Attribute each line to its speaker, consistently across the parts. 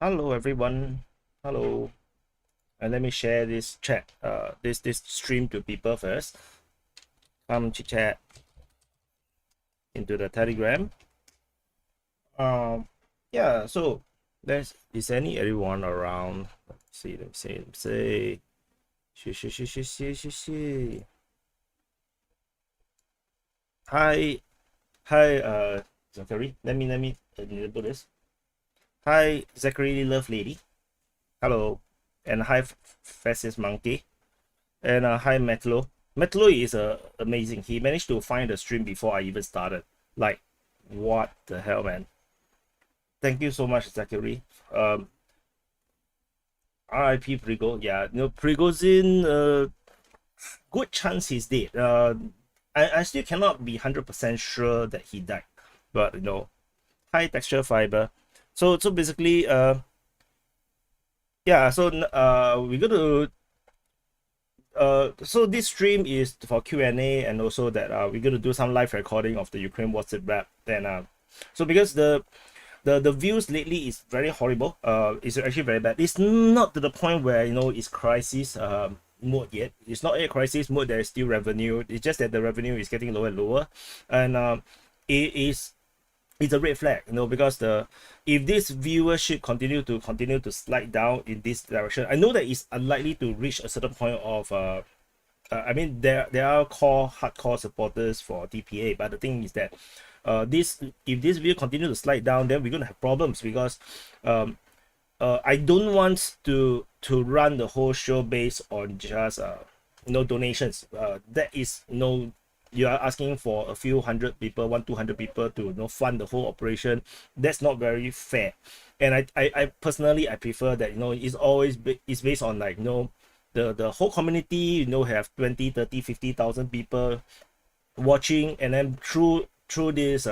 Speaker 1: Hello everyone. Hello. And let me share this chat, this stream to people first. Come chit chat into the Telegram. Yeah. So is anyone around? Let's see. She. Hi, Zachary. Let me enable this. Hi, Zachary, love lady. Hello, and hi, Fascist monkey, and hi, Metlo. Metlo is amazing. He managed to find the stream before I even started. Like, what the hell, man? Thank you so much, Zachary. R.I.P. Prigo. Yeah, Prigozhin. Good chance he's dead. I still cannot be 100% sure that he died, but high texture fiber. So basically, yeah. So we're gonna. So this stream is for Q&A, and also that we're gonna do some live recording of the Ukraine War SITREP. Then so because the views lately is very horrible. It's actually very bad. It's not to the point where it's crisis mode yet. It's not a crisis mode. There is still revenue. It's just that the revenue is getting lower and lower, and it's a red flag, because if this viewership continue to slide down in this direction, I know that it's unlikely to reach a certain point of I mean, there are hardcore supporters for DPA, but the thing is that if this view continue to slide down, then we're gonna have problems, because I don't want to run the whole show based on just donations. That is you are asking for a few hundred people, 200 people to fund the whole operation. That's not very fair. And I personally, I prefer that it's always it's based on, like, the whole community have 20, 30, 50,000 people watching, and then through this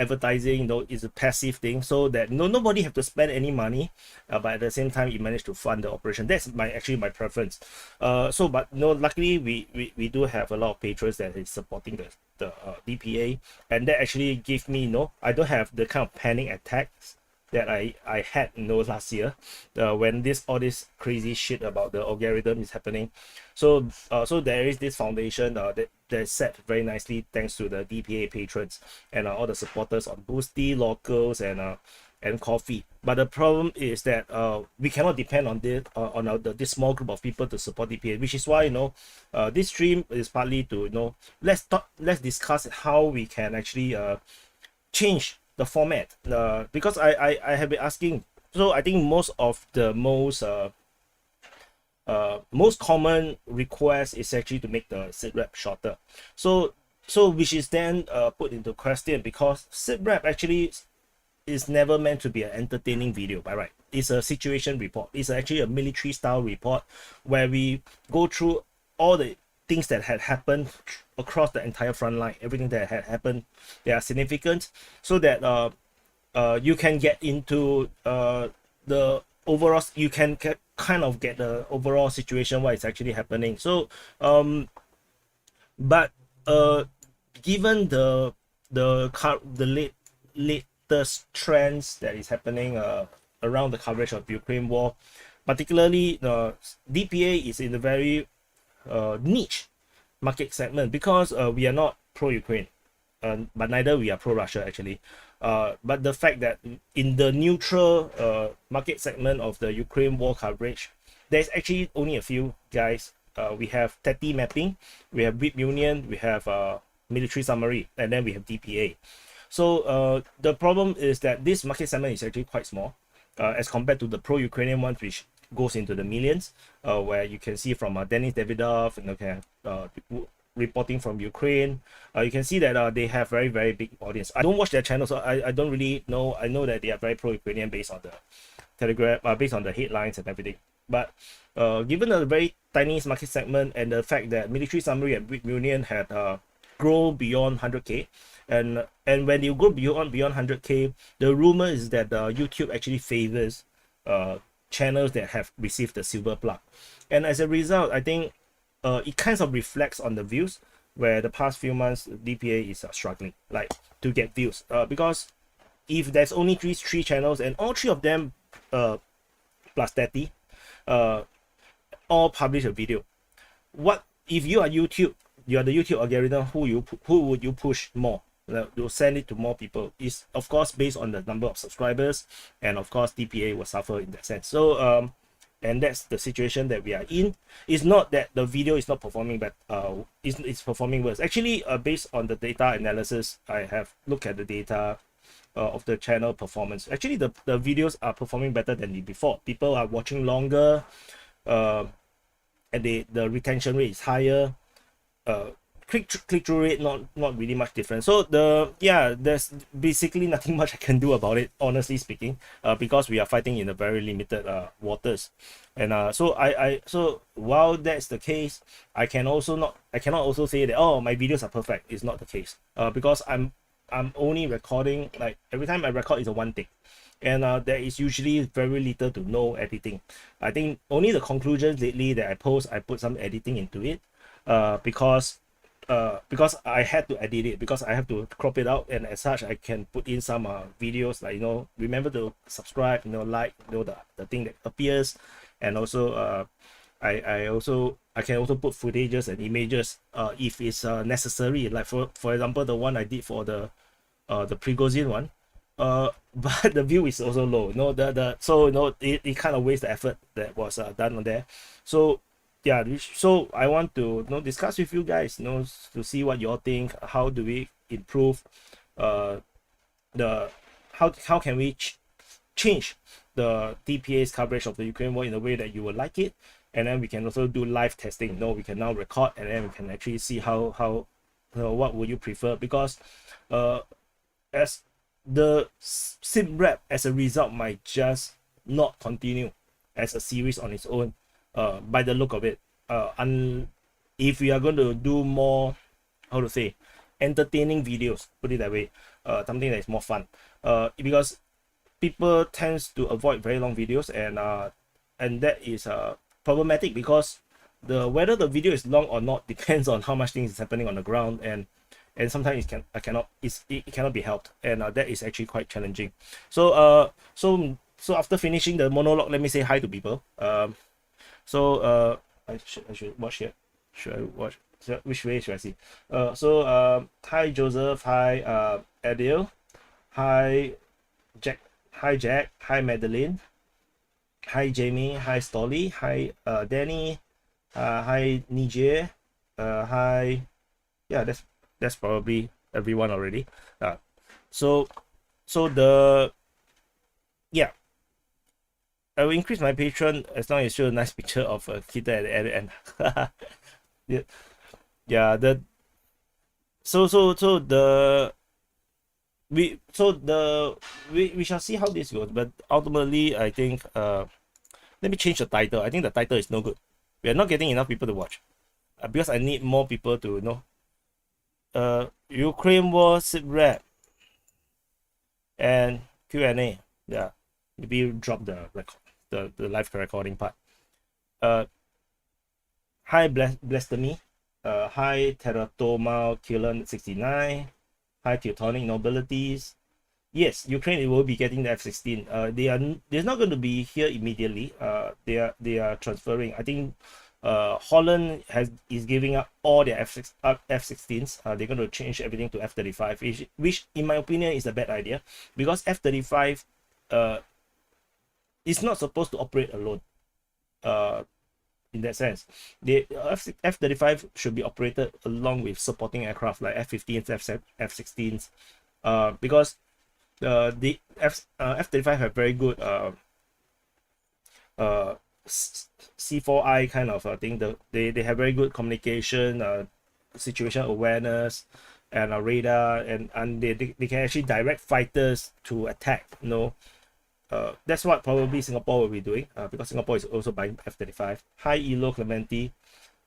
Speaker 1: advertising, is a passive thing, so that nobody have to spend any money, but at the same time, it managed to fund the operation. That's actually my preference. But luckily we do have a lot of patrons that is supporting the DPA, and that actually give me I don't have the kind of panic attacks that I had last year, when all this crazy shit about the algorithm is happening. So there is this foundation that's set very nicely thanks to the DPA patrons and all the supporters on Boosty, Locals, and Coffee. But the problem is that we cannot depend on this small group of people to support DPA, which is why this stream is partly to let's discuss how we can actually change the format, because I have been asking. So I think most of the most common request is actually to make the SITREP shorter, so which is then put into question, because SITREP actually is never meant to be an entertaining video, by right. It's a situation report. It's actually a military style report where we go through all the things that had happened across the entire front line, everything that had happened, they are significant, so that you can get into the overall, you can kind of get the overall situation, what is actually happening. So but given the latest trends that is happening around the coverage of Ukraine war, particularly DPA is in a very niche market segment, because we are not pro-Ukraine, but neither we are pro-Russia, actually. But the fact that in the neutral market segment of the Ukraine war coverage, there's actually only a few guys. We have TETI mapping, we have WIP Union, we have military summary, and then we have DPA. So the problem is that this market segment is actually quite small as compared to the pro-Ukrainian ones, which goes into the millions, where you can see from Denis Davidov, reporting from Ukraine. You can see that they have very, very big audience. I don't watch their channel, so I don't really know. I know that they are very pro-Ukrainian based on the Telegram, based on the headlines and everything. But given a very tiny market segment, and the fact that military summary and WIP Union had grown beyond 100k, and when you go beyond 100k, the rumor is that YouTube actually favors channels that have received the silver plug, and as a result, I think it kind of reflects on the views, where the past few months DPA is struggling, like, to get views, because if there's only three channels, and all three of them plus 30, all publish a video. What if you are YouTube? You are the YouTube algorithm. Who would you push more? You'll send it to more people. Is of course based on the number of subscribers, and of course DPA will suffer in that sense. So and that's the situation that we are in. It's not that the video is not performing, but it's performing worse. Actually, based on the data analysis, I have looked at the data of the channel performance. Actually, the videos are performing better than before. People are watching longer, and the retention rate is higher. Click-through rate not really much different. So there's basically nothing much I can do about it, honestly speaking, because we are fighting in a very limited waters. And so while that's the case, I cannot also say that, oh, my videos are perfect. It's not the case, because I'm only recording, like every time I record is a one take, and there is usually very little to no editing. I think only the conclusions lately that I put some editing into it, because I had to edit it, because I have to crop it out, and as such I can put in some videos like, remember to subscribe, like, the thing that appears, and also I can also put footages and images if it's necessary, like for example the one I did for the Prigozhin one, but the view is also low. So it kind of wastes the effort that was done on there. So yeah, so I want to discuss with you guys, to see what you all think. How do we improve how can we change the DPA's coverage of the Ukraine war in a way that you will like it, and then we can also do live testing. We can now record, and then we can actually see how what would you prefer, because as the SITREP as a result might just not continue as a series on its own, by the look of it, if we are going to do more, how to say, entertaining videos, put it that way, something that is more fun, because people tends to avoid very long videos, and that is problematic, because whether the video is long or not depends on how much things is happening on the ground, and sometimes it cannot be helped, and that is actually quite challenging. So after finishing the monologue, let me say hi to people. I should watch here. Should I watch? So which way should I see? Hi Joseph, hi Adil, hi Jack, hi Madeline, hi Jamie, hi Stolly, hi Danny, hi Nije, hi, yeah, that's probably everyone already. Yeah, I will increase my Patreon as long as you show a nice picture of a kid at the end. We shall see how this goes, but ultimately I think let me change the title. I think the title is no good. We are not getting enough people to watch, because I need more people to know. Ukraine War SITREP and Q&A. Yeah, maybe drop the live recording part. Hi Blasphemy, hi Teratoma Killen 69, hi Teutonic Nobilities. Yes, Ukraine will be getting the F-16. They're not going to be here immediately. They are transferring. I think Holland is giving up all their F-16s. They're going to change everything to F-35, which in my opinion is a bad idea, because F-35 is not supposed to operate alone. In that sense, the F-35 should be operated along with supporting aircraft like F-15s, F-16s, because the F-35 have very good C4I kind of thing. They have very good communication, situation awareness, and radar, and they can actually direct fighters to attack. That's what probably Singapore will be doing, because Singapore is also buying F-35. Hi Elo Clementi,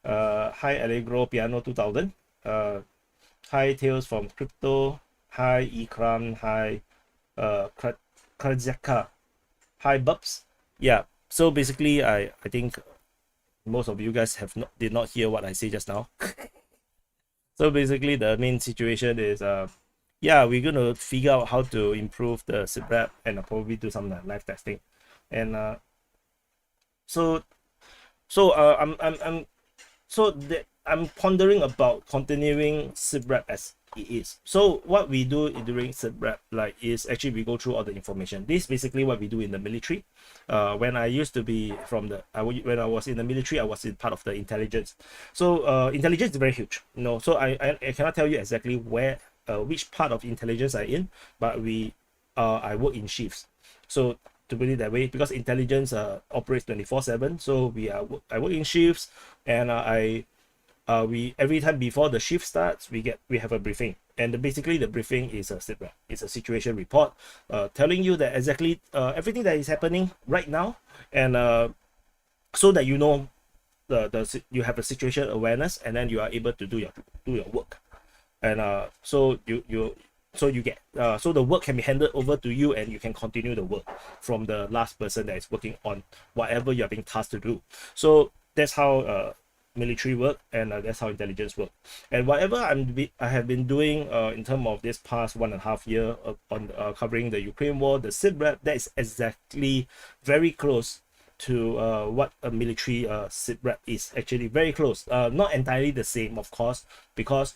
Speaker 1: hi Allegro Piano 2000, hi Tales from Crypto, hi Ikram, hi Kradzaka, hi Bubs. Yeah, so basically I think most of you guys did not hear what I say just now. So basically the main situation is yeah, we're gonna figure out how to improve the SITREP, and probably do some live testing. And so so I'm pondering about continuing SITREP as it is. So what we do during SITREP like is actually we go through all the information. This is basically what we do in the military. When I used to be from the when I was in the military, I was in part of the intelligence. So intelligence is very huge, you know. So I cannot tell you exactly where which part of intelligence I in, but I work in shifts. So to put it that way, because intelligence operates 24/7, so I work in shifts, and we every time before the shift starts, we have a briefing, and basically the briefing is a SITREP. It's a situation report, telling you that exactly everything that is happening right now, and so that you know you have a situation awareness, and then you are able to do your work, and so you get so the work can be handed over to you, and you can continue the work from the last person that is working on whatever you are being tasked to do. So that's how military work, and that's how intelligence work. And whatever I have been doing in terms of this past 1.5 year on covering the Ukraine war, the SITREP, that is exactly very close to what a military SITREP is. Actually very close, not entirely the same, of course, because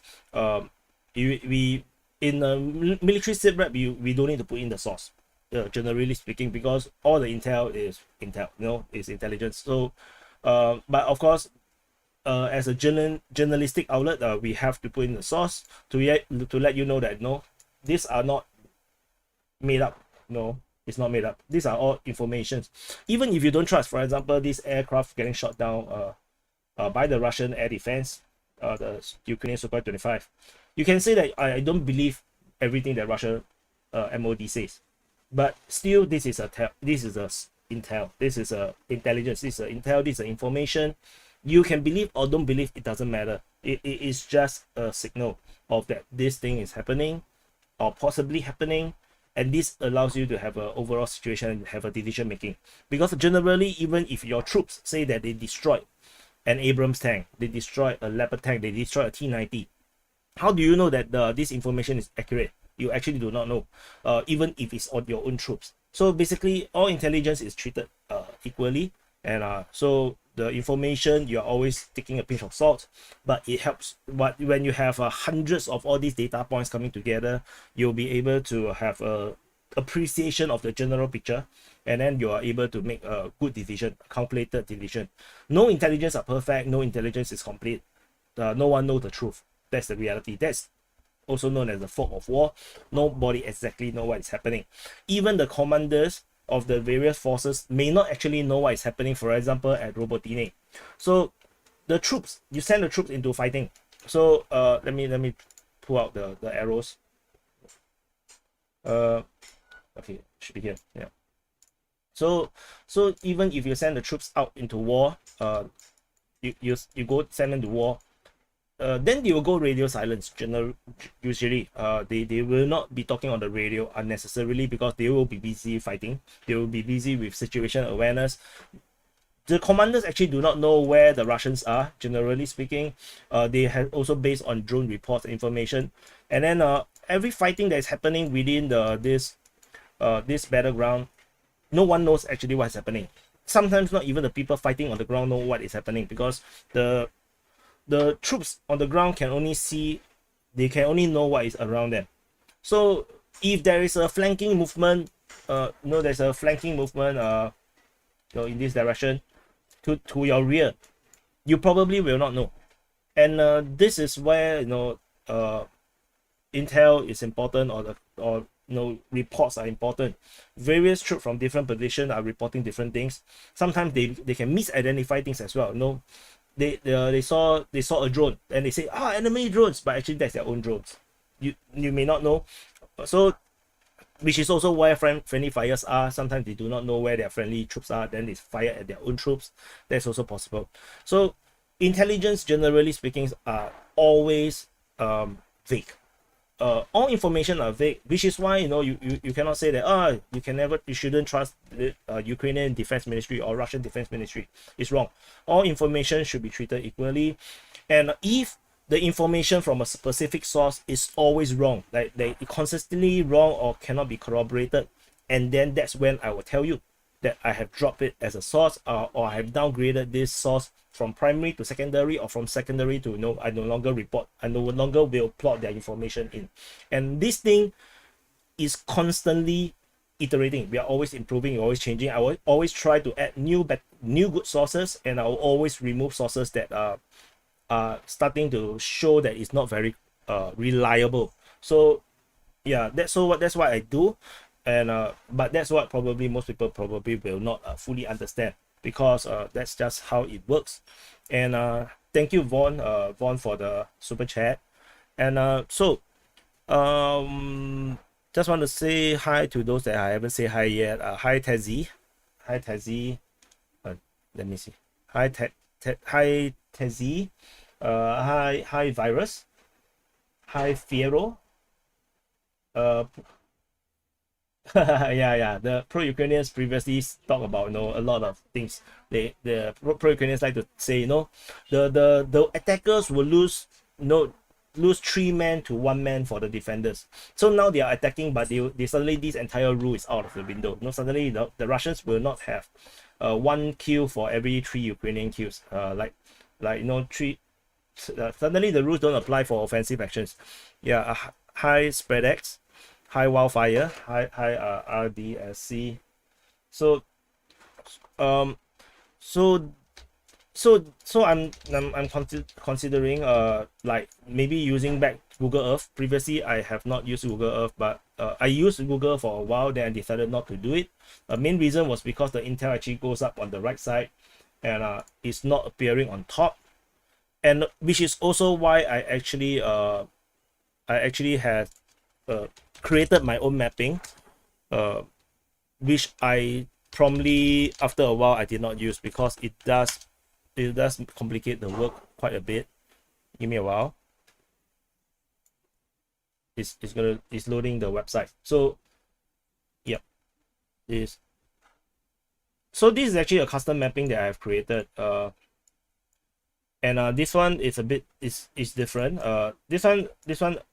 Speaker 1: we in a military SITREP we don't need to put in the source, generally speaking, because all the intel is intel, you know, is intelligence. So but of course, as a journalistic outlet, we have to put in the source to let you know that no, these are not made up. No, it's not made up. These are all informations. Even if you don't trust, for example, this aircraft getting shot down by the Russian air defense, the Ukrainian Sukhoi 25, you can say that I don't believe everything that Russia MOD says, but still this is a intel, this is a intelligence, this is a intel, this is a information. You can believe or don't believe, it doesn't matter. It is just a signal of that this thing is happening or possibly happening, and this allows you to have an overall situation and have a decision making. Because generally, even if your troops say that they destroyed an Abrams tank, they destroyed a Leopard tank, they destroyed a T-90, how do you know that this information is accurate? You actually do not know, even if it's on your own troops. So basically, all intelligence is treated equally, and so the information, you're always taking a pinch of salt, but it helps. But when you have hundreds of all these data points coming together, you'll be able to have a appreciation of the general picture, and then you are able to make a good decision, a calculated decision. No intelligence are perfect, no intelligence is complete. No one knows the truth. That's the reality. That's also known as the fog of war. Nobody exactly know what is happening. Even the commanders of the various forces may not actually know what is happening, for example at Robotine. So the troops, you send the troops into fighting. So let me pull out the arrows. Okay, should be here. Yeah. So even if you send the troops out into war, you go send them to war, then they will go radio silence. Usually they will not be talking on the radio unnecessarily, because they will be busy fighting, they will be busy with situation awareness. The commanders actually do not know where the Russians are, generally speaking. They have also based on drone reports and information, and then every fighting that is happening within this battleground, no one knows actually what is happening. Sometimes not even the people fighting on the ground know what is happening, because the troops on the ground can only see, they can only know what is around them. So if there is a flanking movement, there's a flanking movement in this direction to your rear, you probably will not know. And this is where intel is important, or reports are important. Various troops from different positions are reporting different things. Sometimes they can misidentify things as well. They saw a drone and they say enemy drones, but actually that's their own drones. You may not know. So which is also where friendly fires are. Sometimes they do not know where their friendly troops are, then they fire at their own troops. That's also possible. So intelligence, generally speaking, are always vague. All information are vague, which is why you cannot say that you shouldn't trust the Ukrainian Defense Ministry or Russian Defense Ministry. It's wrong. All information should be treated equally, and if the information from a specific source is always wrong, like they consistently wrong or cannot be corroborated, and then that's when I will tell you that I have dropped it as a source, or I have downgraded this source from primary to secondary, or from secondary to no, I no longer report, I no longer will plot their information in. And this thing is constantly iterating. We are always improving, always changing. I will always try to add new good sources, and I will always remove sources that are starting to show that it's not very reliable. So yeah, that's what I do. And but that's what probably most people probably will not fully understand, because that's just how it works. And thank you, Vaughn, for the super chat. And just want to say hi to those that I haven't say hi yet. Hi Tezzy. Hi Tezzy. Let me see. Hi Tezzy. Hi Virus. Hi Fiero. Yeah, the pro-Ukrainians previously talk about, a lot of things. The pro-Ukrainians like to say, the attackers will lose 3 men to 1 man for the defenders. So now they are attacking, but they suddenly, this entire rule is out of the window. Suddenly the Russians will not have 1 kill for every 3 Ukrainian kills. Suddenly the rules don't apply for offensive actions. Yeah, hi SpreadX, hi Wildfire, hi RDSC. So I'm considering like maybe using back Google Earth. Previously I have not used Google Earth, but I used Google for a while, then I decided not to do it. The main reason was because the intel actually goes up on the right side, and it's not appearing on top, and which is also why I actually had created my own mapping, which I probably after a while I did not use, because it does complicate the work quite a bit. Give me a while. It's loading the website. So yep, so this is actually a custom mapping that I have created, and this one is a bit is different. This one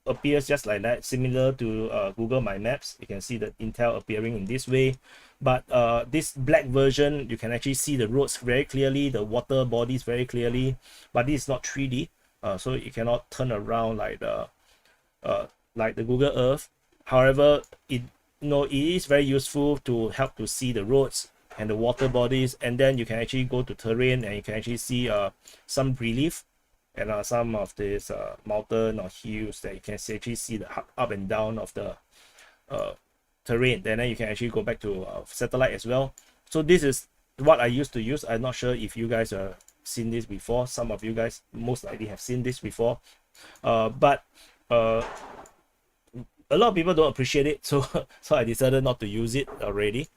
Speaker 1: appears just like that, similar to Google My Maps. You can see the intel appearing in this way, but this black version, you can actually see the roads very clearly, the water bodies very clearly, but this is not 3D, so you cannot turn around like the Google Earth. However, it is very useful to help to see the roads and the water bodies, and then you can actually go to terrain and you can actually see some relief and some of this mountain or hills that you can actually see the up and down of the terrain. Then you can actually go back to satellite as well. So this is what I used to use. I'm not sure if you guys have seen this before. Some of you guys most likely have seen this before, but a lot of people don't appreciate it, so I decided not to use it already.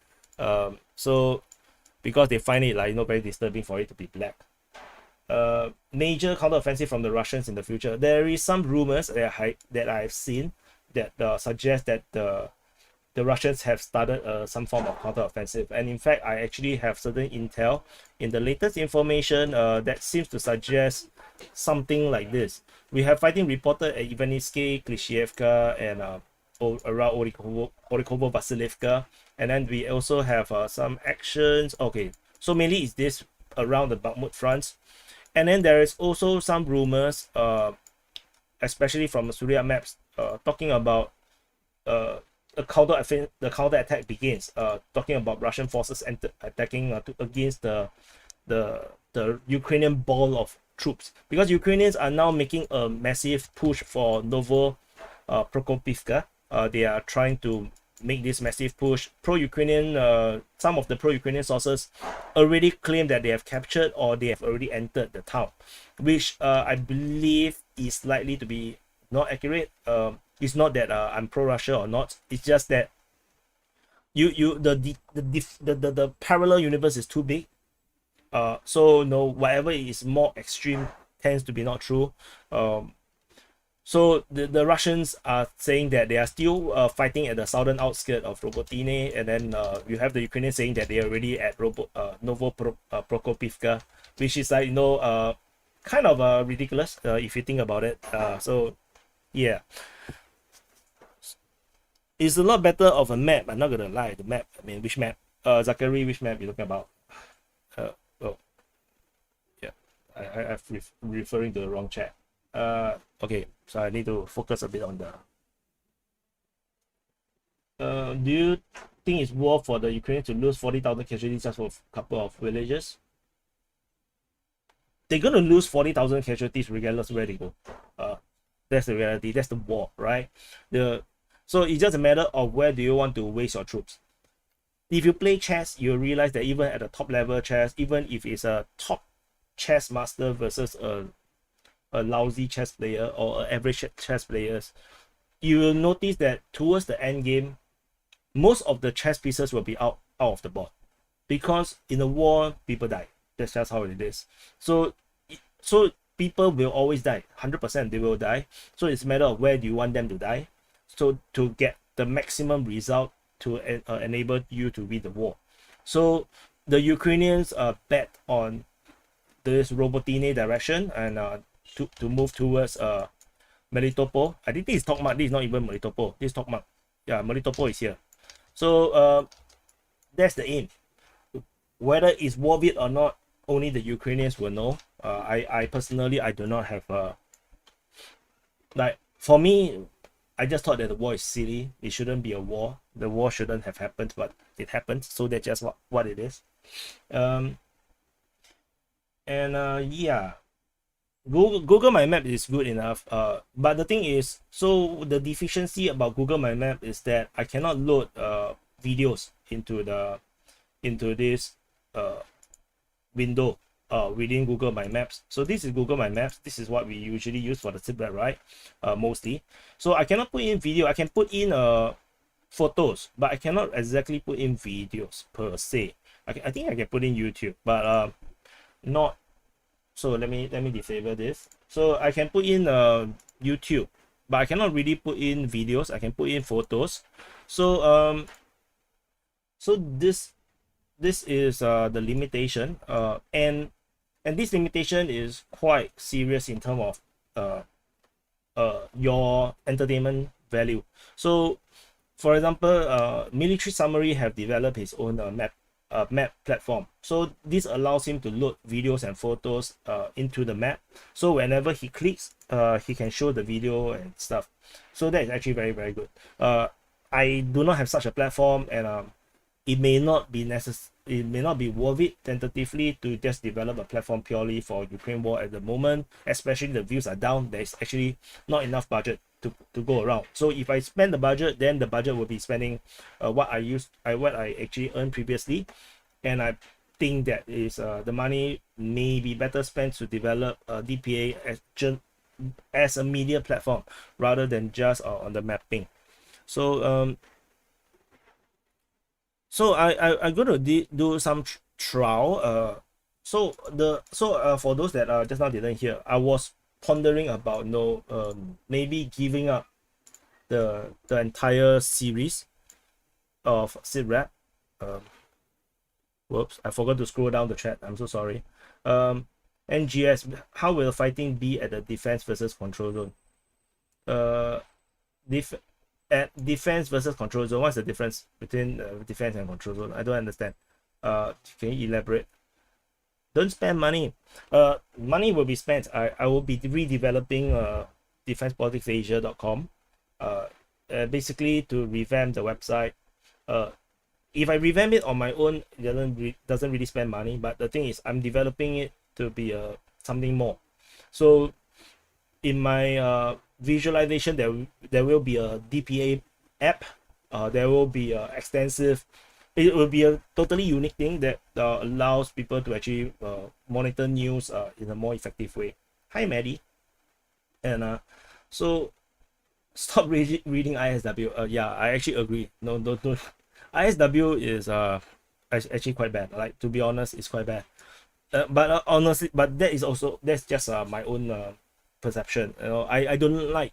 Speaker 1: So because they find it very disturbing for it to be black. Major counteroffensive from the Russians in the future. There is some rumors that I've seen that suggest that the Russians have started some form of counteroffensive, and in fact I actually have certain intel in the latest information that seems to suggest something like this. We have fighting reported at Ivaniske, Klishchievka, and around Orikovo, Vasilivka, and then we also have some actions. Okay, so mainly is this around the Bakhmut fronts, and then there is also some rumors, especially from Surya maps, talking about the counter attack begins, talking about Russian forces attacking against the Ukrainian ball of troops, because Ukrainians are now making a massive push for Novo Prokopivka. They are trying to make this massive push. Pro-Ukrainian, some of the pro-Ukrainian sources already claim that they have captured or they have already entered the town, which I believe is likely to be not accurate. It's not that I'm pro-Russia or not. It's just that the parallel universe is too big. So whatever is more extreme tends to be not true. So the Russians are saying that they are still fighting at the southern outskirts of Robotine, and then you have the Ukrainians saying that they are already at Novo Prokopivka, which is kind of ridiculous if you think about it. So yeah, it's a lot better of a map. I'm not gonna lie, the map. I mean, which map? Zachary, which map you talking about? Oh, yeah, I'm referring to the wrong chat. Okay, so I need to focus a bit on the. Do you think it's war for the Ukrainians to lose 40,000 casualties just for a couple of villages? They're gonna lose 40,000 casualties regardless where they go. That's the reality. That's the war, right? So it's just a matter of where do you want to waste your troops. If you play chess, you'll realize that even at the top level chess, even if it's a top chess master versus a lousy chess player or an average chess players, you will notice that towards the end game, most of the chess pieces will be out of the board, because in a war people die. That's just how it is. So people will always die. 100% they will die. So it's a matter of where do you want them to die, so to get the maximum result to enable you to win the war. So the Ukrainians bet on this Robotine direction and to move towards Melitopol. I think this is Tokmak. This is not even Melitopol. This is Tokmak. Yeah, Melitopol is here. So that's the aim. Whether it's worth it or not, only the Ukrainians will know. I personally, I do not have like, for me, I just thought that the war is silly. It shouldn't be a war. The war shouldn't have happened, but it happened. So that's just what it is. Yeah, Google My Map is good enough. But the thing is, so the deficiency about Google My Map is that I cannot load videos into this window within Google My Maps. So this is Google My Maps. This is what we usually use for the SITREP, right? Mostly. So I cannot put in video. I can put in photos, but I cannot exactly put in videos per se. I think I can put in YouTube, but not. So let me disable this. So I can put in YouTube, but I cannot really put in videos. I can put in photos. So so this is the limitation, and this limitation is quite serious in terms of your entertainment value. So for example, Military Summary have developed his own map platform. So this allows him to load videos and photos into the map. So whenever he clicks, he can show the video and stuff. So that is actually very, very good. I do not have such a platform, and it may not be worth it tentatively to just develop a platform purely for Ukraine war at the moment, especially the views are down. There's actually not enough budget to go around. So if I spend the budget, then the budget will be spending what I actually earned previously, and I think that is the money may be better spent to develop DPA as a media platform rather than just on the mapping. So so I'm gonna do some trial. So for those that just now didn't hear, I was pondering about maybe giving up the entire series of SITREP. Whoops, I forgot to scroll down the chat. I'm so sorry. NGS, how will fighting be at the defense versus control zone? At defense versus control zone, what's the difference between defense and control zone? I don't understand. Can you elaborate? Don't spend money. Money will be spent. I will be redeveloping defensepoliticsasia.com, basically to revamp the website. If I revamp it on my own, it doesn't really spend money. But the thing is, I'm developing it to be something more. So in my visualization, there will be a DPA app. There will be extensive. It will be a totally unique thing that allows people to actually monitor news in a more effective way. Hi, Maddie. And so stop reading ISW. Yeah, I actually agree. No. ISW is actually quite bad. Like, to be honest, it's quite bad. But honestly, that's just my own perception. I don't like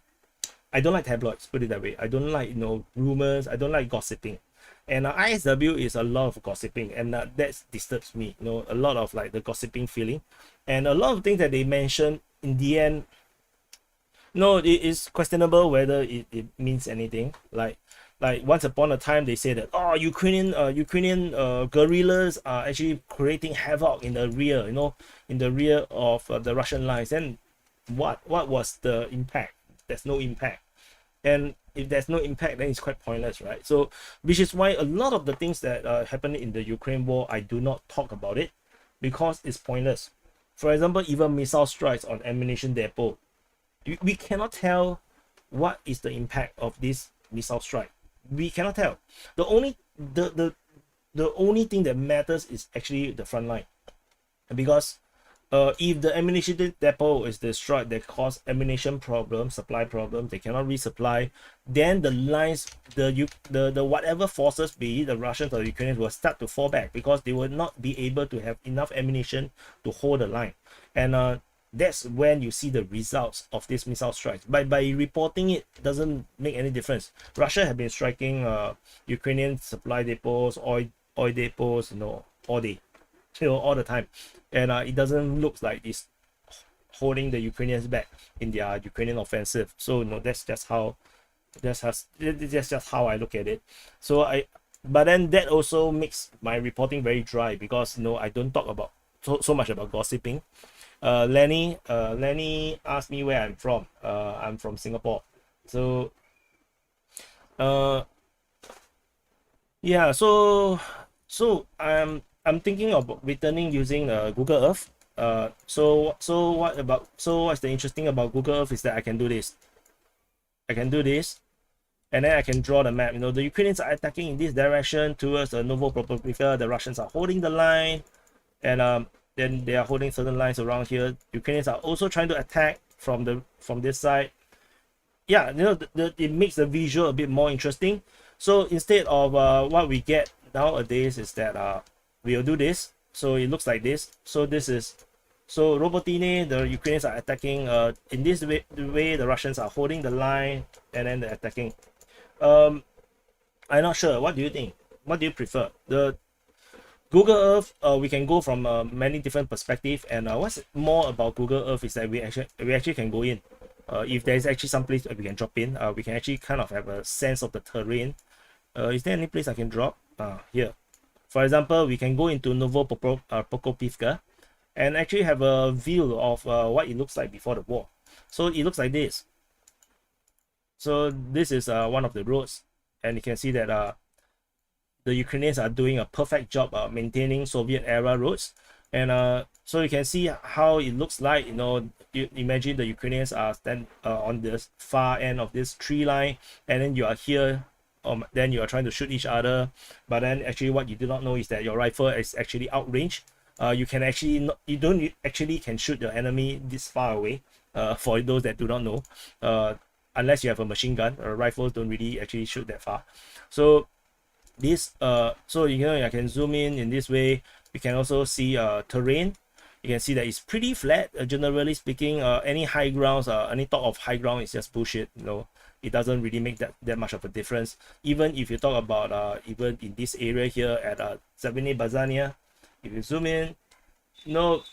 Speaker 1: tabloids, put it that way. I don't like rumors. I don't like gossiping. And ISW is a lot of gossiping, and that disturbs me. A lot of like the gossiping feeling, and a lot of things that they mention in the end, it is questionable whether it means anything. Like Like once upon a time, they say that Ukrainian guerrillas are actually creating havoc in the rear, in the rear of the Russian lines. And what was the impact? There's no impact. And if there's no impact, then it's quite pointless, right? So, which is why a lot of the things that happen in the Ukraine war, I do not talk about it because it's pointless. For example, even missile strikes on ammunition depot, we cannot tell what is the impact of this missile strike. We cannot tell. The only thing that matters is actually the front line, because if the ammunition depot is destroyed, that cause ammunition problems, supply problems, they cannot resupply, then the lines, the whatever forces, be it the Russians or the Ukrainians, will start to fall back because they will not be able to have enough ammunition to hold the line. And that's when you see the results of these missile strikes. By reporting it doesn't make any difference. Russia have been striking Ukrainian supply depots, oil depots, all day, all the time, and it doesn't look like it's holding the Ukrainians back in their Ukrainian offensive. So that's just how I look at it. But then that also makes my reporting very dry because I don't talk about so much about gossiping. Lenny asked me where I'm from. I'm from Singapore. So yeah, so I'm thinking of returning using Google Earth. What's the interesting about Google Earth is that I can do this. And then I can draw the map. The Ukrainians are attacking in this direction towards the Novopropivka. The Russians are holding the line, and then they are holding certain lines around here. Ukrainians are also trying to attack from this side. Yeah, it makes the visual a bit more interesting. So instead of what we get nowadays is that we'll do this. So it looks like this. So Robotine, the Ukrainians are attacking in this way. The way the Russians are holding the line and then they're attacking. I'm not sure. What do you think? What do you prefer? The Google Earth, we can go from many different perspectives, and what's more about Google Earth is that we actually can go in. If there's actually some place we can drop in, we can actually kind of have a sense of the terrain. Is there any place I can drop? Here. For example, we can go into Novopokrovka and actually have a view of what it looks like before the war. So it looks like this. So this is one of the roads, and you can see that the Ukrainians are doing a perfect job maintaining Soviet era roads. And so you can see how it looks like. You imagine the Ukrainians are on the far end of this tree line, and then you are here, then you are trying to shoot each other. But then actually what you do not know is that your rifle is actually outrange. You don't actually can shoot your enemy this far away, for those that do not know, unless you have a machine gun. Rifles don't really actually shoot that far. So this I can zoom in this way. You can also see terrain. You can see that it's pretty flat, generally speaking. Any high grounds, any talk of high ground is just bullshit. It doesn't really make that much of a difference. Even if you talk about even in this area here at Zavini Bazania, if you zoom in, if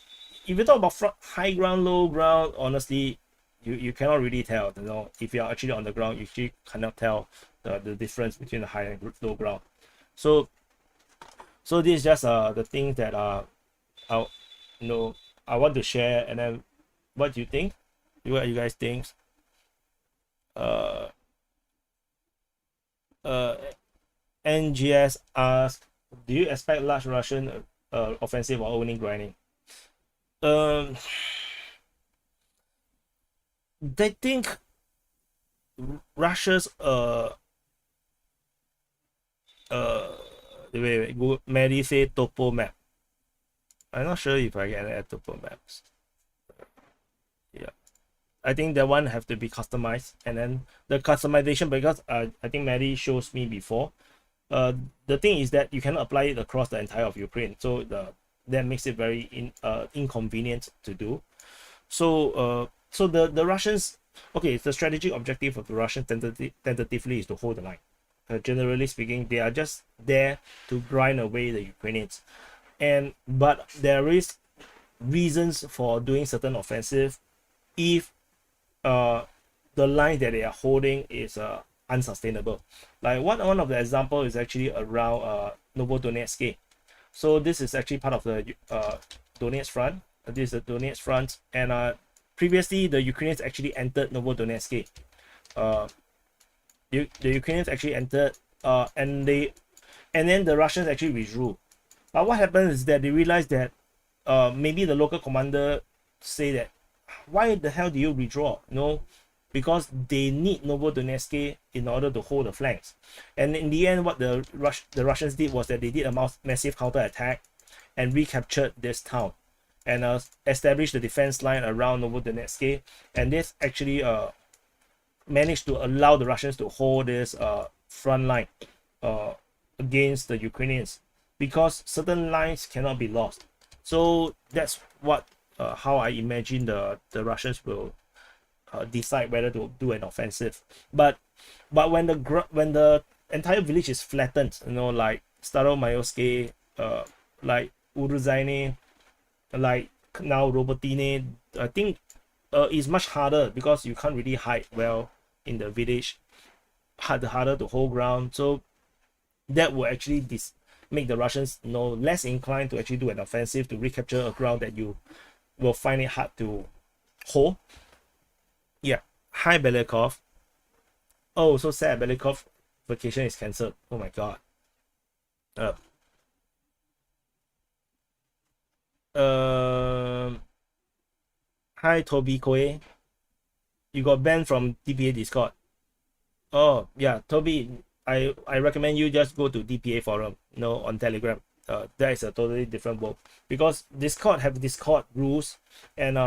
Speaker 1: you talk about high ground, low ground, honestly, you cannot really tell. If you are actually on the ground, you actually cannot tell the difference between the high and low ground. So this is just the thing that I want to share. And then what do you think? What you guys think? NGS asks, do you expect large Russian offensive or only grinding? I think Russia's wait, Google Mary say topo map. I'm not sure if I can add topo maps. Yeah, I think that one have to be customized, and then the customization, because I think Mary shows me before. The thing is that you cannot apply it across the entire of Ukraine, so that makes it very inconvenient to do. So the Russians, okay, the strategic objective of the Russians tentatively is to hold the line. Generally speaking, they are just there to grind away the Ukrainians, but there is reasons for doing certain offensive if the line that they are holding is unsustainable. Like one of the example is actually around Novodonetsk. So this is actually part of the Donetsk front. This is the Donetsk front, and previously the Ukrainians actually entered Novodonetsk. The Ukrainians actually entered, and then the Russians actually withdrew. But what happened is that they realized that maybe the local commander say that, why the hell do you withdraw? No, because they need Novodonetsk in order to hold the flanks. And in the end, what the Russians did was that they did a massive counterattack and recaptured this town and established the defense line around Novodonetsk. And this actually managed to allow the Russians to hold this front line against the Ukrainians, because certain lines cannot be lost. So that's what how I imagine the Russians will decide whether to do an offensive. But when the entire village is flattened, you know, like Staromayoske, like Uruzaine, like now Robotine, I think it's much harder because you can't really hide well in the village. Harder to hold ground. So that will actually make the Russians, you know, less inclined to actually do an offensive to recapture a ground that you will find it hard to hold. Yeah. Hi Belikov. Oh, so sad. Belikov vacation is cancelled. Oh my god. Hi Toby Koe. You got banned from DPA Discord. Oh yeah, Toby, I recommend you just go to DPA forum, you know, on Telegram. That is a totally different world, because Discord have Discord rules, and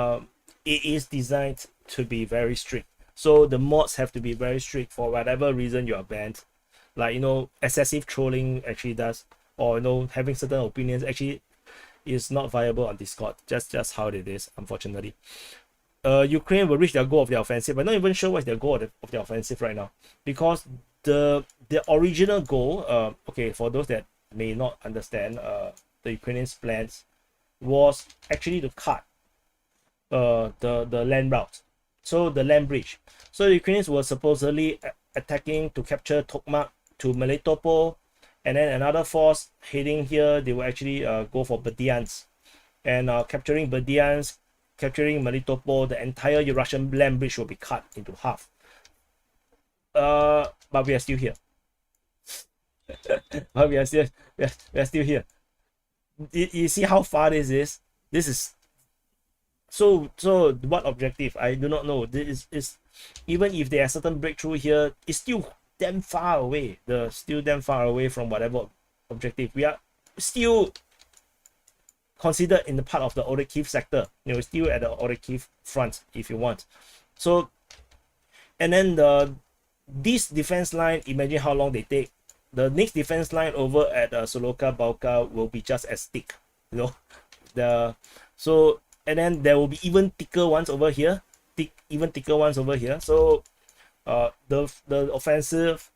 Speaker 1: it is designed to be very strict. So the mods have to be very strict for whatever reason you are banned. Like, you know, excessive trolling actually does, or, you know, having certain opinions actually is not viable on Discord. Just how it is, unfortunately. Ukraine will reach their goal of their offensive. I'm not even sure what's their goal of their offensive right now, because the original goal, okay, for those that may not understand, the Ukrainians' plans was actually to cut the land route, so the land bridge. So the Ukrainians were supposedly attacking to capture Tokmak to Melitopol, and then another force heading here, they will actually go for Berdyansk, and capturing Berdyansk, capturing Melitopol, the entire Russian land bridge will be cut into half. But we are still here. But we are still here. You see how far this is? This is so what objective? I do not know. This is even if there are certain breakthrough here, it's still damn far away. Still damn far away from whatever objective. We are still considered in the part of the Orikhiv sector. You know, still at the Orikhiv front if you want. So, and then this defense line, imagine how long they take. The next defense line over at Soloka Balka will be just as thick, you know. And then there will be even thicker ones over here, even thicker ones over here. So the offensive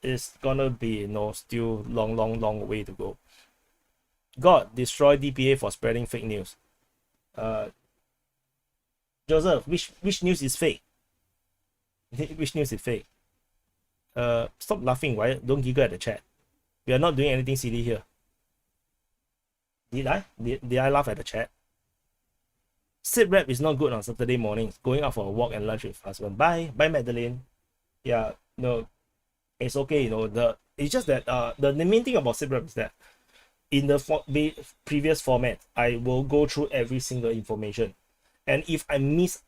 Speaker 1: is gonna be, you know, still long way to go. God, destroy DPA for spreading fake news. Joseph, which news is fake? Which news is fake? Stop laughing, right? Don't giggle at the chat. We are not doing anything silly here. Did I? Did I laugh at the chat? SITREP is not good on Saturday mornings. Going out for a walk and lunch with husband. Bye, Madeline. Yeah, no, it's okay. You know, it's just that the main thing about SITREP is that in the previous format, I will go through every single information, and if I miss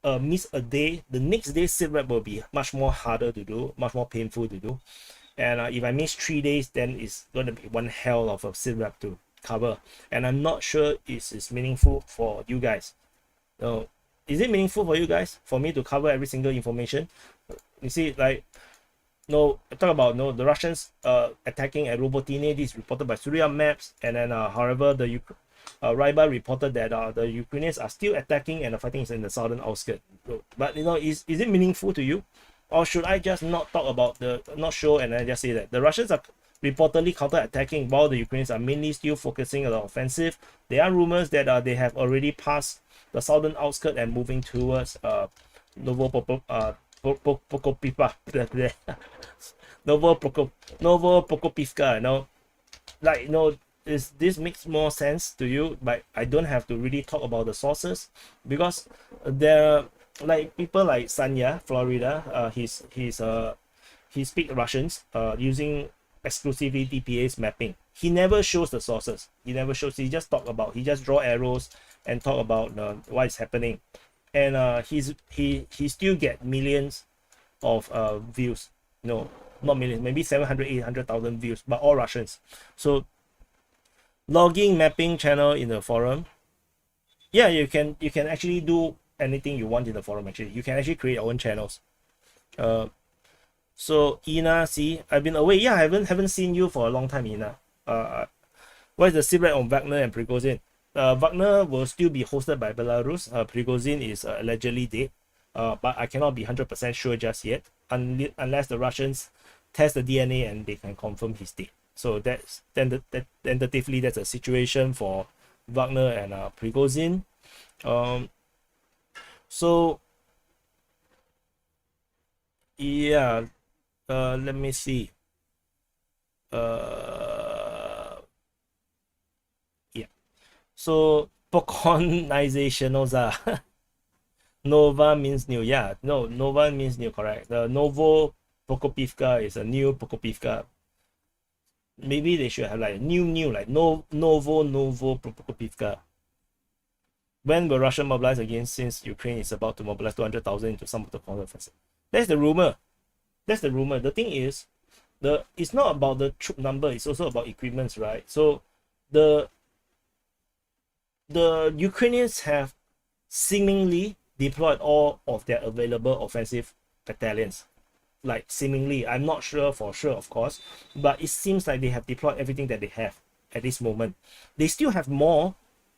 Speaker 1: a day, the next day SITREP will be much more harder to do, much more painful to do. And if I miss 3 days, then it's going to be one hell of a SITREP to cover. And I'm not sure it's meaningful for you guys. Is it meaningful for you guys for me to cover every single information? You see, like, no, talk about the Russians attacking at Robotine. This is reported by Surya Maps, and then however the Ryba reported that the Ukrainians are still attacking and the fighting is in the southern outskirts. But, you know, is it meaningful to you? Or should I just not talk about not show and then just say that the Russians are reportedly counter-attacking while the Ukrainians are mainly still focusing on the offensive? There are rumors that they have already passed the southern outskirts and moving towards Prokopivka, Novo Prokopivka, you know, like, you know, this makes more sense to you, but I don't have to really talk about the sources, because there are like people like Sanya, Florida, he speaks Russians using exclusively DPA's mapping. He never shows the sources. He never shows. He just draw arrows and talk about what is happening, and he still get millions of views. No, not millions, maybe 700, 800,000 views, but all Russians. So logging mapping channel in the forum. Yeah, you can actually do anything you want in the forum. Actually, you can actually create your own channels. So Ina, see, I've been away. Yeah, I haven't seen you for a long time, Ina. What is the secret on Wagner and Prigozhin? Wagner will still be hosted by Belarus. Prigozhin is allegedly dead, but I cannot be 100% sure just yet, unless the Russians test the DNA and they can confirm he's dead. So that's tentatively that's a situation for Wagner and Prigozhin. So yeah, let me see. Yeah. So Pokonization also. Nova means new. Yeah, no, Nova means new, correct. The Novo Prokopivka is a new Prokopivka. Maybe they should have like new, like Novo Prokopivka. When will Russia mobilize again, since Ukraine is about to mobilize 200,000 into some of the counteroffensive? That's the rumor. That's the rumor. The thing is, it's not about the troop number, it's also about equipments, right? So the Ukrainians have seemingly deployed all of their available offensive battalions. Like seemingly, I'm not sure for sure, of course, but it seems like they have deployed everything that they have at this moment. They still have more,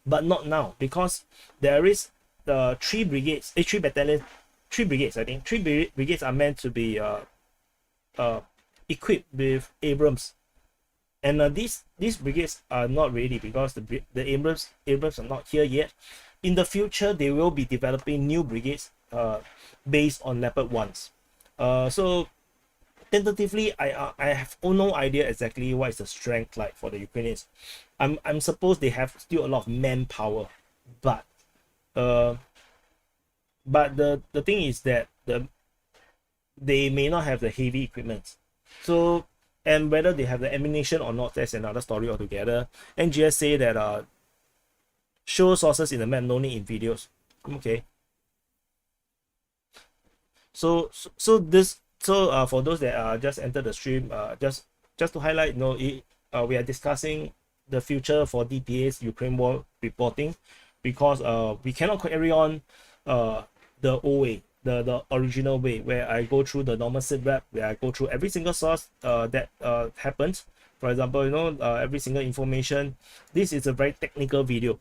Speaker 1: but not now, because there is the 3 brigades, 3 battalions, 3 brigades, I think. 3 brigades are meant to be equipped with Abrams. And these brigades are not ready because the Abrams are not here yet. In the future, they will be developing new brigades based on Leopard 1s. So tentatively, I have no idea exactly what is the strength like for the Ukrainians. I'm supposed they have still a lot of manpower, but the thing is that they may not have the heavy equipment. So, and whether they have the ammunition or not, that's another story altogether. NGS say that show sources in the map, no need in videos. Okay. So for those that just entered the stream, just to highlight, you know, we are discussing the future for DPA's Ukraine war reporting, because we cannot carry on the old way, the original way, where I go through the normal SITREP, where I go through every single source that happens. For example, you know, every single information. This is a very technical video.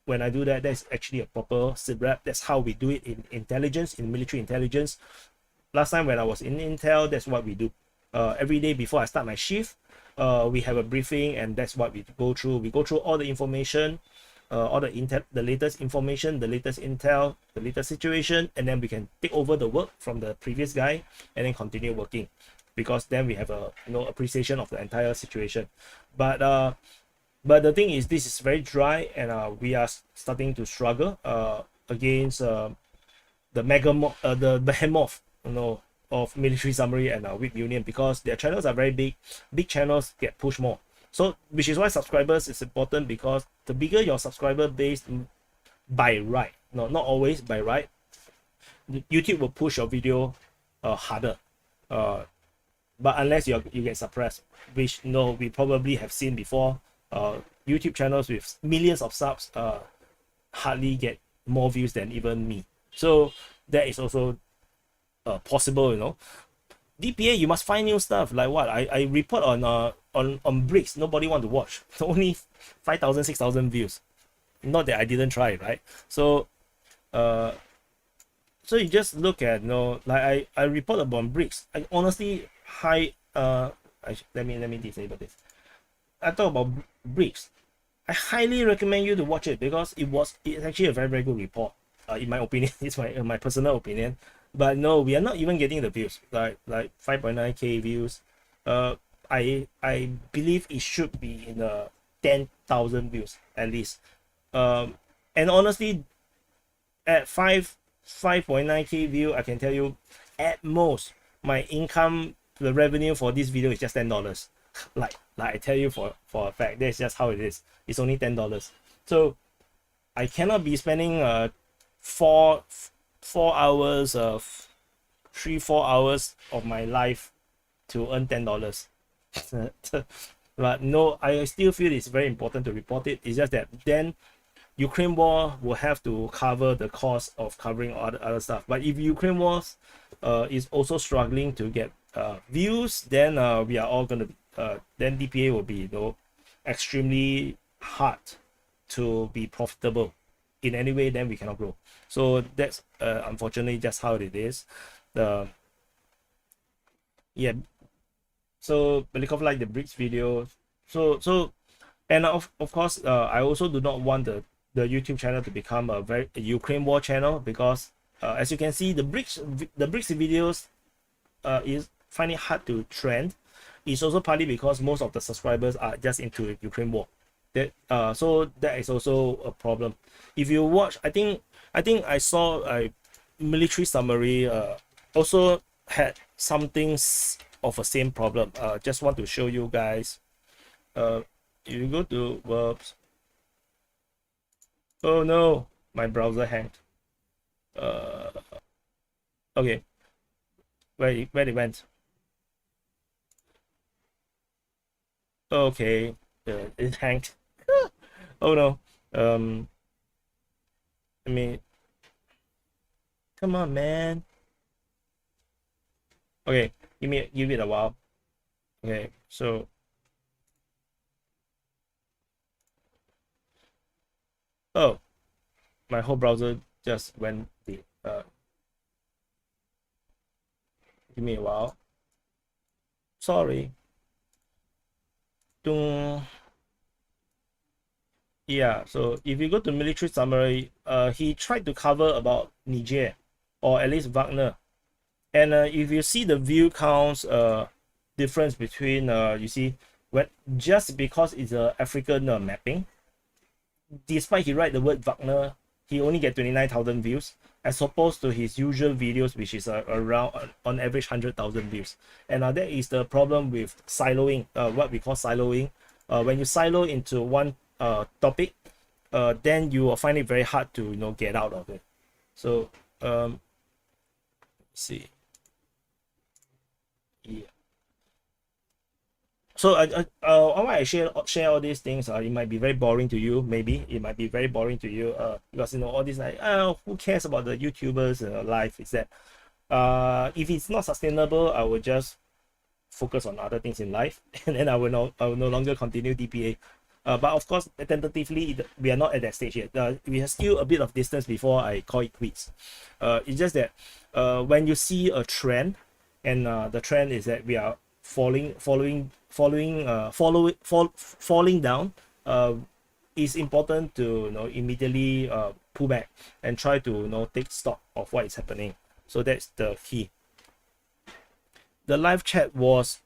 Speaker 1: When I do that, that's actually a proper SITREP. That's how we do it in intelligence, in military intelligence. Last time when I was in Intel, that's what we do. Every day before I start my shift, we have a briefing, and that's what we go through. We go through all the information, all the intel, the latest information, the latest intel, the latest situation, and then we can take over the work from the previous guy and then continue working, because then we have a, you know, appreciation of the entire situation. But the thing is, this is very dry, and we are starting to struggle against the behemoth, you know, of military summary and Whip Union, because their channels are very big. Big channels get pushed more. So, which is why subscribers is important, because the bigger your subscriber base by right, no, not always by right, YouTube will push your video harder. But unless you get suppressed, which, you know, we probably have seen before, YouTube channels with millions of subs hardly get more views than even me. So that is also possible, you know. DPA, you must find new stuff. Like what? I report on bricks. Nobody want to watch. Only 5,000, 6,000 views. Not that I didn't try, right? So so you just look at, you know, like I report about bricks. I honestly let me disable this. I talk about bricks. I highly recommend you to watch it, because it's actually a very, very good report. In my opinion, it's my personal opinion. But no, we are not even getting the views, like 5.9k views. I believe it should be in 10,000 views at least. And honestly, at 5.9k view, I can tell you, at most, my income, the revenue for this video is just $10. like I tell you for a fact, that's just how it is. It's only $10. So I cannot be spending 4 hours of 3-4 hours of my life to earn $10. But no, I still feel it's very important to report it. It's just that then Ukraine war will have to cover the cost of covering other stuff. But if Ukraine wars is also struggling to get views, then we are all gonna then DPA will be, you know, extremely hard to be profitable in any way. Then we cannot grow. So that's unfortunately just how it is. Yeah. So Belikov like the bricks video. So and of course, I also do not want the YouTube channel to become a Ukraine war channel, because as you can see, the bricks videos is finding it hard to trend. It's also partly because most of the subscribers are just into Ukraine war. That so that is also a problem. If you watch, I think I saw a military summary also had something of a same problem. Just want to show you guys. If you go to verbs. Oh no, my browser hanged. Okay, where it went? Okay, it hanged. Oh no. I mean, come on, man. Okay, give it a while. Okay, so oh, my whole browser just went deep. Give me a while. Sorry. Yeah, so if you go to military summary, he tried to cover about Niger, or at least Wagner. And if you see the view counts difference between you see, when just because it's a African mapping, despite he write the word Wagner, he only get 29,000 views, as opposed to his usual videos, which is around on average 100,000 views. And that is the problem with siloing, what we call siloing. When you silo into one topic, then you will find it very hard to, you know, get out of it. So let's see. Yeah. So why I share all these things, it might be very boring to you. Maybe it might be very boring to you, because, you know, all these, like, who cares about the YouTubers life? Is that if it's not sustainable, I will just focus on other things in life, and then I will no longer continue DPA. But of course, tentatively, we are not at that stage yet. We have still a bit of distance before I call it quits. It's just that when you see a trend, and the trend is that we are falling down, it's important to, you know, immediately pull back and try to, you know, take stock of what is happening. So that's the key. The live chat was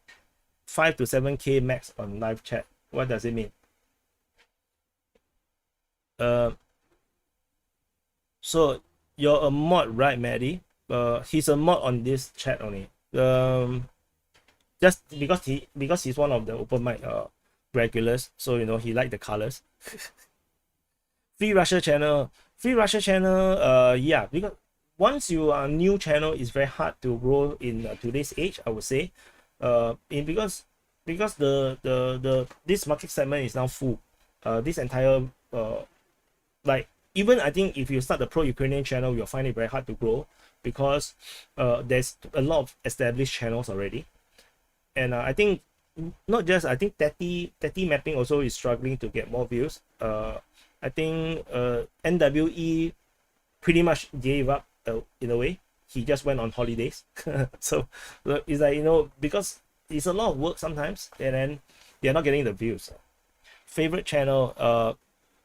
Speaker 1: 5 to 7k max on live chat. What does it mean? So you're a mod, right, Maddie? He's a mod on this chat only. Just because he's one of the open mic regulars, so, you know, he like the colors. Free Russia channel, yeah, because once you are a new channel, it's very hard to grow in today's age, I would say. Because this market segment is now full. This entire like, even I think if you start the pro-Ukrainian channel, you'll find it very hard to grow, because there's a lot of established channels already. And I think not just, I think Tati mapping also is struggling to get more views. I think NWE pretty much gave up in a way. He just went on holidays. So it's like, you know, because it's a lot of work sometimes, and then they're not getting the views. Favorite channel,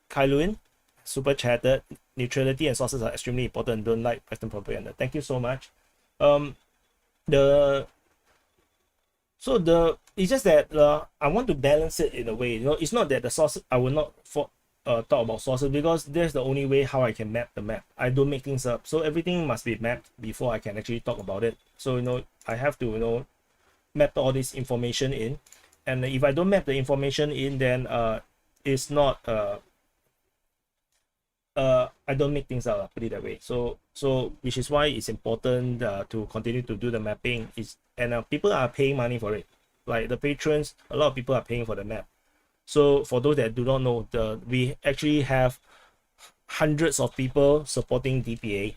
Speaker 1: Kailuin, super chatted. Neutrality and sources are extremely important. Don't like Western propaganda. Thank you so much. The so the it's just that I want to balance it in a way. You know, it's not that the source I will not talk about sources, because there's the only way how I can map the map. I don't make things up, so everything must be mapped before I can actually talk about it. So you know, I have to, you know, map all this information in, and if I don't map the information in, then it's not I don't make things up, put it that way. So which is why it's important to continue to do the mapping. And people are paying money for it, like the patrons. A lot of people are paying for the map. So for those that do not know, we actually have hundreds of people supporting DPA,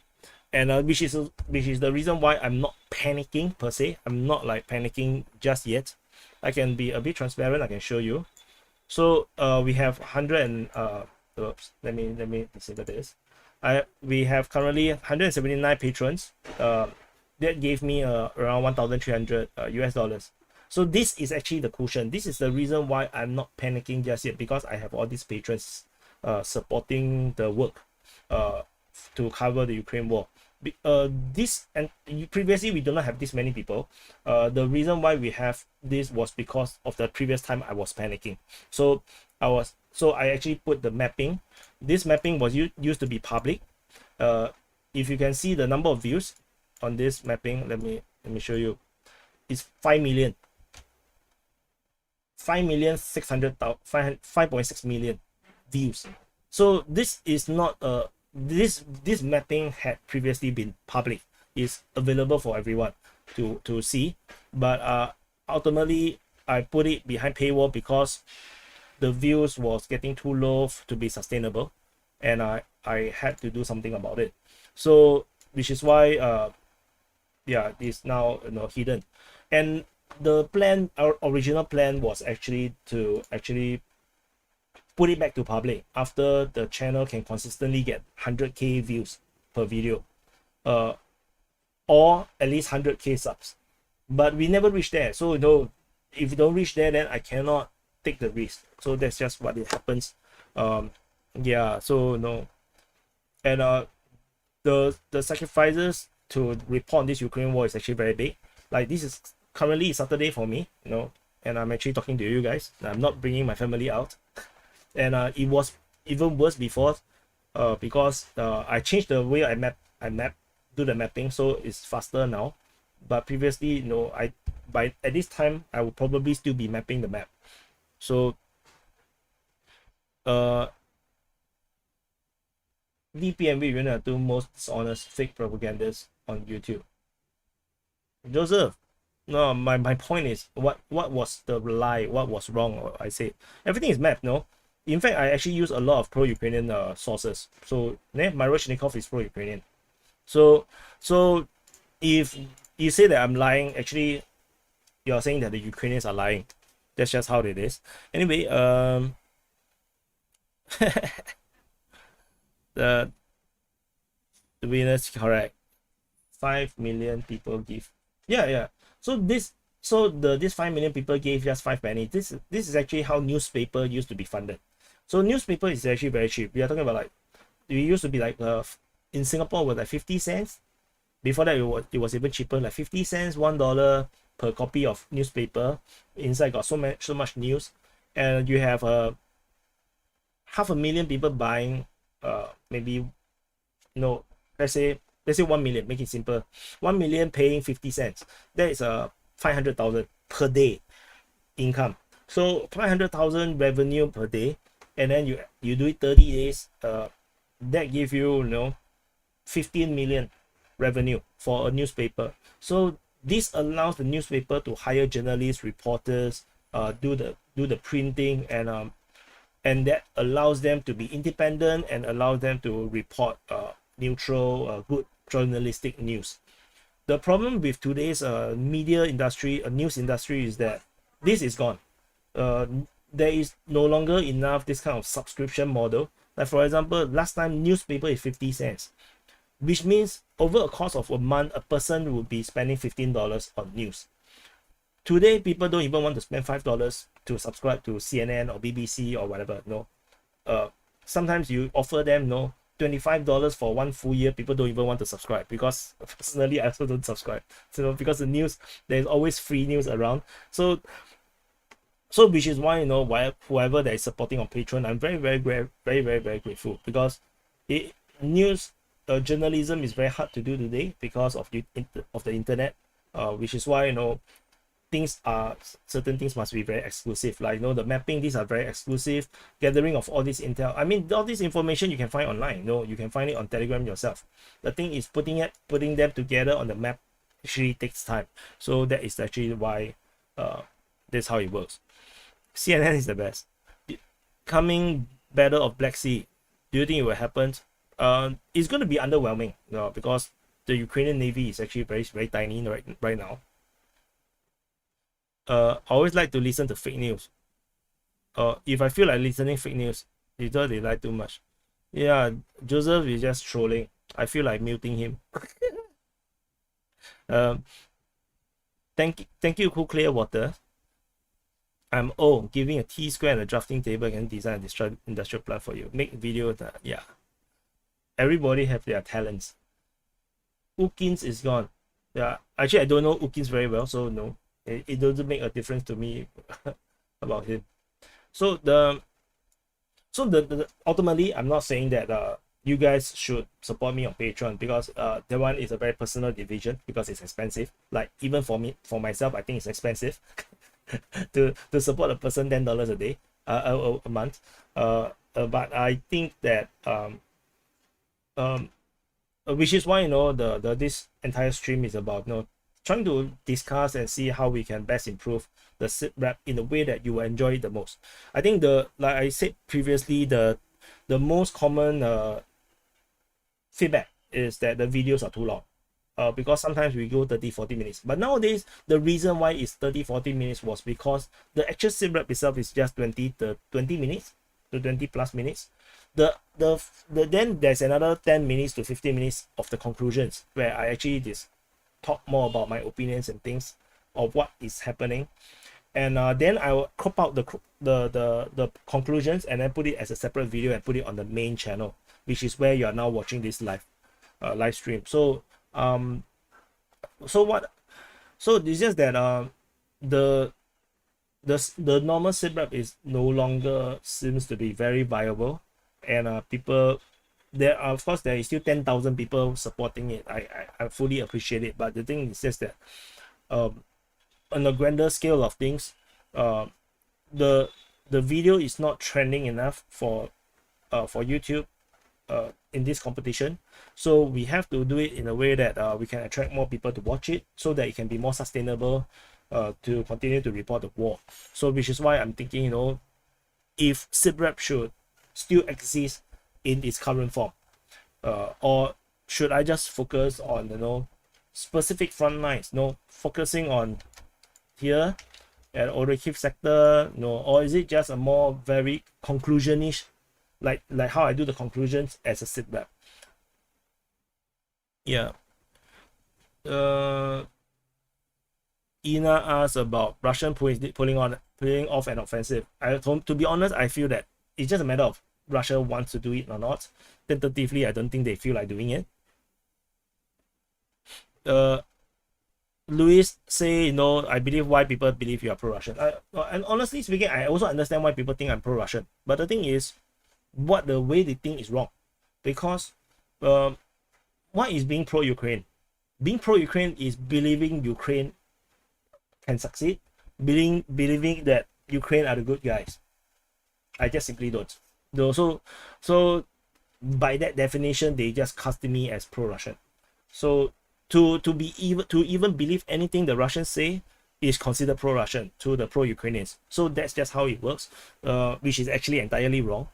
Speaker 1: and which is the reason why I'm not panicking per se. I'm not like panicking just yet. I can be a bit transparent. I can show you. So we have 100 and oops, let me disable this. We have currently 179 patrons. That gave me around 1,300 US dollars. So this is actually the cushion. This is the reason why I'm not panicking just yet, because I have all these patrons supporting the work to cover the Ukraine war. This, and previously we do not have this many people. The reason why we have this was because of the previous time I was panicking. So I actually put the mapping. This mapping was used to be public. If you can see the number of views on this mapping, let me show you. It's 5 million. 5.6 million views. So this is not this mapping had previously been public. It's available for everyone to see, but ultimately I put it behind paywall because the views was getting too low to be sustainable, and I had to do something about it. So which is why yeah, it's now, you know, hidden. And the plan, our original plan, was actually to put it back to public after the channel can consistently get 100k views per video, or at least 100k subs. But we never reached there. So you know, if you don't reach there, then I cannot take the risk. So that's just what it happens. Yeah, so you know, and the sacrifices to report this Ukraine war is actually very big. Like, this is currently Saturday for me, you know, and I'm actually talking to you guys. I'm not bringing my family out. And it was even worse before, because I changed the way I do the mapping, so it's faster now. But previously, you know, at this time I would probably still be mapping the map. So DP and we are two most dishonest fake propagandas on YouTube. Joseph, no, my point is, what was the lie? What was wrong? I say everything is mapped, no? In fact, I actually use a lot of pro-Ukrainian sources. So Myroshnikov is pro-Ukrainian. So if you say that I'm lying, actually you're saying that the Ukrainians are lying. That's just how it is. Anyway, the winner's correct. 5 million people give. Yeah. So this 5 million people gave just 5 pennies. This is actually how newspaper used to be funded. So newspaper is actually very cheap. We are talking about, like, it used to be like in Singapore was like 50 cents. Before that it was even cheaper, like 50 cents, $1 per copy of newspaper. Inside got so much news, and you have 500,000 people buying maybe, you know, let's say 1 million, make it simple. 1 million paying 50 cents. That is 500,000 per day income. So 500,000 revenue per day, and then you do it 30 days, that give you, you know, 15 million revenue for a newspaper. So this allows the newspaper to hire journalists, reporters, do the printing, and that allows them to be independent and allows them to report neutral, good journalistic news. The problem with today's media industry, news industry, is that this is gone. There is no longer enough this kind of subscription model. Like, for example, last time newspaper is 50 cents, which means over a course of a month, a person would be spending $15 on news. Today, people don't even want to spend $5 to subscribe to CNN or BBC or whatever. No, sometimes you offer them, no, $25 for 1 full year, people don't even want to subscribe, because personally I also don't subscribe. So because the news, there's always free news around. So which is why, you know, whoever that is supporting on Patreon, I'm very grateful, because news journalism is very hard to do today because of the internet, which is why, you know, certain things must be very exclusive, like, you know, the mapping, these are very exclusive. Gathering of all this intel, I mean, all this information you can find online, you know, you can find it on Telegram yourself. The thing is putting them together on the map actually takes time. So that is actually why that's how it works. CNN is the best. The coming Battle of Black Sea, do you think it will happen? It's going to be underwhelming, you know, because the Ukrainian Navy is actually very tiny right now. I always like to listen to fake news. If I feel like listening fake news, either they lie too much. Yeah, Joseph is just trolling. I feel like muting him. Thank you, Cool Clear Water. I'm giving a T-square and a drafting table and design a industrial plant for you. Make video that, yeah. Everybody have their talents. Ukins is gone. Yeah, actually I don't know Ukins very well, so no. It doesn't make a difference to me about him. So ultimately, I'm not saying that you guys should support me on Patreon, because that one is a very personal division, because it's expensive. Like, even for myself, I think it's expensive to support a person $10 a day, a month. But I think that which is why, you know, this entire stream is about, you know, trying to discuss and see how we can best improve the SITREP in a way that you will enjoy it the most. I think like I said previously, the most common feedback is that the videos are too long, because sometimes we go 30-40 minutes. But nowadays, the reason why it's 30-40 minutes was because the actual SITREP itself is just 20 minutes to 20 plus minutes. Then there's another 10 minutes to 15 minutes of the conclusions, where I actually talk more about my opinions and things of what is happening, and then I will crop out the conclusions and then put it as a separate video and put it on the main channel, which is where you are now watching this live stream. So it's just that the normal SITREP is no longer seems to be very viable, and people, there are, of course, there is still 10,000 people supporting it. I fully appreciate it, but the thing is just that on a grander scale of things, the video is not trending enough for YouTube in this competition. So we have to do it in a way that we can attract more people to watch it, so that it can be more sustainable to continue to report the war. So which is why I'm thinking, you know, if SITREP should still exist in its current form, or should I just focus on, you know, specific front lines, you know, focusing on here at Orikhiv sector, you know, or is it just a more very conclusionish, like how I do the conclusions as a SITREP? Yeah. Ina asked about Russian pulling off an offensive. To be honest, I feel that it's just a matter of Russia wants to do it or not. Tentatively, I don't think they feel like doing it. Luis say, you know, I believe why people believe you are pro-Russian. And honestly speaking, I also understand why people think I'm pro-Russian. But the thing is, the way they think is wrong. Because what is being pro-Ukraine? Being pro-Ukraine is believing Ukraine can succeed, believing that Ukraine are the good guys. I just simply don't. So by that definition, they just cast me as pro-Russian. So to even believe anything the Russians say is considered pro-Russian to the pro-Ukrainians. So that's just how it works, which is actually entirely wrong.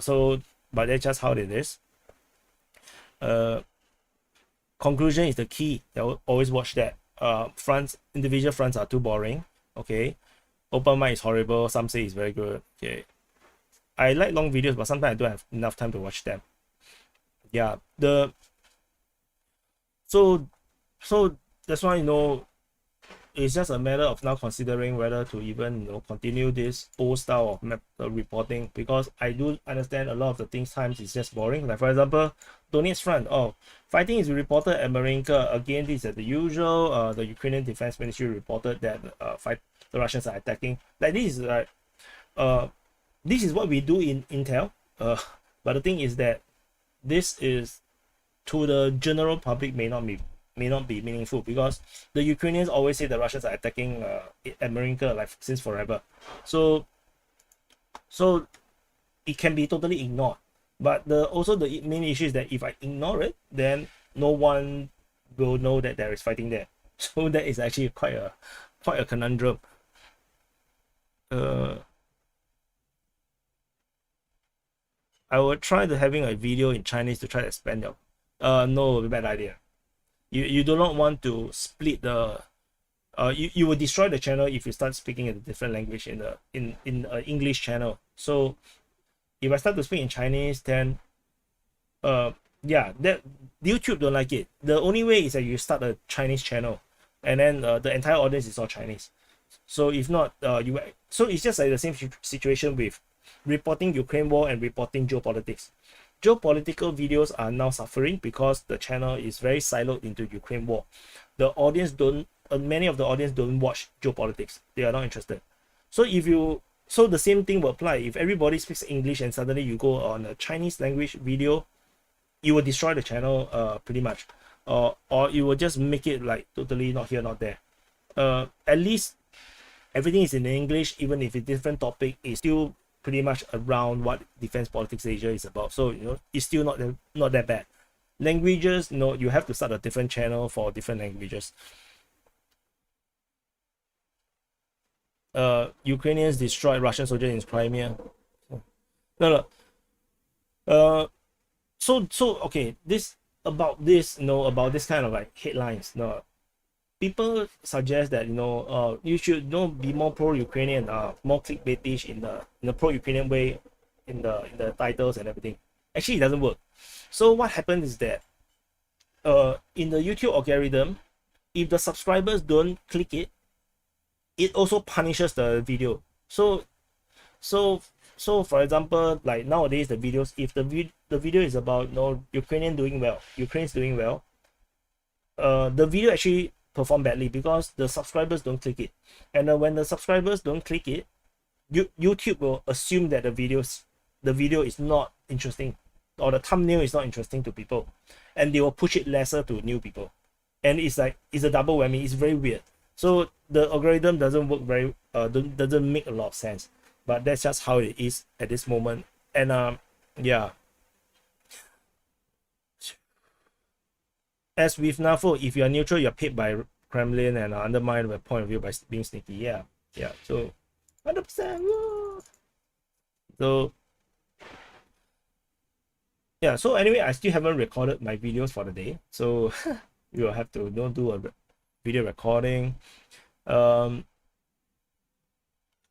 Speaker 1: So, but that's just how it is. Conclusion is the key. I always watch that. Individual fronts are too boring. Okay. Open mic is horrible. Some say it's very good. Okay. I like long videos, but sometimes I don't have enough time to watch them. Yeah. So that's why, you know, it's just a matter of now considering whether to even continue this old style of reporting, because I do understand a lot of the things times is just boring. Like for example, Donetsk front, fighting is reported at Marinka. Again, this is the usual. The Ukrainian Defense Ministry reported that the Russians are attacking. Like this is like this is what we do in Intel. But the thing is that this is, to the general public, may not be meaningful, because the Ukrainians always say the Russians are attacking at Marinka like since forever. So it can be totally ignored. But also the main issue is that if I ignore it, then no one will know that there is fighting there. So that is actually quite a conundrum. I will try to having a video in Chinese to try to expand your no, bad idea. You do not want to split the you will destroy the channel if you start speaking a different language in an English channel. So if I start to speak in Chinese, then yeah, that YouTube don't like it. The only way is that you start a Chinese channel, and then the entire audience is all Chinese. So if not, so it's just like the same situation with reporting Ukraine war and reporting geopolitics. Geopolitical videos are now suffering because the channel is very siloed into Ukraine war. The audience don't, many of the audience don't watch geopolitics. They are not interested. So so the same thing will apply. If everybody speaks English and suddenly you go on a Chinese language video, you will destroy the channel pretty much. Or you will just make it like totally not here, not there. At least everything is in English, even if it's a different topic, is still pretty much around what Defense Politics Asia is about. So it's still not that bad. Languages, you have to start a different channel for different languages. Ukrainians destroyed Russian soldiers in Crimea. No. So okay, about this kind of like headlines. People suggest that you should be more pro-Ukrainian, more clickbaitish in the pro-Ukrainian way in the titles and everything. Actually, it doesn't work. So what happens is that in the YouTube algorithm, if the subscribers don't click it, it also punishes the video. So for example, like nowadays the videos, if the video is about Ukraine's doing well, the video actually perform badly because the subscribers don't click it. And when the subscribers don't click it, YouTube will assume that the video is not interesting, or the thumbnail is not interesting to people, and they will push it lesser to new people. And it's a double whammy. It's very weird. So the algorithm doesn't work doesn't make a lot of sense. But that's just how it is at this moment. And yeah. As with NAFO, if you are neutral, you're paid by Kremlin and undermine the point of view by being sneaky. Yeah. So 100%. So yeah. So anyway, I still haven't recorded my videos for the day. So you will have to do a video recording. So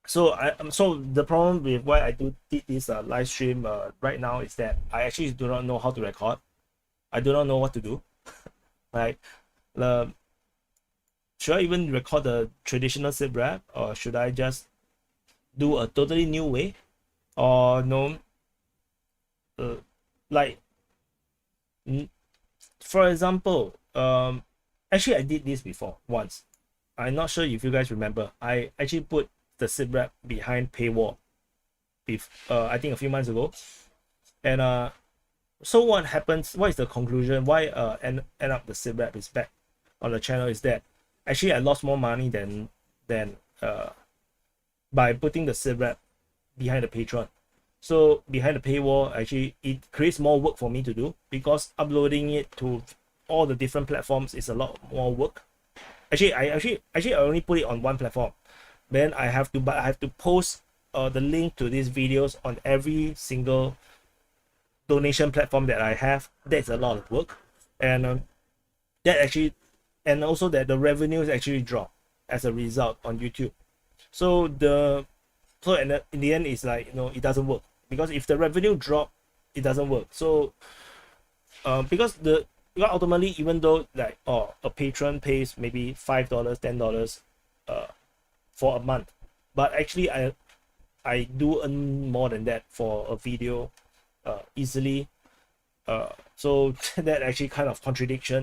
Speaker 1: the problem with why I did this live stream right now is that I actually do not know how to record. I do not know what to do. Like, should I even record the traditional SIP rap, or should I just do a totally new way? Or no, like, for example, actually I did this before once. I'm not sure if you guys remember. I actually put the SIP rap behind paywall, I think a few months ago, and so what happens? What is the conclusion? Why end up the SIP rap is back on the channel? Is that actually I lost more money than by putting the SIP rap behind the Patreon. So behind the paywall, actually it creates more work for me to do, because uploading it to all the different platforms is a lot more work. Actually I only put it on one platform. Then I have to post the link to these videos on every single donation platform that I have. That's a lot of work, and also that the revenues actually drop as a result on YouTube. So in the end, it's like it doesn't work, because if the revenue drop, it doesn't work. So because ultimately, even though like a patron pays maybe $5, $10, for a month. But actually I do earn more than that for a video easily. So that actually kind of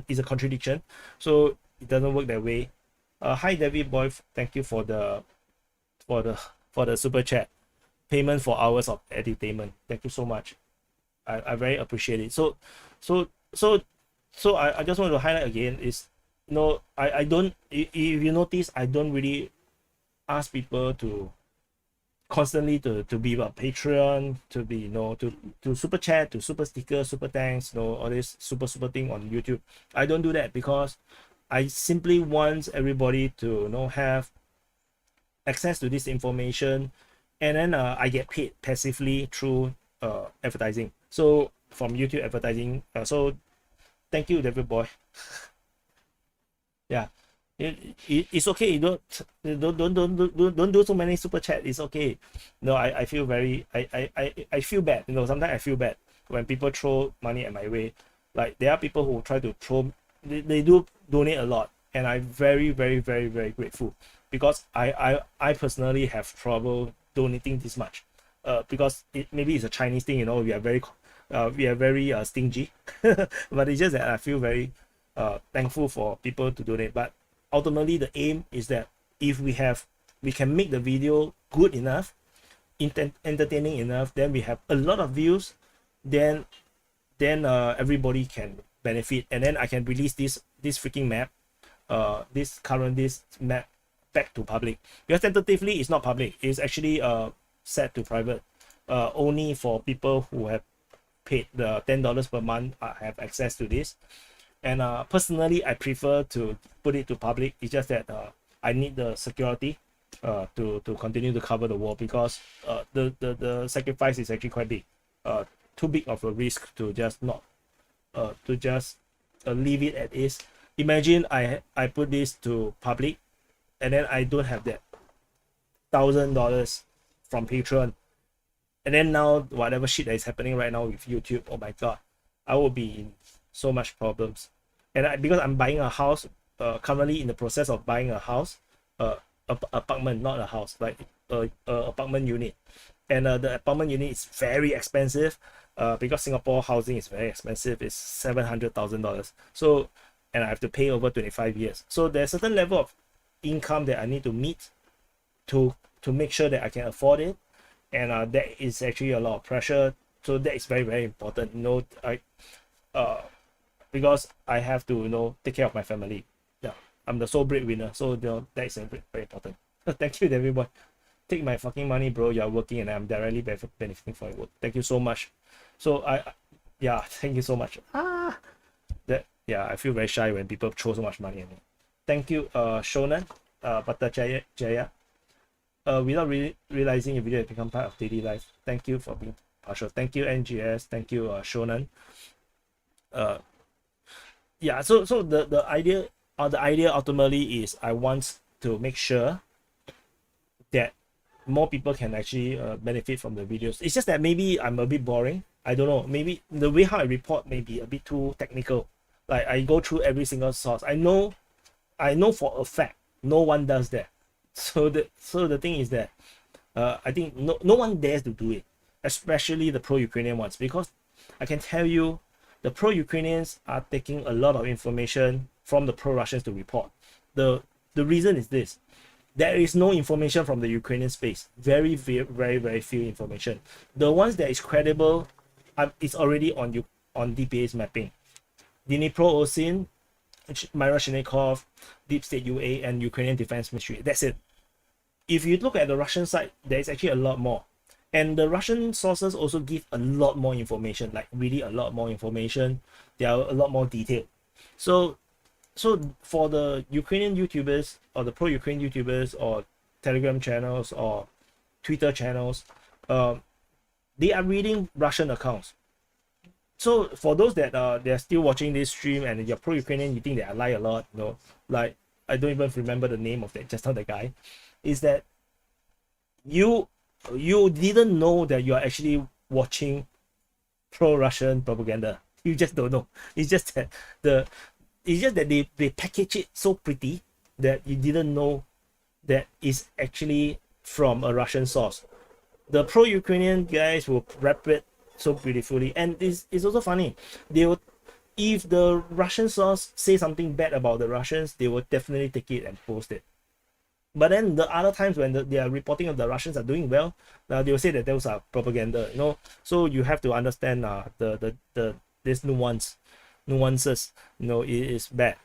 Speaker 1: is a contradiction. So it doesn't work that way. Hi David Boy, thank you for the super chat. Payment for hours of entertainment. Thank you so much. I very appreciate it. So I just want to highlight again is, I don't, if you notice, I don't really ask people to constantly to be a Patreon, to be to super chat, to super sticker, super thanks, all this super thing on YouTube. I don't do that because I simply want everybody to have access to this information, and then I get paid passively through advertising. So from YouTube advertising. So thank you, David Boy. Yeah. It's okay. Don't do so many super chat. It's okay. I feel very I feel bad. Sometimes I feel bad when people throw money at my way. Like there are people who try to throw. They do donate a lot, and I'm very grateful, because I personally have trouble donating this much. Because maybe it's a Chinese thing. We are very stingy. But it's just that I feel very thankful for people to donate. But ultimately the aim is that if we can make the video good enough, entertaining enough, then we have a lot of views, then everybody can benefit, and then I can release this freaking map, this map back to public, because tentatively it's not public, it's actually set to private, only for people who have paid the $10 per month have access to this. And personally, I prefer to put it to public. It's just that I need the security to continue to cover the war, because the sacrifice is actually quite big. Too big of a risk to just not leave it at is. Imagine I put this to public, and then I don't have that $1,000 from Patreon, and then now whatever shit that is happening right now with YouTube, oh my god, I will be in so much problems. And because I'm buying a house, currently in the process of buying a house, apartment, not a house, like a apartment unit, and the apartment unit is very expensive, because Singapore housing is very expensive. It's $700,000. So, and I have to pay over 25 years. So there's a certain level of income that I need to meet to make sure that I can afford it, and that is actually a lot of pressure. So that is very important. Because I have to take care of my family. Yeah, I'm the sole breadwinner, so that is very important. Thank you, everyone. Take my fucking money, bro. You're working, and I'm directly benefiting from your work. Thank you so much. So yeah, thank you so much. I feel very shy when people throw so much money at me. Thank you, Shonan, Bhattacharya. Without realizing your video has become part of daily life. Thank you for being partial. Thank you, NGS. Thank you, Shonan. Yeah, so the idea ultimately is I want to make sure that more people can actually benefit from the videos. It's just that maybe I'm a bit boring. I don't know, maybe the way how I report may be a bit too technical. Like I go through every single source. I know for a fact no one does that. So the thing is that I think no one dares to do it, especially the pro-Ukrainian ones, because I can tell you the pro-Ukrainians are taking a lot of information from the pro-Russians to report. The reason is this: there is no information from the Ukrainian space. Very few information. The ones that is credible is already on DPA's mapping. Dnipro Osin, Myra Shinikov, Deep State UA, and Ukrainian Defense Ministry. That's it. If you look at the Russian side, there is actually a lot more. And the Russian sources also give a lot more information, like really a lot more information. They are a lot more detailed. So for the Ukrainian YouTubers or the pro-Ukraine YouTubers or Telegram channels or Twitter channels, they are reading Russian accounts. So for those that they're still watching this stream and you're pro-Ukrainian, you think that I lie a lot, like I don't even remember the name of the guy, is that you didn't know that you're actually watching pro-Russian propaganda. You just don't know. It's just that they package it so pretty that you didn't know that is actually from a Russian source. The pro-Ukrainian guys will wrap it so beautifully, and it's also funny. They will, if the Russian source say something bad about the Russians, they will definitely take it and post it. But then the other times when they are reporting of the Russians are doing well, they will say that those are propaganda. You know, so you have to understand the this nuances. You know, it is bad.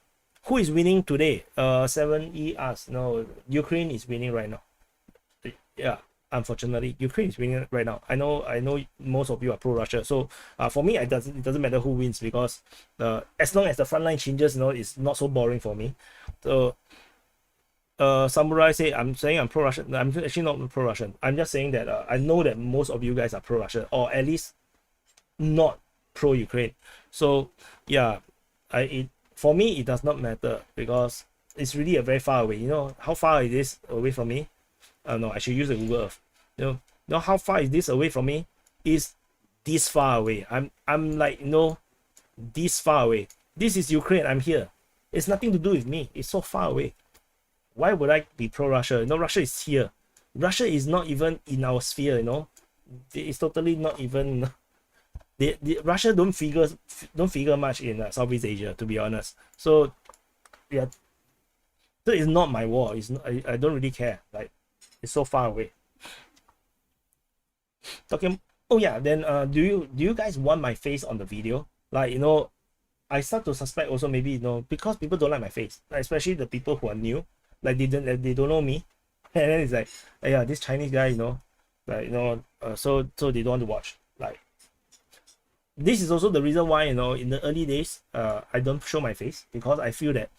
Speaker 1: Who is winning today? 7E asks. No, Ukraine is winning right now. Yeah, unfortunately, Ukraine is winning right now. I know most of you are pro-Russia, so for me, it doesn't matter who wins, because as long as the front line changes, you know, it's not so boring for me. So Samurai say, I'm saying I'm pro-Russian. I'm actually not pro-Russian. I'm just saying that I know that most of you guys are pro-Russian, or at least not pro-Ukraine. So yeah, for me it does not matter, because it's really a very far away. You know how far it is away from me? No, I should use the Google Earth. You know how far is this away from me? Is this far away? I'm like, you know, this far away. This is Ukraine. I'm here. It's nothing to do with me. It's so far away. Why would I be pro-Russia? You know, Russia is here. Russia is not even in our sphere. You know, it's totally not even. Russia don't figure much in Southeast Asia, to be honest. So yeah, so it's not my war. It's not, I don't really care. Like, it's so far away. Talking. Oh yeah. Then do you guys want my face on the video? Like, you know, I start to suspect also, maybe, you know, because people don't like my face, like, especially the people who are new, like they don't know me, and then it's like, yeah, this Chinese guy, you know, like, you know, so they don't want to watch. Like, this is also the reason why, you know, in the early days, I don't show my face, because I feel that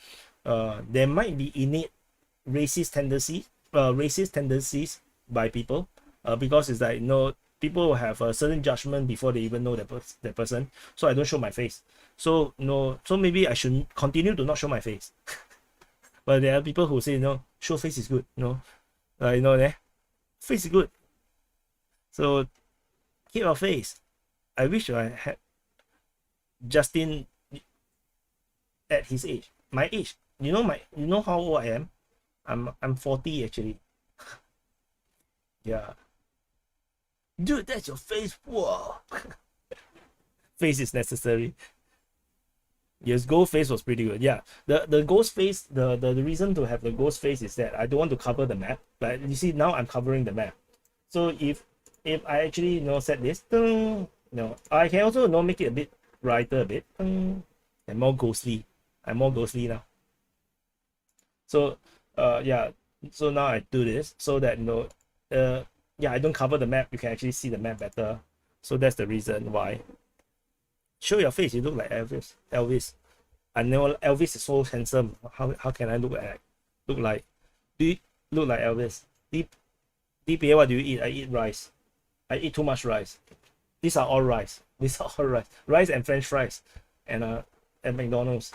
Speaker 1: there might be innate racist tendencies by people, because it's like, you know, people have a certain judgment before they even know that person. So I don't show my face. So no, so maybe I should continue to not show my face. But there are people who say, you know, show face is good. You know, face is good. So keep our face. I wish I had Justin at his age, my age. You know how old I am? I'm 40 actually. Yeah. Dude, that's your face. Whoa. Face is necessary. Yes, ghost face was pretty good. Yeah, the ghost face, the reason to have the ghost face is that I don't want to cover the map. But you see, now I'm covering the map. So if I actually, you know, set this, you know, I can also, you know, make it a bit brighter, a bit, and more ghostly. I'm more ghostly now. So yeah, so now I do this so that, you know, yeah, I don't cover the map. You can actually see the map better. So that's the reason why. Show your face. You look like Elvis. I know Elvis is so handsome. How can I look like? Do you look like Elvis? DPA, what do you eat? I eat rice. I eat too much rice. These are all rice. These are all rice. Rice and French fries, and at McDonald's.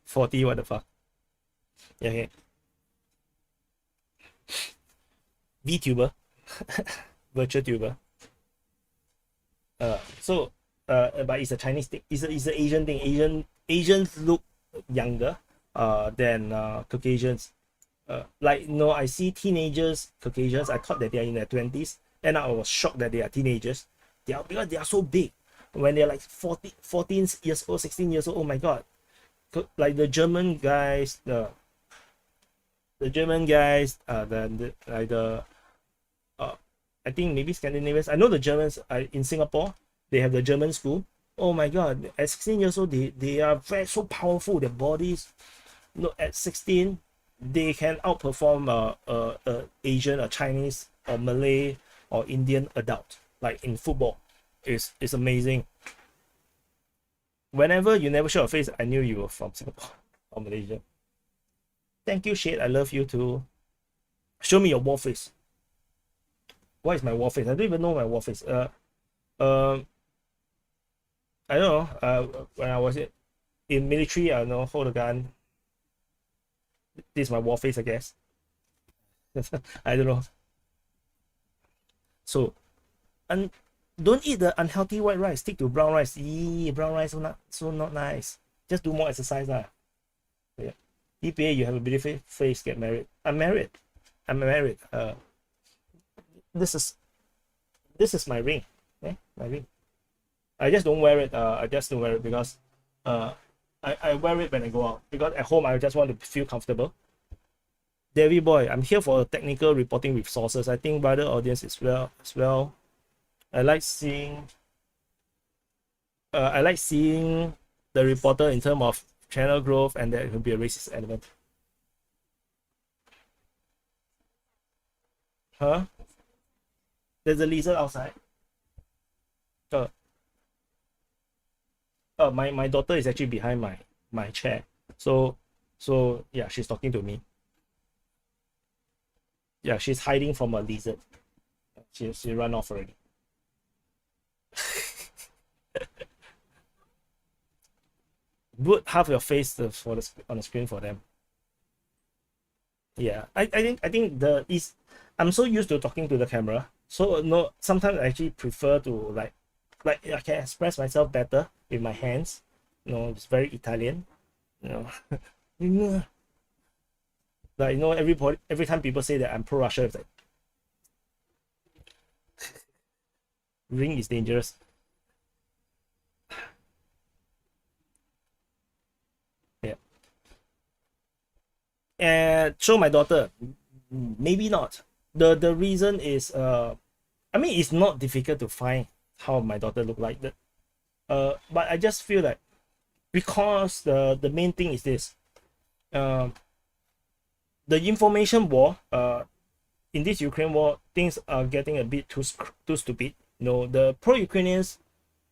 Speaker 1: 40. What the fuck? Yeah. Okay. VTuber, virtual tuber. But it's a Chinese thing. It's an Asian thing. Asians look younger than Caucasians. Like, you know, I see teenagers, Caucasians. I thought that they are in their 20s, and I was shocked that they are teenagers. Because they are so big. When they're like 14 years old, 16 years old. Oh my god! Like the German guys, I think maybe Scandinavians. I know the Germans in Singapore. They have the German school. Oh my god! At 16 years old, they are so powerful. Their bodies. No, at 16, they can outperform a Asian, a Chinese, or Malay, or Indian adult. Like in football, it's amazing. Whenever you never show your face, I knew you were from Singapore or Malaysia. Thank you, Shade. I love you too. Show me your war face. What is my war face? I don't even know my war face. I don't know. When I was in military, I know, hold a gun. This is my war face, I guess. I don't know. So, and don't eat the unhealthy white rice. Stick to brown rice. Brown rice so not nice. Just do more exercise lah. DPA, you have a beautiful face, get married. I'm married. I'm married. This is my ring. My ring. I just don't wear it. I just don't wear it because I wear it when I go out, because at home I just want to feel comfortable. Davy boy, I'm here for technical reporting with sources. I think wider audience as well. I like seeing the reporter in terms of channel growth, and there will be a racist element. Huh? There's a lizard outside. My daughter is actually behind my chair. So yeah, she's talking to me. Yeah, she's hiding from a lizard. She ran off already. Put half your face on the screen for them. Yeah, I think I'm so used to talking to the camera, so no, sometimes I actually prefer to like I can express myself better with my hands. It's very Italian. Like every time people say that I'm pro-Russia, it's like ring is dangerous. Yeah. And show my daughter, maybe not. The reason is I mean, it's not difficult to find how my daughter look like that. But I just feel that because the main thing is this, the information war, in this Ukraine war, things are getting a bit too stupid. The pro-Ukrainians,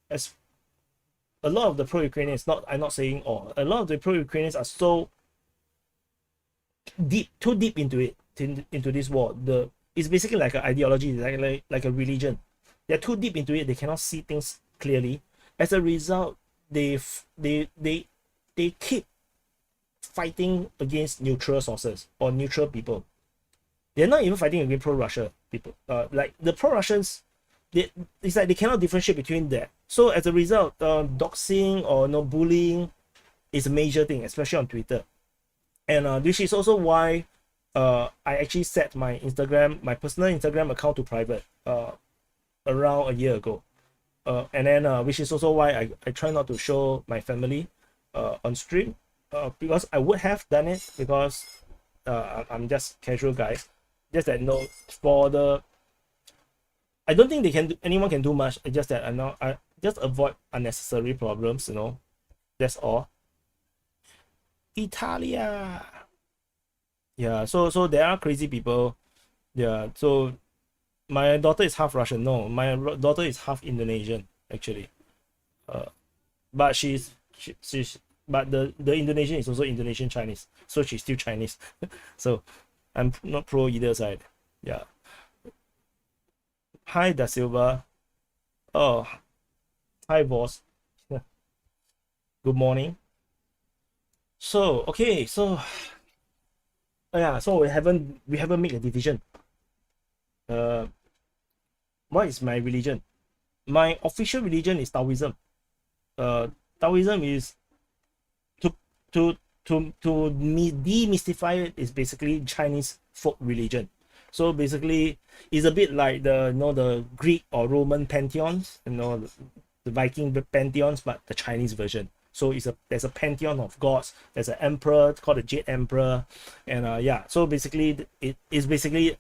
Speaker 1: as a lot of the pro-Ukrainians, I'm not saying all, a lot of the pro-Ukrainians are so too deep into this war. It's basically like an ideology, like a religion. They're too deep into it. They cannot see things clearly. As a result, they keep fighting against neutral sources or neutral people. They're not even fighting against pro-Russia people. Like the pro-Russians, it's like they cannot differentiate between that. So as a result, doxing or bullying is a major thing, especially on Twitter. And this is also why I actually set my personal Instagram account to private around a year ago. And then which is also why I try not to show my family on stream, because I would have done it, because I'm just casual guy. Just that I don't think anyone can do much. It's just that I just avoid unnecessary problems, that's all. Italia. Yeah, so there are crazy people. Yeah, so my daughter is half Russian. No, my daughter is half Indonesian actually. But she's but the Indonesian is also Indonesian Chinese, so she's still Chinese. So I'm not pro either side. Yeah. Hi Da Silva. Oh, hi boss. Good morning. So okay, so yeah, so we haven't made a division. What is my religion? My official religion is Taoism. Taoism is to demystify it, is basically Chinese folk religion. So basically, it's a bit like the Greek or Roman pantheons, the Viking pantheons, but the Chinese version. So there's a pantheon of gods. There's an emperor called the Jade Emperor, and yeah. So basically, it is basically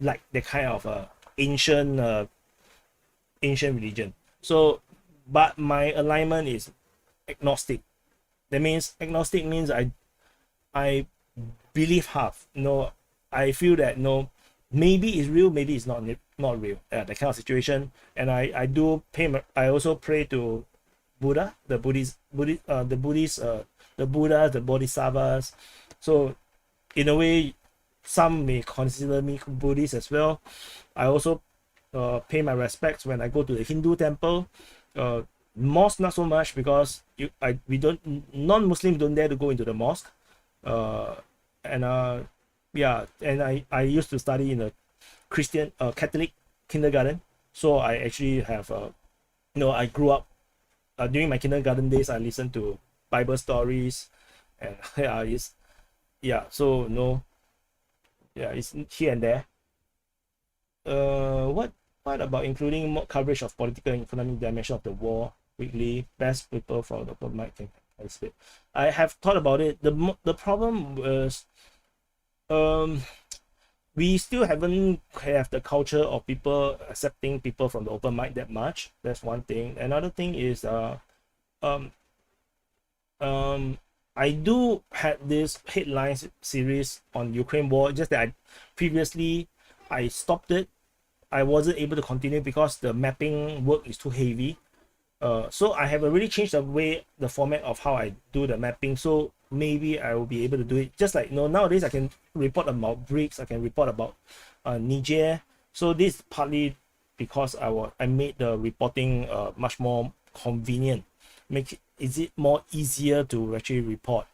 Speaker 1: like the kind of ancient religion. So, but my alignment is agnostic. That means agnostic means I believe half. I feel that maybe it's real, maybe it's not real. That kind of situation. And I also pray to Buddha, the Buddhists, the Buddhas, the Bodhisattvas. So in a way, some may consider me Buddhist as well. I also pay my respects when I go to the Hindu temple. Mosque not so much, because non-Muslims don't dare to go into the mosque. Yeah, and I used to study in a Christian Catholic kindergarten, so I actually have I grew up during my kindergarten days. I listened to Bible stories, and yeah, yeah, so no, yeah, it's here and there. What about including more coverage of political and economic dimension of the war weekly? Best people from the open mic can participate. I have thought about it. The problem was we still haven't have the culture of people accepting people from the open mic that much. That's one thing. Another thing is um I do had this headlines series on Ukraine war, just that previously I stopped it. I wasn't able to continue because the mapping work is too heavy. So I have already changed the format of how I do the mapping. So maybe I will be able to do it. Just like, you know, nowadays I can report about BRICS, I can report about Niger. So this partly because I made the reporting much more convenient. Is it more easier to actually report?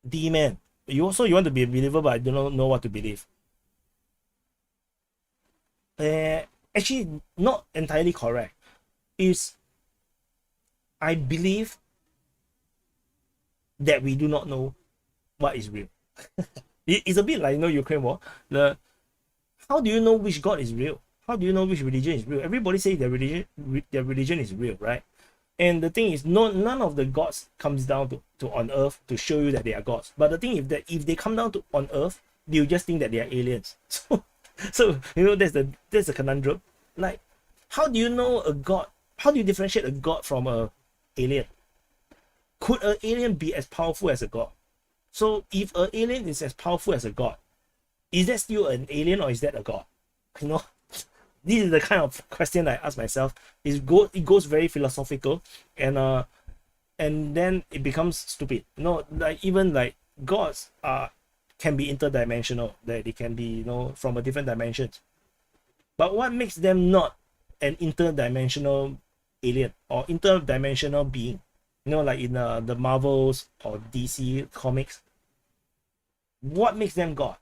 Speaker 1: D-man, you want to be a believer, but I don't know what to believe. Actually, not entirely correct. Is I believe that we do not know what is real. It's a bit like, you know, Ukraine war. How do you know which God is real? How do you know which religion is real? Everybody says their religion is real, right? And the thing is, none of the gods comes down to on earth to show you that they are gods. But the thing is that if they come down to on earth, they'll just think that they are aliens. So you know, that's the conundrum. Like, how do you know a god? How do you differentiate a god from a alien? Could an alien be as powerful as a god? So if an alien is as powerful as a god, is that still an alien or is that a god? You know, this is the kind of question I ask myself. It goes very philosophical, and then it becomes stupid. You know, like even like gods can be interdimensional. That they can be, you know, from a different dimensions. But what makes them not an interdimensional alien or interdimensional being? You know, like in the Marvels or DC comics. What makes them God?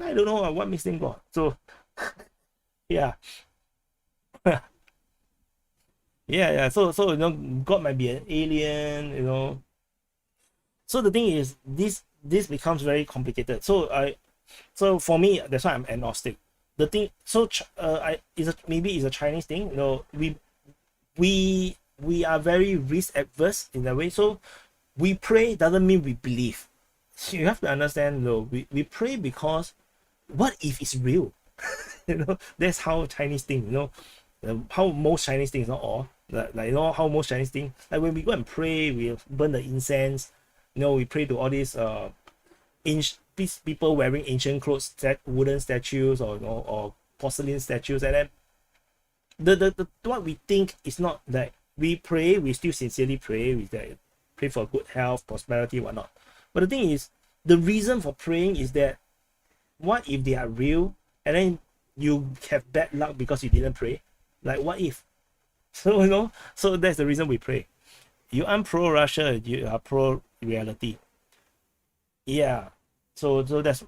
Speaker 1: I don't know what makes them God. So yeah. yeah. So you know, God might be an alien, you know. So the thing is, this becomes very complicated. So for me, that's why I'm agnostic. The thing, so maybe it's a Chinese thing. You know, we are very risk adverse in a way. So we pray doesn't mean we believe. So you have to understand, though, we pray because what if it's real? You know, that's how Chinese think. You know, how most Chinese things, not all. Like you know how most Chinese think. Like when we go and pray, we burn the incense. You know, we pray to all these people wearing ancient clothes, wooden statues or, you know, or porcelain statues, and then the what we think is not that we pray, we still sincerely pray, we pray for good health, prosperity, whatnot. But the thing is, the reason for praying is that what if they are real and then you have bad luck because you didn't pray? Like, what if? So, you know, so that's the reason we pray. You aren't pro Russia, you are pro reality. Yeah. So that's,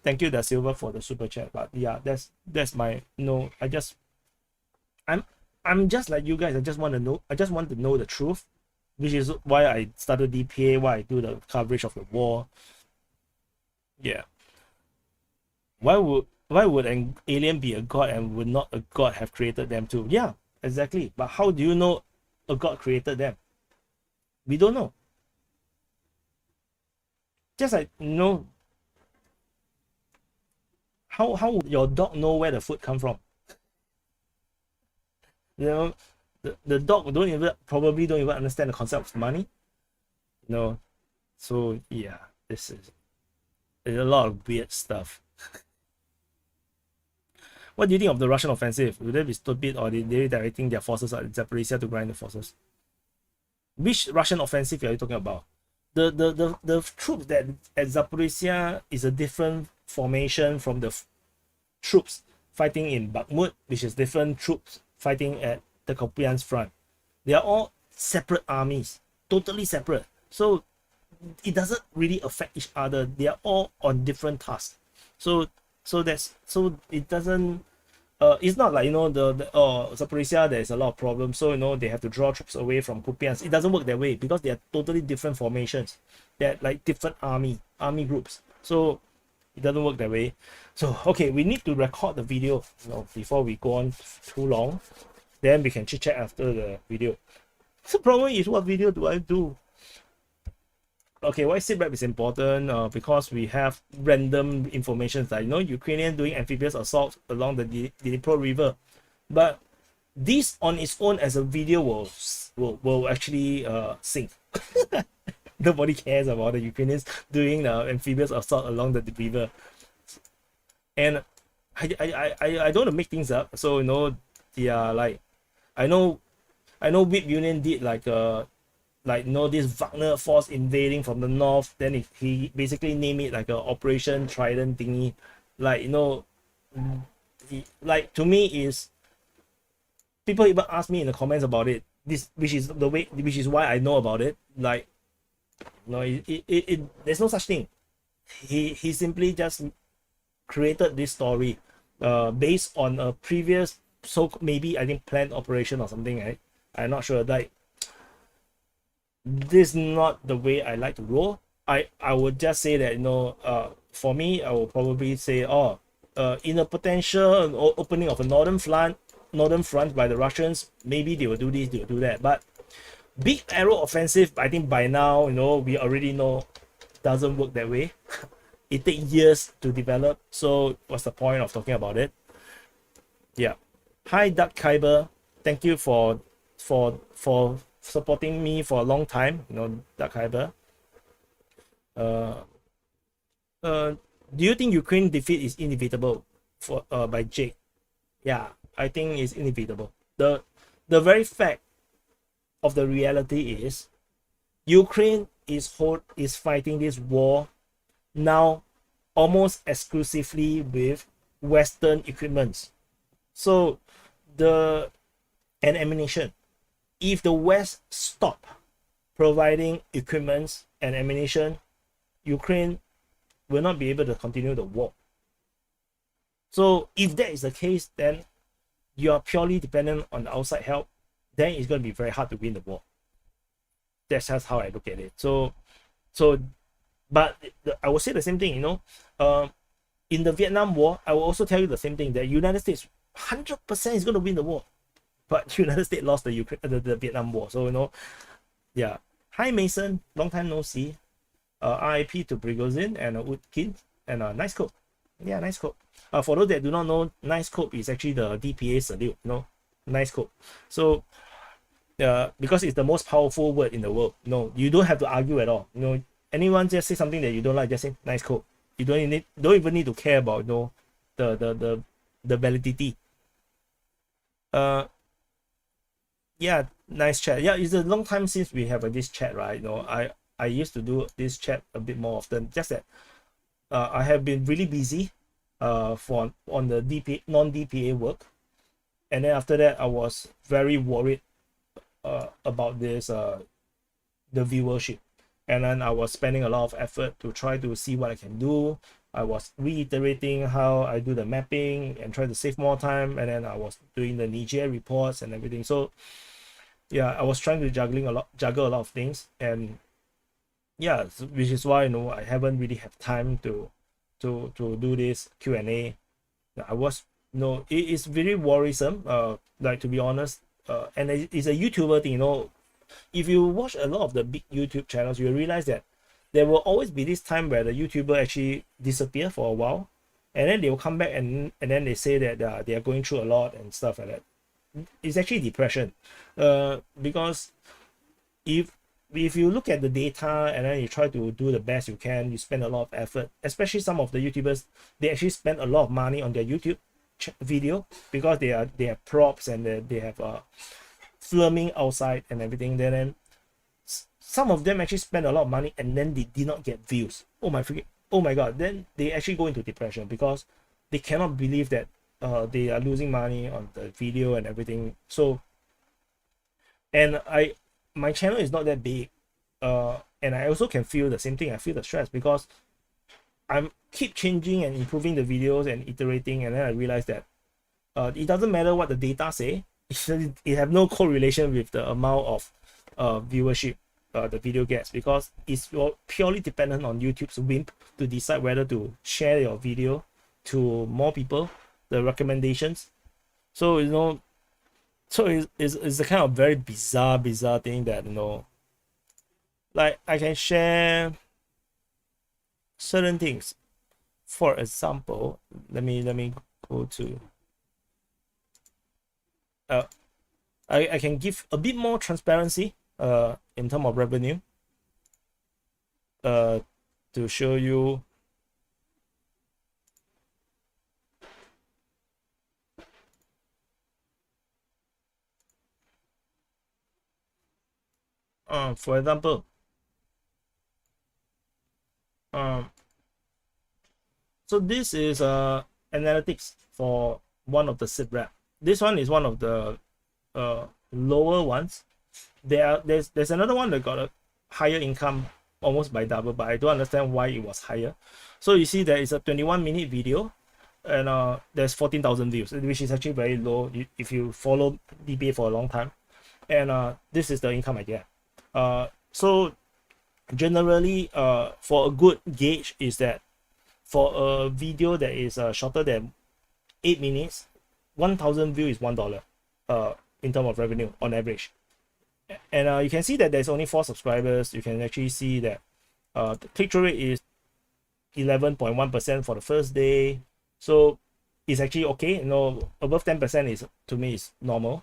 Speaker 1: thank you, Da Silva, for the super chat. But yeah, that's my, no, I'm just like you guys. I just want to know the truth, which is why I started DPA, why I do the coverage of the war. Yeah. Why would an alien be a god and would not a god have created them too? Yeah, exactly. But how do you know a god created them? We don't know. Just like, you know, how would your dog know where the food come from? You know, the dog probably don't even understand the concept of money. You know, so yeah, there's a lot of weird stuff. What do you think of the Russian offensive? Will they be stupid or are they redirecting their forces at Zaporizhia to grind the forces? Which Russian offensive are you talking about? The troops that at Zaporizhia is a different formation from the troops fighting in Bakhmut, which is different troops fighting at the Kupiansk front. They are all separate armies, totally separate. So it doesn't really affect each other. They are all on different tasks. So it doesn't it's not like, you know, the oh, Zaporizhia, there's a lot of problems, so, you know, they have to draw troops away from Kupiansk. It doesn't work that way because they are totally different formations. They're like different army groups. So it doesn't work that way. So okay, we need to record the video, you know, before we go on too long. Then we can chit chat after the video. So the problem is, what video do I do? Okay, why SITREP is important? Because we have random information that, you know, Ukrainian doing amphibious assault along the Dnipro River, but this on its own as a video will actually sink. Nobody cares about the Ukrainians doing the amphibious assault along the river, and I don't want to make things up. So, you know, yeah, like I know Whip Union did like you know, this Wagner force invading from the north. Then he basically named it like a Operation Trident thingy. Like, you know, like to me is, people even ask me in the comments about it. This, which is why I know about it. Like, no, there's no such thing. He simply just created this story based on a previous, so maybe I think planned operation or something, right? I'm not sure. Like, this is not the way I like to roll. I would just say that, you know, for me, I will probably say, in a potential opening of a northern front by the Russians, maybe they will do this, they will do that. But big arrow offensive, I think by now, you know, we already know doesn't work that way. It takes years to develop, so what's the point of talking about it? Yeah. Hi Duck Kyber, thank you for supporting me for a long time, you know, Duck Kyber. Do you think Ukraine defeat is inevitable for by Jake? Yeah, I think it's inevitable. The very fact of the reality is, Ukraine is fighting this war now almost exclusively with Western equipments. So and ammunition. If the West stop providing equipment and ammunition, Ukraine will not be able to continue the war. So if that is the case, then you are purely dependent on the outside help, then it's going to be very hard to win the war. That's just how I look at it. But I will say the same thing, you know, in the Vietnam War, I will also tell you the same thing, that United States 100% is going to win the war, but United States lost the Vietnam War. So, you know, yeah. Hi Mason, long time no see. RIP to Prigozhin and Utkin, and nice cope. Yeah, nice cope. For those that do not know, nice cope is actually the DPA salute, you know, nice cope. So because it's the most powerful word in the world, no, you don't have to argue at all. You know, anyone just say something that you don't like, just say nice cope. You don't even need to care about, you know, the validity. Yeah, nice chat. Yeah, it's a long time since we have this chat, right? You know, I used to do this chat a bit more often. Just that I have been really busy on the non-DPA work, and then after that I was very worried about this the viewership, and then I was spending a lot of effort to try to see what I can do. I was reiterating how I do the mapping and try to save more time, and then I was doing the Niger reports and everything. So yeah, I was trying to juggle a lot of things, and yeah, which is why, you know, I haven't really have time to do this Q&A. I was, you know, it is very worrisome, like, to be honest, and it's a YouTuber thing, you know. If you watch a lot of the big YouTube channels, you realize that there will always be this time where the YouTuber actually disappear for a while, and then they will come back, and then they say that they are going through a lot and stuff like that. It's actually depression, because if you look at the data and then you try to do the best you can, you spend a lot of effort, especially some of the YouTubers, they actually spend a lot of money on their YouTube video because they have props and they have filming outside and everything. Then some of them actually spend a lot of money and then they did not get views. Oh my god, then they actually go into depression because they cannot believe that they are losing money on the video and everything. So, and my channel is not that big, and I also can feel the same thing. I feel the stress because I'm keep changing and improving the videos and iterating, and then I realize that It doesn't matter what the data say. It have no correlation with the amount of viewership the video gets, because it's purely dependent on YouTube's whim to decide whether to share your video to more people, the recommendations. So so it's a kind of very bizarre thing that like I can share certain things. For example, let me go to I can give a bit more transparency in terms of revenue to show you. For example, so this is analytics for one of the SITREP. This one is one of the lower ones. There's another one that got a higher income, almost by double, but I don't understand why it was higher. So you see there is a 21-minute video, and there's 14,000 views, which is actually very low if you follow DPA for a long time. And this is the income I get. So generally, for a good gauge is that for a video that is shorter than 8 minutes, 1,000 views is $1 in terms of revenue on average. And you can see that there's only 4 subscribers. You can actually see that the click-through rate is 11.1% for the first day. So it's actually okay. Above 10% is, to me, is normal.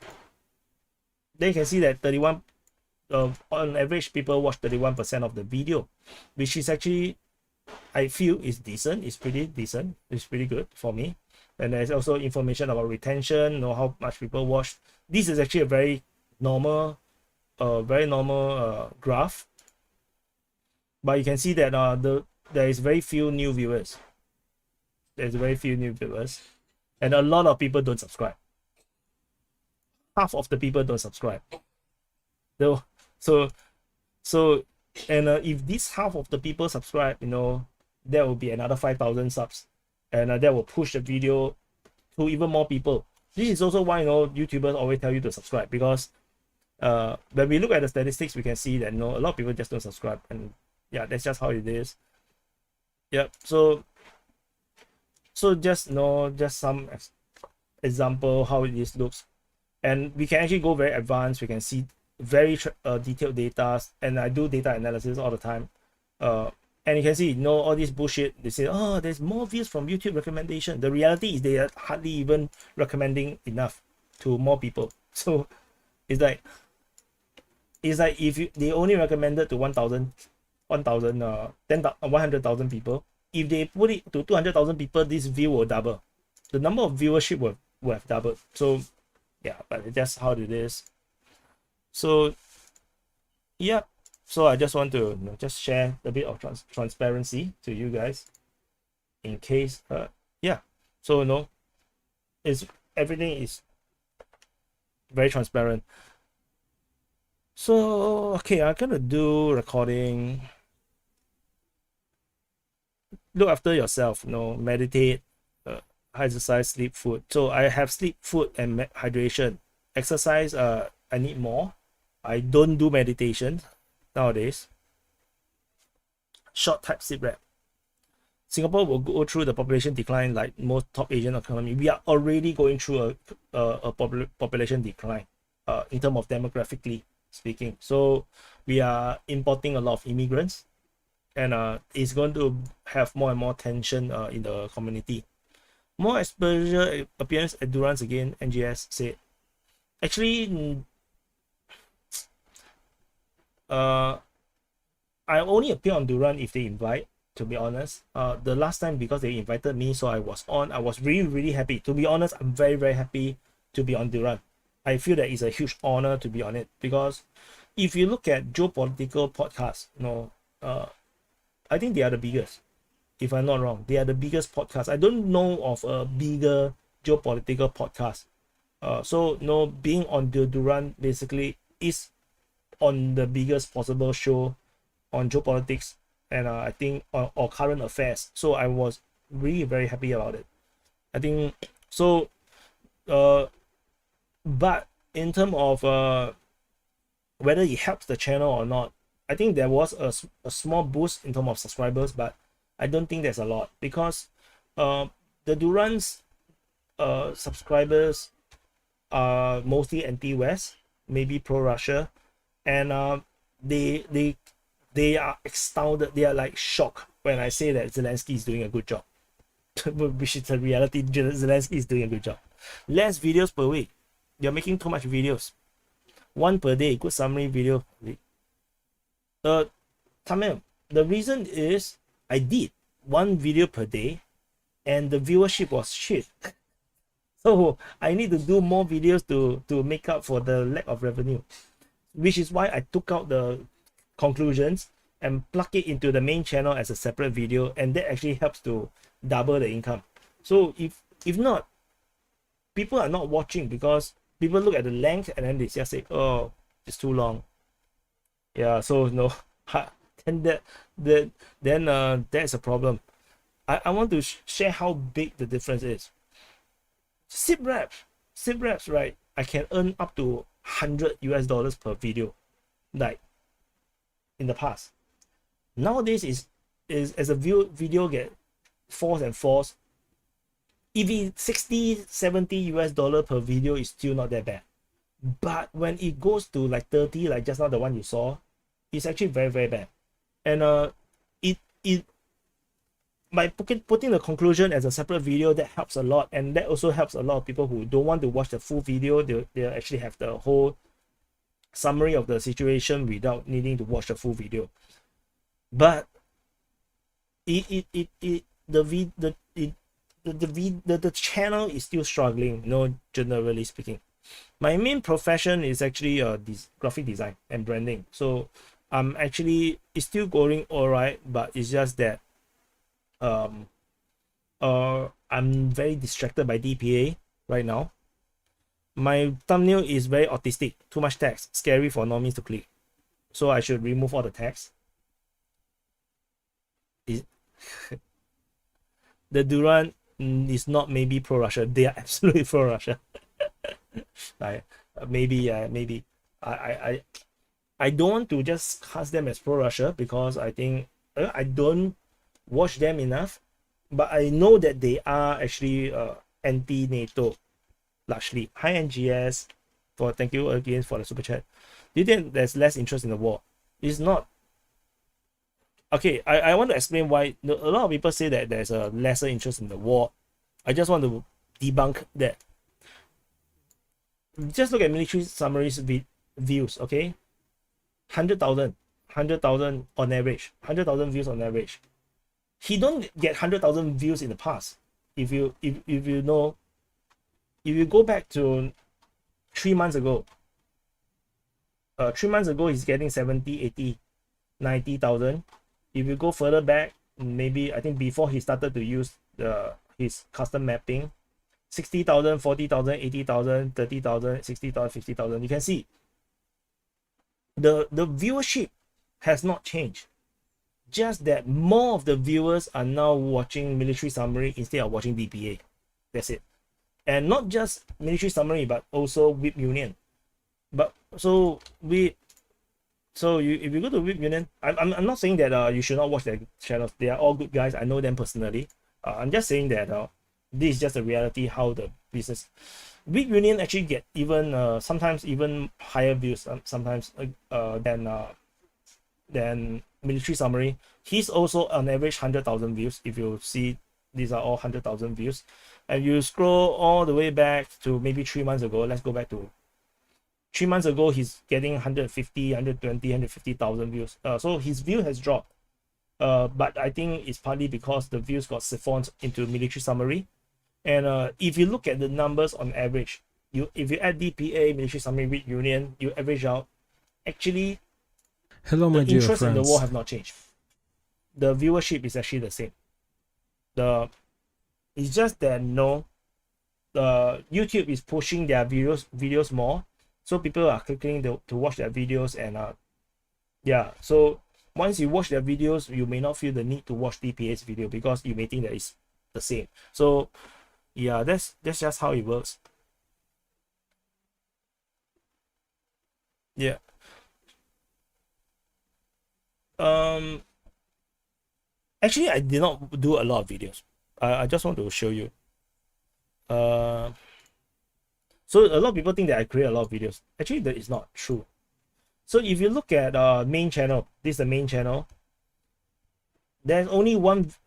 Speaker 1: Then you can see that 31 on average people watch 31% of the video, which is actually, I feel, is decent. It's pretty decent. It's pretty good for me. And there's also information about retention, how much people watch. This is actually a very normal graph, but you can see that there is very few new viewers. There's very few new viewers, and a lot of people don't subscribe. Half of the people don't subscribe. So if this half of the people subscribe, there will be another 5,000 subs, and that will push the video to even more people. This is also why YouTubers always tell you to subscribe, because when we look at the statistics, we can see that a lot of people just don't subscribe, and yeah, that's just how it is. Yep. So just some example how this looks, and we can actually go very advanced. We can see very detailed data, and I do data analysis all the time. And you can see, all this bullshit. They say, oh, there's more views from YouTube recommendation. The reality is they are hardly even recommending enough to more people. So it's like if they only recommended to 100,000 people, if they put it to 200,000 people, this view will double. The number of viewership will have doubled. So yeah, but that's how it is. So yeah. So I just want to just share a bit of transparency to you guys, in case yeah. So everything is very transparent. So okay, I'm gonna do recording. Look after yourself, meditate, exercise, sleep, food. So I have sleep, food, and hydration. Exercise, I need more. I don't do meditation nowadays. Short type SITREP. Singapore will go through the population decline like most top Asian economy. We are already going through a population decline in terms of demographically speaking. So we are importing a lot of immigrants, and it's going to have more and more tension in the community. More exposure, appearance, endurance again, NGS said. Actually, I only appear on Duran if they invite, to be honest. The last time, because they invited me, so I was on. I was really happy. To be honest, I'm very happy to be on Duran. I feel that it's a huge honor to be on it, because if you look at geopolitical podcasts, I think they are the biggest. If I'm not wrong, they are the biggest podcast. I don't know of a bigger geopolitical podcast. So being on the Duran basically is on the biggest possible show on geopolitics, and I think or current affairs. So I was really very happy about it. I think so. But in terms of whether it helps the channel or not, I think there was a small boost in terms of subscribers, but I don't think there's a lot, because the Durant's subscribers are mostly anti-West, maybe pro-Russia, and they are astounded, they are like shocked when I say that Zelensky is doing a good job. Which is the reality. Zelensky is doing a good job. Less videos per week. You're making too much videos. One per day, good summary video. Tamil, the reason is I did one video per day and the viewership was shit. So I need to do more videos to make up for the lack of revenue, which is why I took out the conclusions and plug it into the main channel as a separate video, and that actually helps to double the income. So if not, people are not watching because people look at the length and then they just say, oh, it's too long. Yeah, so no, then that's a problem. I want to share how big the difference is. SITREPs, right? I can earn up to $100 per video, like in the past. Nowadays is as a video get falls and falls. If it's $60-$70 per video is still not that bad. But when it goes to like 30, like just now the one you saw, it's actually very, very bad. And it by putting the conclusion as a separate video, that helps a lot, and that also helps a lot of people who don't want to watch the full video. They'll actually have the whole summary of the situation without needing to watch the full video. But the channel is still struggling, generally speaking. My main profession is actually graphic design and branding, so it's still going all right, but it's just that I'm very distracted by DPA right now. My thumbnail is very autistic, too much text, scary for normies to click, so I should remove all the text. The Durant is not maybe pro-Russia. They are absolutely pro-Russia. Maybe I don't want to just cast them as pro-Russia because I think I don't watch them enough, but I know that they are actually anti-NATO largely. Hi NGS, thank you again for the super chat. Do you think there's less interest in the war? It's not. Okay, I want to explain why a lot of people say that there's a lesser interest in the war. I just want to debunk that. Just look at military summaries views, okay? 100,000 on average, 100,000 views on average. He don't get 100,000 views in the past. If you know, if you go back to 3 months ago, 3 months ago he's getting 70, 80, 90,000. If you go further back, maybe I think before he started to use his custom mapping, 60,000, 40,000, 80,000, 30,000, 60,000, 50,000. You can see the viewership has not changed. Just that more of the viewers are now watching military summary instead of watching DPA. That's it. And not just military summary, but also Whip Union. But if you go to Whip Union, I'm not saying that you should not watch their channels. They are all good guys. I know them personally. I'm just saying that this is just a reality how the business. Whip Union actually get even sometimes even higher views sometimes than military summary. He's also on average 100,000 views. If you see, these are all 100,000 views. And you scroll all the way back to maybe 3 months ago. Let's go back to 3 months ago. He's getting 150, 120, 150,000 views. So his view has dropped. But I think it's partly because the views got siphoned into military summary. And if you look at the numbers on average, if you add DPA, military summary, with Union, you average out. Actually,
Speaker 2: hello, my dear
Speaker 1: interest
Speaker 2: friends.
Speaker 1: in the war have not changed. The viewership is actually the same. It's just that YouTube is pushing their videos more, so people are clicking to watch their videos, and yeah. So once you watch their videos, you may not feel the need to watch DPA's video because you may think that it's the same. So yeah, that's just how it works. Yeah. Um. Actually, I did not do a lot of videos. I just want to show you. Uh. So a lot of people think that I create a lot of videos. Actually, that is not true. So if you look at main channel, this is the main channel. There's only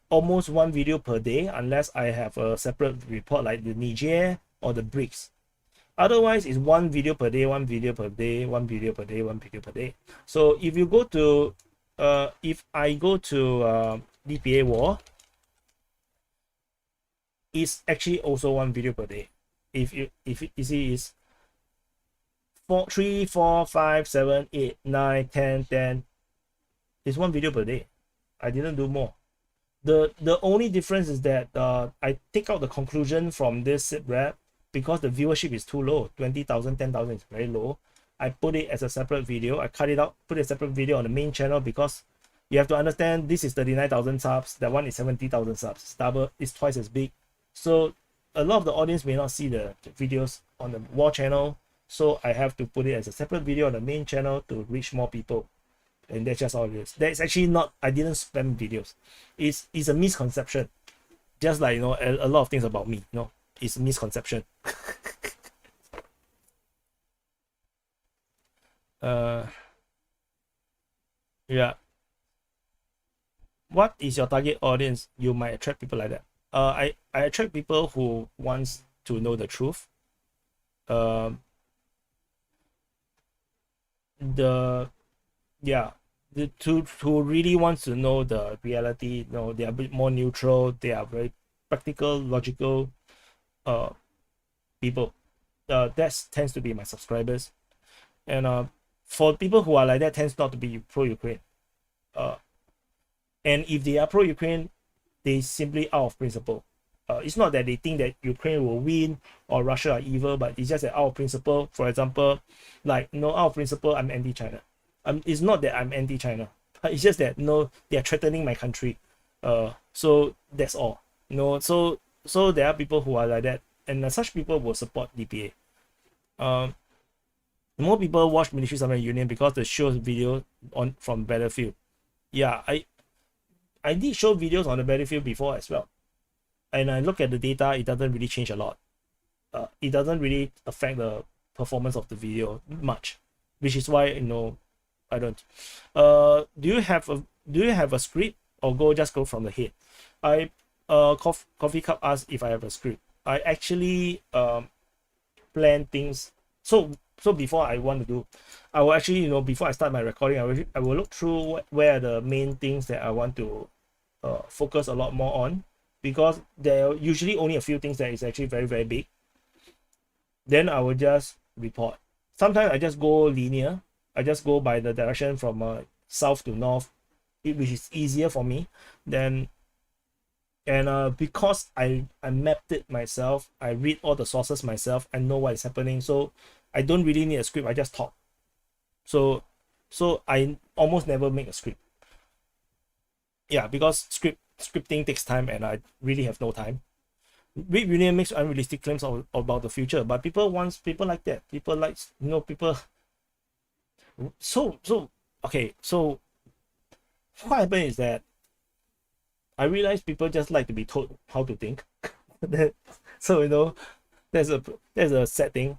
Speaker 1: almost one video per day, unless I have a separate report like the Niger or the BRICS. Otherwise, it's one video per day, one video per day, one video per day, one video per day. So if you go to, if I go to DPA War, it's actually also one video per day. If you see, is 4, 3, 4, 5, 7, 8, 9, 10, 10. It's one video per day. I didn't do more. The only difference is that I take out the conclusion from this SITREP because the viewership is too low. 20,000, 10,000 is very low. I put it as a separate video. I cut it out, put a separate video on the main channel because you have to understand this is 39,000 subs. That one is 70,000 subs. It's double. It's twice as big. So a lot of the audience may not see the videos on the War channel. So I have to put it as a separate video on the main channel to reach more people. And that's just all it is. That's actually not, I didn't spam videos. It's a misconception. Just like, you know, a lot of things about me, you know, it's a misconception. Yeah. What is your target audience? You might attract people like that. I attract people who wants to know the truth. Who really wants to know the reality. You know, they are a bit more neutral. They are very practical, logical people. That tends to be my subscribers. And for people who are like that, tends not to be pro-Ukraine. And if they are pro-Ukraine, they simply out of principle. It's not that they think that Ukraine will win or Russia are evil, but it's just that out of principle. For example, like, you know, out of principle, I'm anti-China. It's not that I'm anti-China, but it's just that, you know, they are threatening my country. So that's all. You know, so there are people who are like that, and such people will support DPA. More people watch Ministry Summer Union because the show's video from Battlefield. Yeah, I did show videos on the Battlefield before as well, and I look at the data. It doesn't really change a lot. It doesn't really affect the performance of the video much, which is why, you know, I don't. Do you have a script, or just go from the head? Coffee Cup asked if I have a script. I actually plan things. So before I want to do, I will actually, you know, before I start my recording, I will look through where are the main things that I want to focus a lot more on, because there are usually only a few things that is actually very, very big. Then I will just report. Sometimes I just go linear. I just go by the direction from south to north, which is easier for me. Then, and because I mapped it myself, I read all the sources myself, I know what is happening. So I don't really need a script. I just talk. So I almost never make a script. Yeah, because scripting takes time, and I really have no time. Big Union makes unrealistic claims about the future, but people like that. People like, you know, people. So okay. So what happened is that I realized people just like to be told how to think. So, you know, there's a sad thing.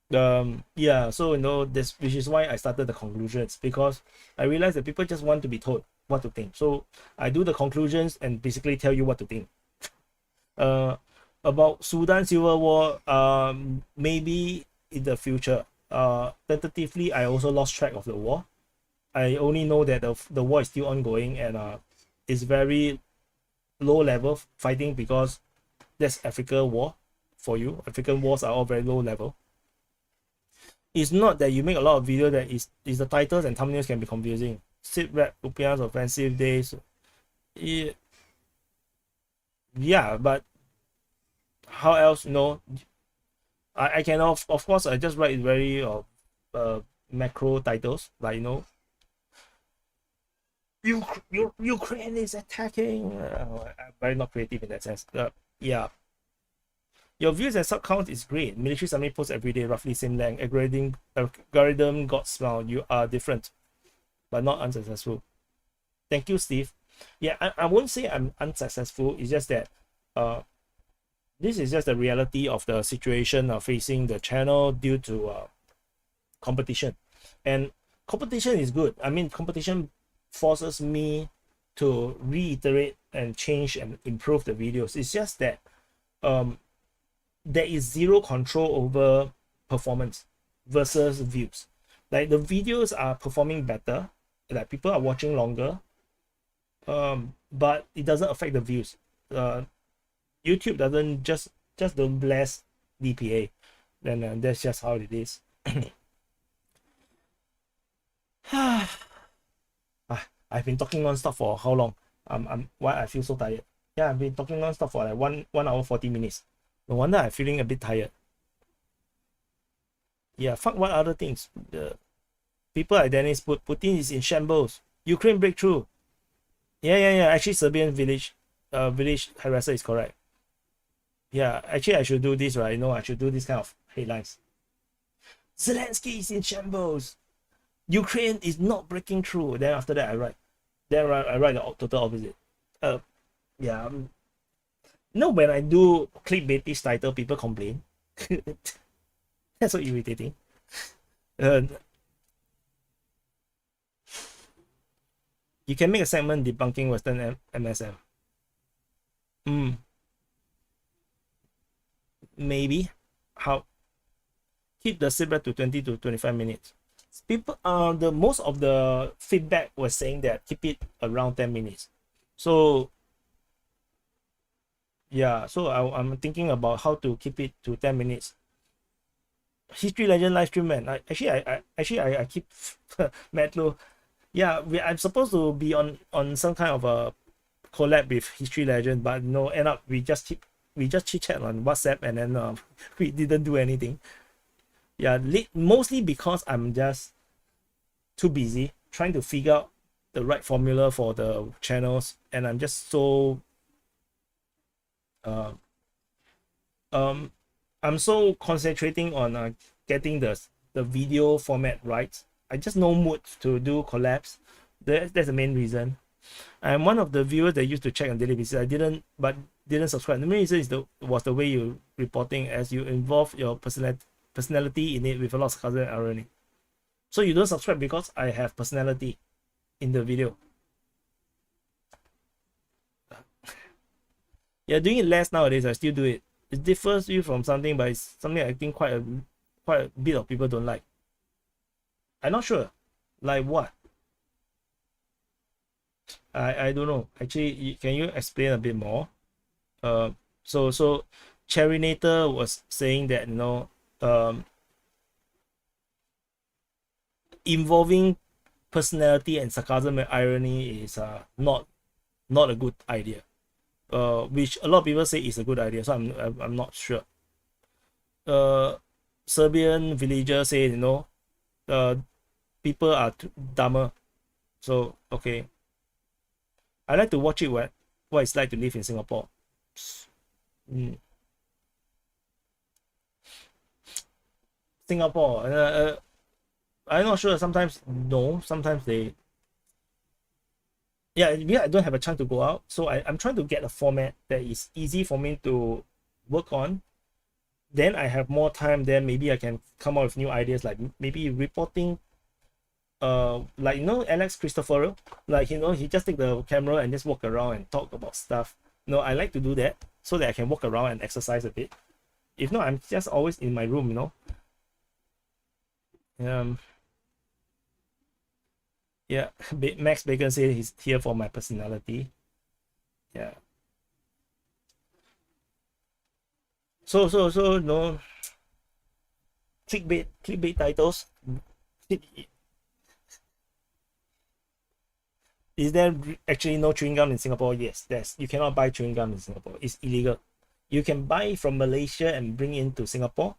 Speaker 1: Yeah. So, you know, which is why I started the conclusions, because I realized that people just want to be told what to think. So I do the conclusions and basically tell you what to think. About Sudan Civil War, maybe in the future. Tentatively, I also lost track of the war. I only know that the war is still ongoing, and it's very low level fighting, because that's Africa war for you. African wars are all very low level. It's not that you make a lot of video that is the titles and thumbnails can be confusing. SITREP, Upian's offensive days. Yeah, but how else, you know? I can of course I just write very macro titles, like, you know, Ukraine is attacking. I'm very not creative in that sense. Yeah. Your views and sub count is great. Military summary posts every day, roughly same length. Algorithm got smile. You are different, but not unsuccessful. Thank you, Steve. Yeah, I won't say I'm unsuccessful. It's just that this is just the reality of the situation facing the channel due to competition. And competition is good. I mean, competition forces me to reiterate and change and improve the videos. It's just that there is zero control over performance versus views. Like the videos are performing better, like people are watching longer, but it doesn't affect the views. YouTube doesn't just don't bless DPA, then that's just how it is. I've been talking non-stop for how long? Why I feel so tired? Yeah, I've been talking non-stop for like 1 hour 40 minutes. No wonder I'm feeling a bit tired. Yeah, fuck what other things. The people like Dennis Putin is in shambles. Ukraine breakthrough. Yeah. Actually, Serbian village harasser is correct. Yeah, actually I should do this, right? I should do this kind of headlines. Zelensky is in shambles. Ukraine is not breaking through. Then after that I write the total opposite. Yeah. When I do clickbaitish title, people complain. That's so irritating. You can make a segment debunking Western MSM. Maybe. How? Keep the SITREP to 20 to 25 minutes. People, the most of the feedback was saying that keep it around 10 minutes. So yeah, so I'm thinking about how to keep it to 10 minutes. History Legend live stream, man. I keep Matlow. Yeah, I'm supposed to be on some kind of a collab with History Legend, but no, end up we just chit chat on WhatsApp, and then we didn't do anything. Yeah, mostly because I'm just too busy trying to figure out the right formula for the channels, and I'm just so I'm so concentrating on getting the video format right. I just no mood to do collabs. That's the main reason. I'm one of the viewers that used to check on daily basis. I didn't subscribe. The main reason was the way you reporting, as you involve your personality in it with a lot of sarcasm and irony. So you don't subscribe because I have personality in the video. Yeah, doing it less nowadays. I still do it. It differs you from something, but it's something I think quite a bit of people don't like. I'm not sure. Like what? I don't know. Actually, can you explain a bit more? So Cherinator was saying that involving personality and sarcasm and irony is not a good idea. Which a lot of people say is a good idea, so I'm not sure. Serbian villagers say people are dumber. So okay, I like to watch it what it's like to live in Singapore. Singapore, I'm not sure. Sometimes no, sometimes they. Yeah, I don't have a chance to go out, so I'm trying to get a format that is easy for me to work on. Then I have more time. Then maybe I can come up with new ideas, like maybe reporting. Like Alex Christopher, like he just take the camera and just walk around and talk about stuff. I like to do that so that I can walk around and exercise a bit. If not, I'm just always in my room. Yeah, Max Bacon said he's here for my personality. Yeah. So no clickbait titles. Is there actually no chewing gum in Singapore? Yes, you cannot buy chewing gum in Singapore. It's illegal. You can buy from Malaysia and bring into Singapore,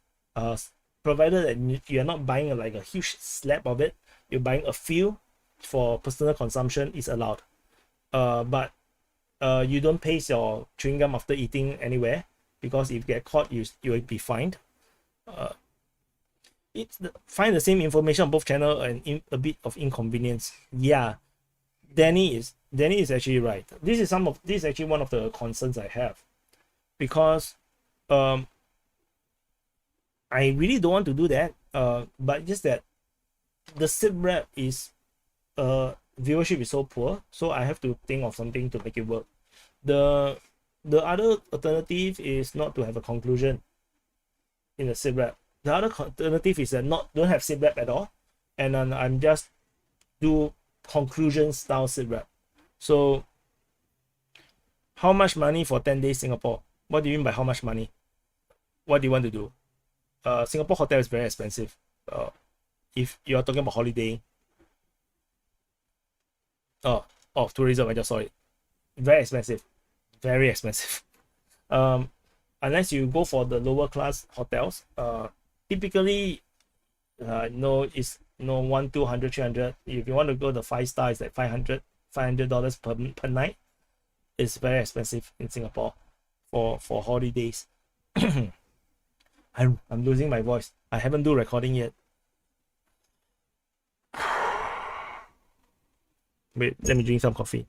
Speaker 1: provided that you're not buying like a huge slab of it. You're buying a few for personal consumption is allowed. But you don't paste your chewing gum after eating anywhere. because if you get caught, you will be fined. Find the same information on both channel and a bit of inconvenience. Yeah, Danny is actually right. This is actually one of the concerns I have, because I really don't want to do that. But just that the SITREP is viewership is so poor, so I have to think of something to make it work. The other alternative is not to have a conclusion in the SITREP. The other alternative is that don't have SITREP at all, and then I'm just do conclusion style SITREP. So how much money for 10 days Singapore? What do you mean by how much money? What do you want to do? Singapore hotel is very expensive. If you're talking about holiday, tourism, I just saw it. Very expensive. Very expensive. Unless you go for the lower class hotels, typically it's 100, 200, 300. If you want to go the 5-star, it's like $500 per night. It's very expensive in Singapore for holidays. I'm losing my voice. I haven't do recording yet. Wait, let me drink some coffee.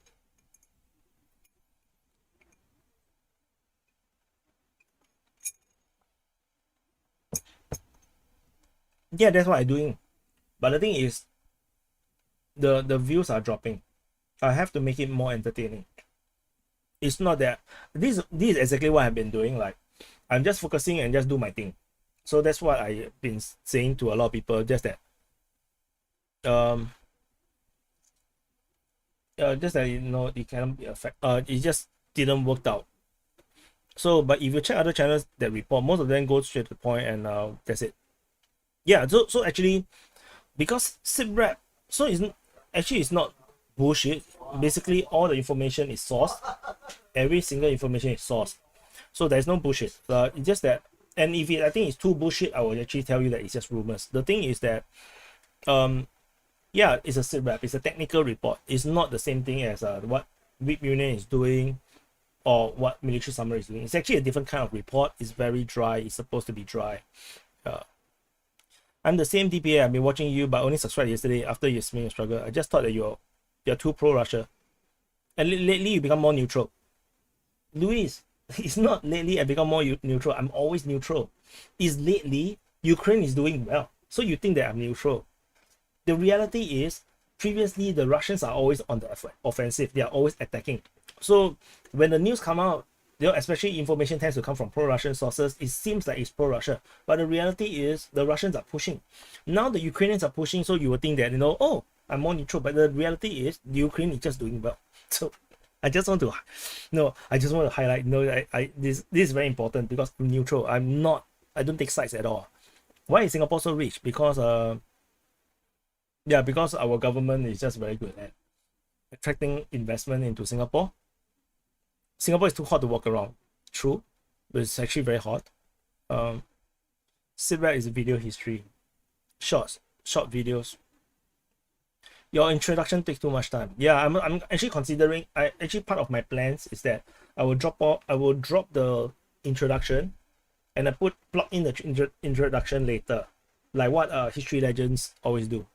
Speaker 1: Yeah, that's what I'm doing. But the thing is, the views are dropping. I have to make it more entertaining. It's not that this is exactly what I've been doing. Like, I'm just focusing and just do my thing. So that's what I've been saying to a lot of people. Just that it cannot be it just didn't work out. So, but if you check other channels that report, most of them go straight to the point, and that's it. Yeah, so actually, because SITREP, so it's not bullshit. Basically, all the information is sourced. Every single information is sourced. So there's no bullshit. It's just that, and if I think it's too bullshit, I will actually tell you that it's just rumors. The thing is that, yeah, it's a SITREP. It's a technical report. It's not the same thing as what VIP Union is doing or what Military Summary is doing. It's actually a different kind of report. It's very dry. It's supposed to be dry. I'm the same DPA. I've been watching you, but only subscribed yesterday after you explained your struggle. I just thought that you're too pro-Russia. And lately you become more neutral. Luis, it's not lately I become more neutral. I'm always neutral. It's lately Ukraine is doing well, so you think that I'm neutral. The reality is, previously the Russians are always on the offensive. They are always attacking. So when the news come out, especially information tends to come from pro-Russian sources, it seems like it's pro-Russia. But the reality is the Russians are pushing. Now the Ukrainians are pushing, so you would think that, oh, I'm more neutral. But the reality is the Ukraine is just doing well. So I just want to highlight, this is very important, because I'm neutral. I don't take sides at all. Why is Singapore so rich? Because because our government is just very good at attracting investment into Singapore. Singapore is too hot to walk around. True, but it's actually very hot. SITREP is video history. Short videos. Your introduction takes too much time. Yeah, I'm actually considering. Part of my plans is that I will drop the introduction, and I plug in the introduction later, like what history legends always do.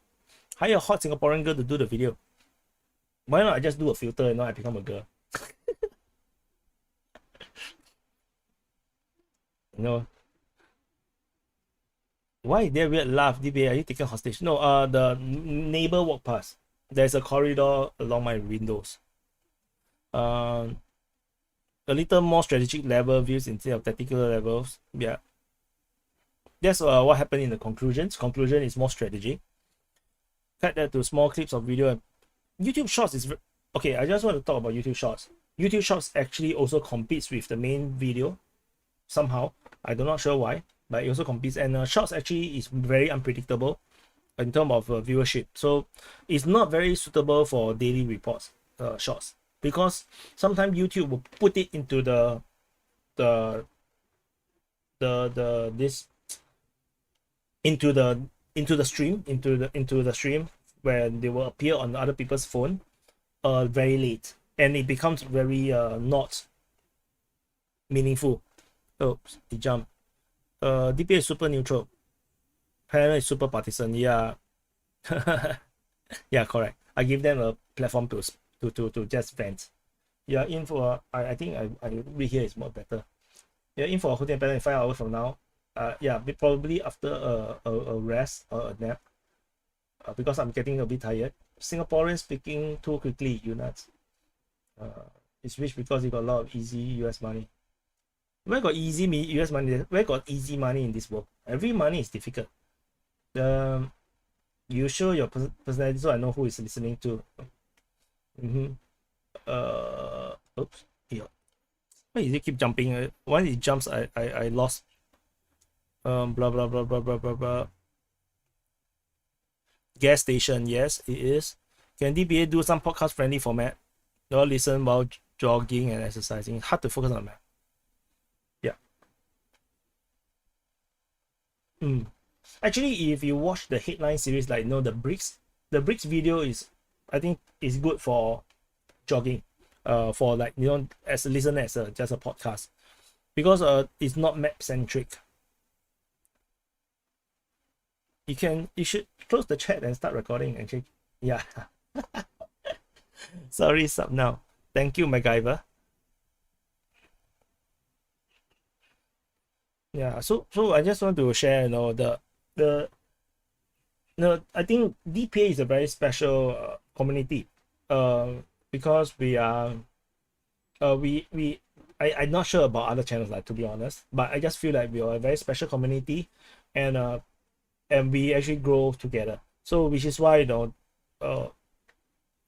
Speaker 1: Hire a hot Singaporean girl to do the video. Why not I just do a filter and now I become a girl? Why is there weird laugh? DPA, are you taking hostage? No, the neighbor walk past. There's a corridor along my windows. A little more strategic level views instead of tactical levels. Yeah. That's what happened in the conclusions. Conclusion is more strategy. Cut that to small clips of video. YouTube Shorts is okay. I just want to talk about YouTube Shorts. YouTube Shorts actually also competes with the main video somehow. I'm not sure why, but it also competes. And Shorts actually is very unpredictable in terms of viewership. So it's not very suitable for daily reports. Shorts, because sometimes YouTube will put it into into the stream where they will appear on other people's phone very late, and it becomes very not meaningful. Oops, it jumped. DPA is super neutral. Panel is super partisan. Yeah. Yeah, correct. I give them a platform to just vent. Yeah, in for I think I read here is more better. Yeah, in for a holding pattern in 5 hours from now. Yeah, probably after a rest or a nap. Because I'm getting a bit tired. Singaporeans speaking too quickly, you nuts. It's rich because you got a lot of easy US money. Where got easy US money? Where got easy money in this world? Every money is difficult. You show your personality so I know who is listening to. Oops. Yeah. Why does it keep jumping? Once it jumps, I lost. Blah blah blah blah blah blah blah. Gas station, yes, it is. Can DPA do some podcast friendly format? Or listen while jogging and exercising. Hard to focus on, man. Yeah. Actually, if you watch the headline series, like the bricks video is, I think, is good for jogging. For like as a listener, as just a podcast, because it's not map centric. You should close the chat and start recording. Actually, yeah. Sorry, sub now. Thank you, MacGyver. Yeah, so I just want to share, I think DPA is a very special community, because we are, I'm not sure about other channels, like, to be honest, but I just feel like we are a very special community, and we actually grow together. So which is why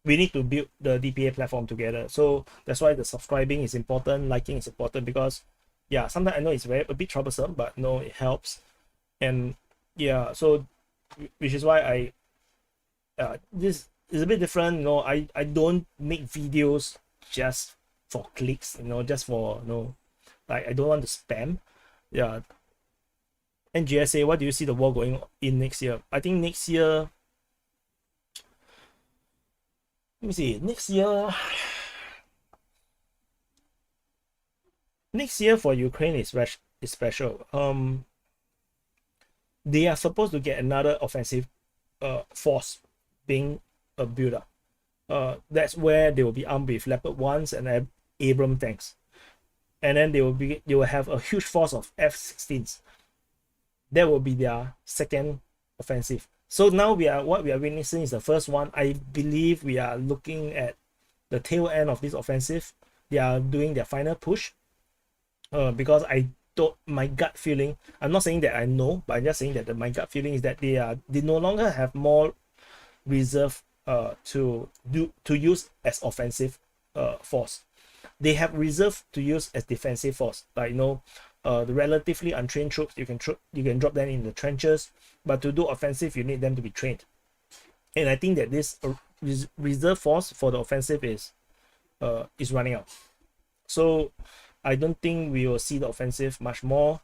Speaker 1: we need to build the DPA platform together. So that's why the subscribing is important, liking is important, because yeah, sometimes I know it's a bit troublesome, but no, it helps. And yeah, so which is why this is a bit different. I don't make videos just for clicks, just for like, I don't want to spam. Yeah. And GSA, what do you see the war going in next year? I think next year, let me see, next year for Ukraine is special. They are supposed to get another offensive force being built up. That's where they will be armed with Leopard 1s and Abrams tanks, and then they will have a huge force of F-16s. That will be their second offensive. So now what we are witnessing is the first one. I believe we are looking at the tail end of this offensive. They are doing their final push. Because my gut feeling, I'm not saying that I know, but I'm just saying that my gut feeling is that they no longer have more reserve to use as offensive force. They have reserve to use as defensive force, like the relatively untrained troops. You can drop them in the trenches, but to do offensive you need them to be trained. And I think that this reserve force for the offensive is running out. So I don't think we will see the offensive much more.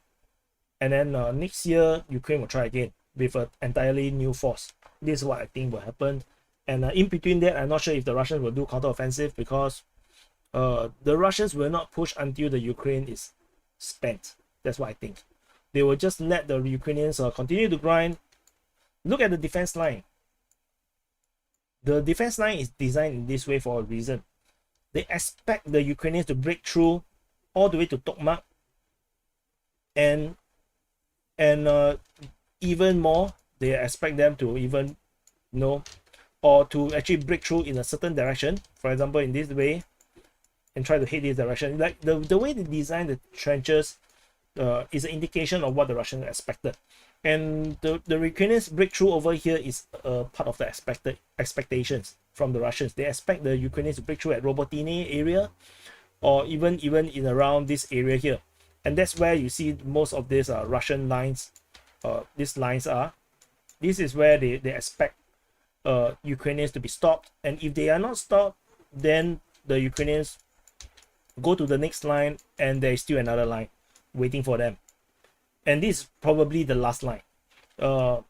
Speaker 1: And then next year Ukraine will try again with an entirely new force. This is what I think will happen. And in between that, I'm not sure if the Russians will do counter-offensive, because the Russians will not push until the Ukraine is spent. That's what I think. They will just let the Ukrainians continue to grind. Look at the defense line. The defense line is designed in this way for a reason. They expect the Ukrainians to break through all the way to Tokmak, and even more, they expect them to even or to actually break through in a certain direction, for example in this way, and try to hit this direction. Like the way they design the trenches is an indication of what the Russians expected. And the Ukrainians breakthrough over here is part of the expectations from the Russians. They expect the Ukrainians to break through at Robotini area, or even in around this area here. And that's where you see most of these Russian lines. These lines are. This is where they expect Ukrainians to be stopped. And if they are not stopped, then the Ukrainians go to the next line, and there is still another line waiting for them. And this is probably the last line. And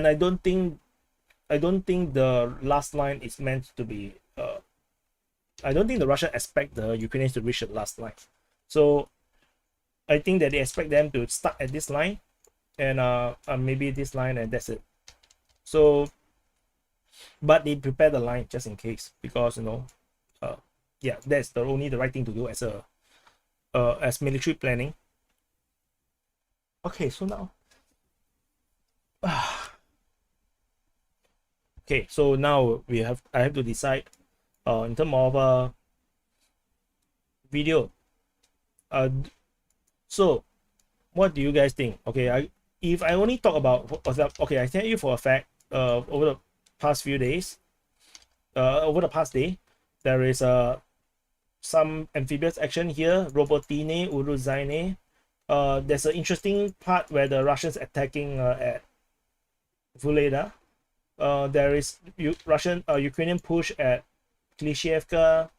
Speaker 1: I don't think the last line is meant to be I don't think the Russians expect the Ukrainians to reach the last line. So I think that they expect them to start at this line and maybe this line, and that's it. So but they prepare the line just in case, because yeah, that's the only the right thing to do as a as military planning. Okay, so now okay, so now I have to decide in terms of video. So what do you guys think? Okay, if I only talk about, okay, I tell you for a fact, over the past few days, over the past day, there is some amphibious action here, Robotine, Uruzaine. There's an interesting part where the Russians attacking at Vuleda. There is Ukrainian push at Klishevka.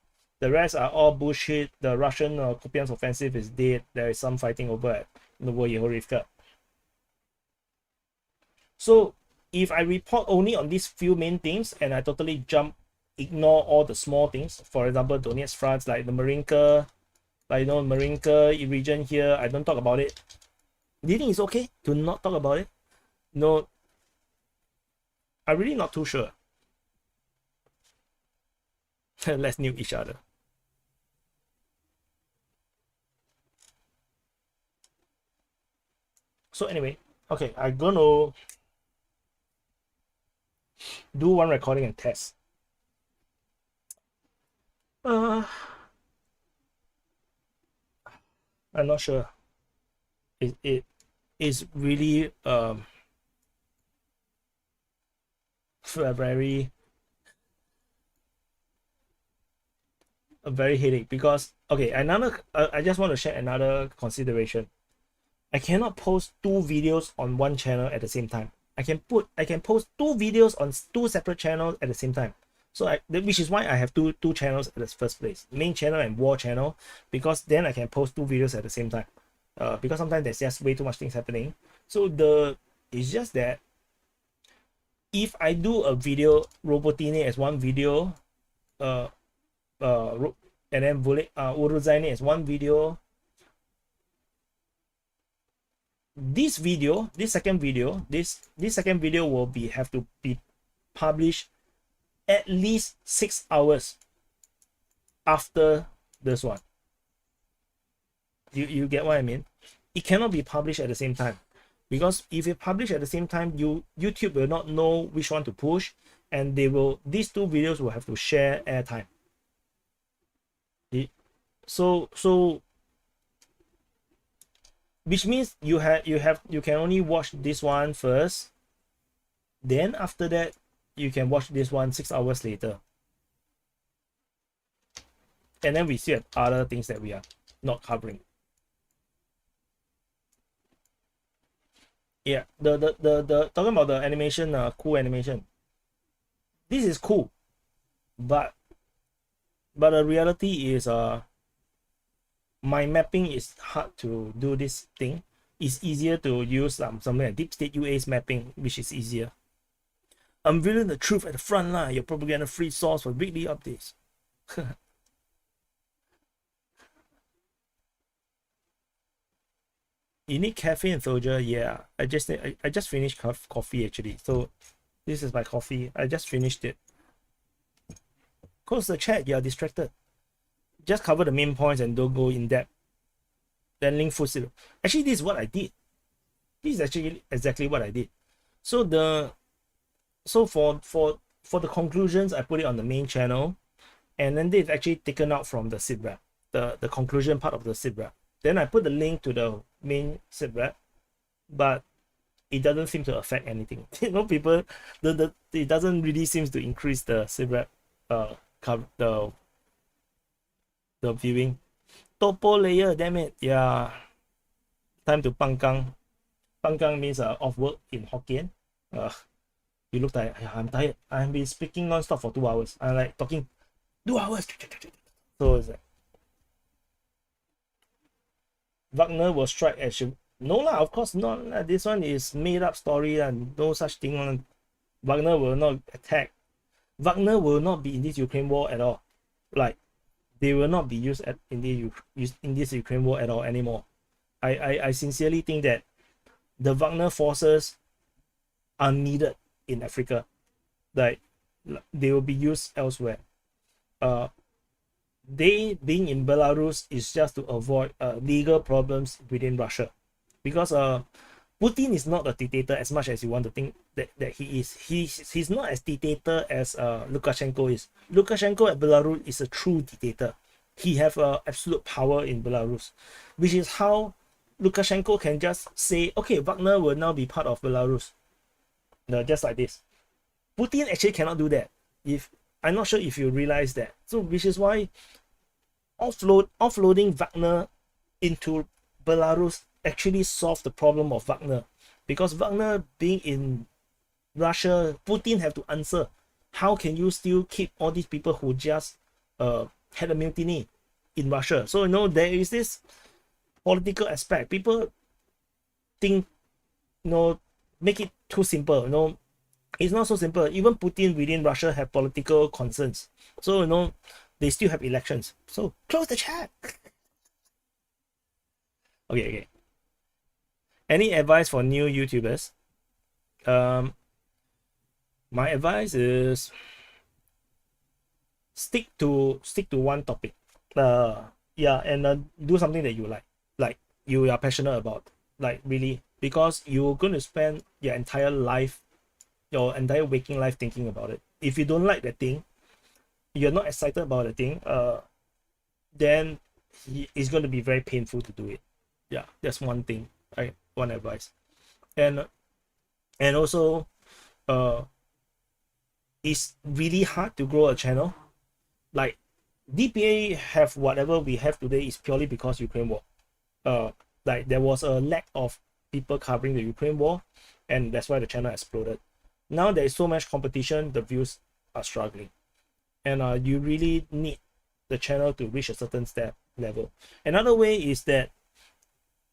Speaker 1: The rest are all bullshit. The Russian Kupiansk offensive is dead. There is some fighting over at Novoyehorivka. So if I report only on these few main things and I totally ignore all the small things, for example, Donetsk fronts, like the Marinka, Marinka region here, I don't talk about it. Do you think it's okay to not talk about it? No, I'm really not too sure. Let's nuke each other. So anyway, okay, I'm gonna do one recording and test. I'm not sure. It is really a very headache, because okay, another I just want to share another consideration. I cannot post two videos on one channel at the same time. I can post two videos on two separate channels at the same time. So which is why I have two channels at the first place, main channel and war channel, because then I can post two videos at the same time. Because sometimes there's just way too much things happening. So it's just that if I do a video, Robotine as one video, and then Uruzaine as one video, this second video will have to be published at least 6 hours after this one. You get what I mean? It cannot be published at the same time, because if you publish at the same time, YouTube will not know which one to push, and these two videos will have to share airtime. So which means you can only watch this one first, then after that you can watch this one 6 hours later, and then we still have other things that we are not covering. Yeah, the talking about the animation, cool animation, this is cool, but the reality is my mapping is hard to do this thing. It's easier to use something like Deep State UA's mapping, which is easier. Unveiling the truth at the front line, your propaganda free source for weekly updates. You need caffeine, soldier? Yeah, I just finished coffee actually. So this is my coffee. I just finished it. Close the chat. You are distracted. Just cover the main points and don't go in depth. Then link food syrup. Actually, this is what I did. This is actually exactly what I did. So for the conclusions, I put it on the main channel, and then they've actually taken out from the SITREP, the conclusion part of the SITREP. Then I put the link to the main SITREP, but it doesn't seem to affect anything. People, it doesn't really seem to increase the SITREP the viewing. Topo layer, damn it. Yeah, time to pangkang. Pangkang means off work in Hokkien. You look tired. I'm tired. I've been speaking non-stop for 2 hours. I'm like talking 2 hours. So it's like Wagner will strike at no lah, of course not. This one is made up story and no such thing. Wagner will not attack. Wagner will not be in this Ukraine war at all. Like, they will not be used in this Ukraine war at all anymore. I sincerely think that the Wagner forces are needed in Africa. Like, they will be used elsewhere. They being in Belarus is just to avoid legal problems within Russia, because Putin is not a dictator as much as you want to think that he is. He's not as dictator as Lukashenko is. Lukashenko at Belarus is a true dictator. He have absolute power in Belarus, which is how Lukashenko can just say, okay, Wagner will now be part of Belarus. Just like this. Putin actually cannot do that. I'm not sure if you realize that. So which is why offloading Wagner into Belarus actually solved the problem of Wagner. Because Wagner being in Russia, Putin have to answer. How can you still keep all these people who just had a mutiny in Russia? So there is this political aspect. People think, make it too simple. It's not so simple. Even Putin within Russia have political concerns. So they still have elections. So close the chat. Okay. Any advice for new YouTubers? My advice is stick to one topic. And do something that you like you are passionate about, like really, because you're going to spend your entire waking life thinking about it. If you don't like that thing, you're not excited about the thing, then it's going to be very painful to do it. Yeah, that's one thing, right? One advice. And also, it's really hard to grow a channel. Like, DPA have whatever we have today is purely because Ukraine war. Like, there was a lack of people covering the Ukraine war, and that's why the channel exploded. Now there is so much competition, the views are struggling, and you really need the channel to reach a certain level. Another way is that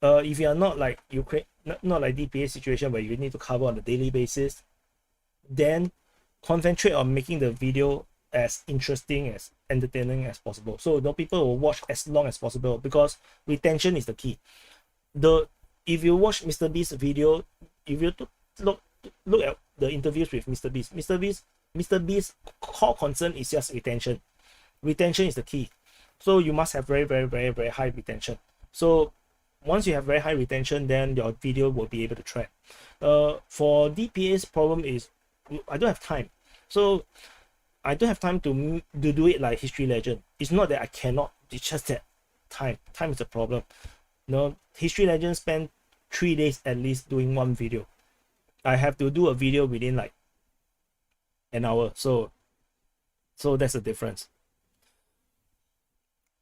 Speaker 1: if you are not like Ukraine, not like DPA situation where you need to cover on a daily basis, then concentrate on making the video as interesting, as entertaining as possible. So people will watch as long as possible, because retention is the key. If you watch Mr. Beast's video, if you look at the interviews with Mr. Beast's core concern is just retention. Retention is the key. So you must have very, very, very, very high retention. So once you have very high retention, then your video will be able to track. For DPA's problem is I don't have time. So I don't have time to do it like History Legend. It's not that I cannot, it's just that time is a problem. History Legend spend 3 days at least doing one video. I have to do a video within like an hour. So that's the difference.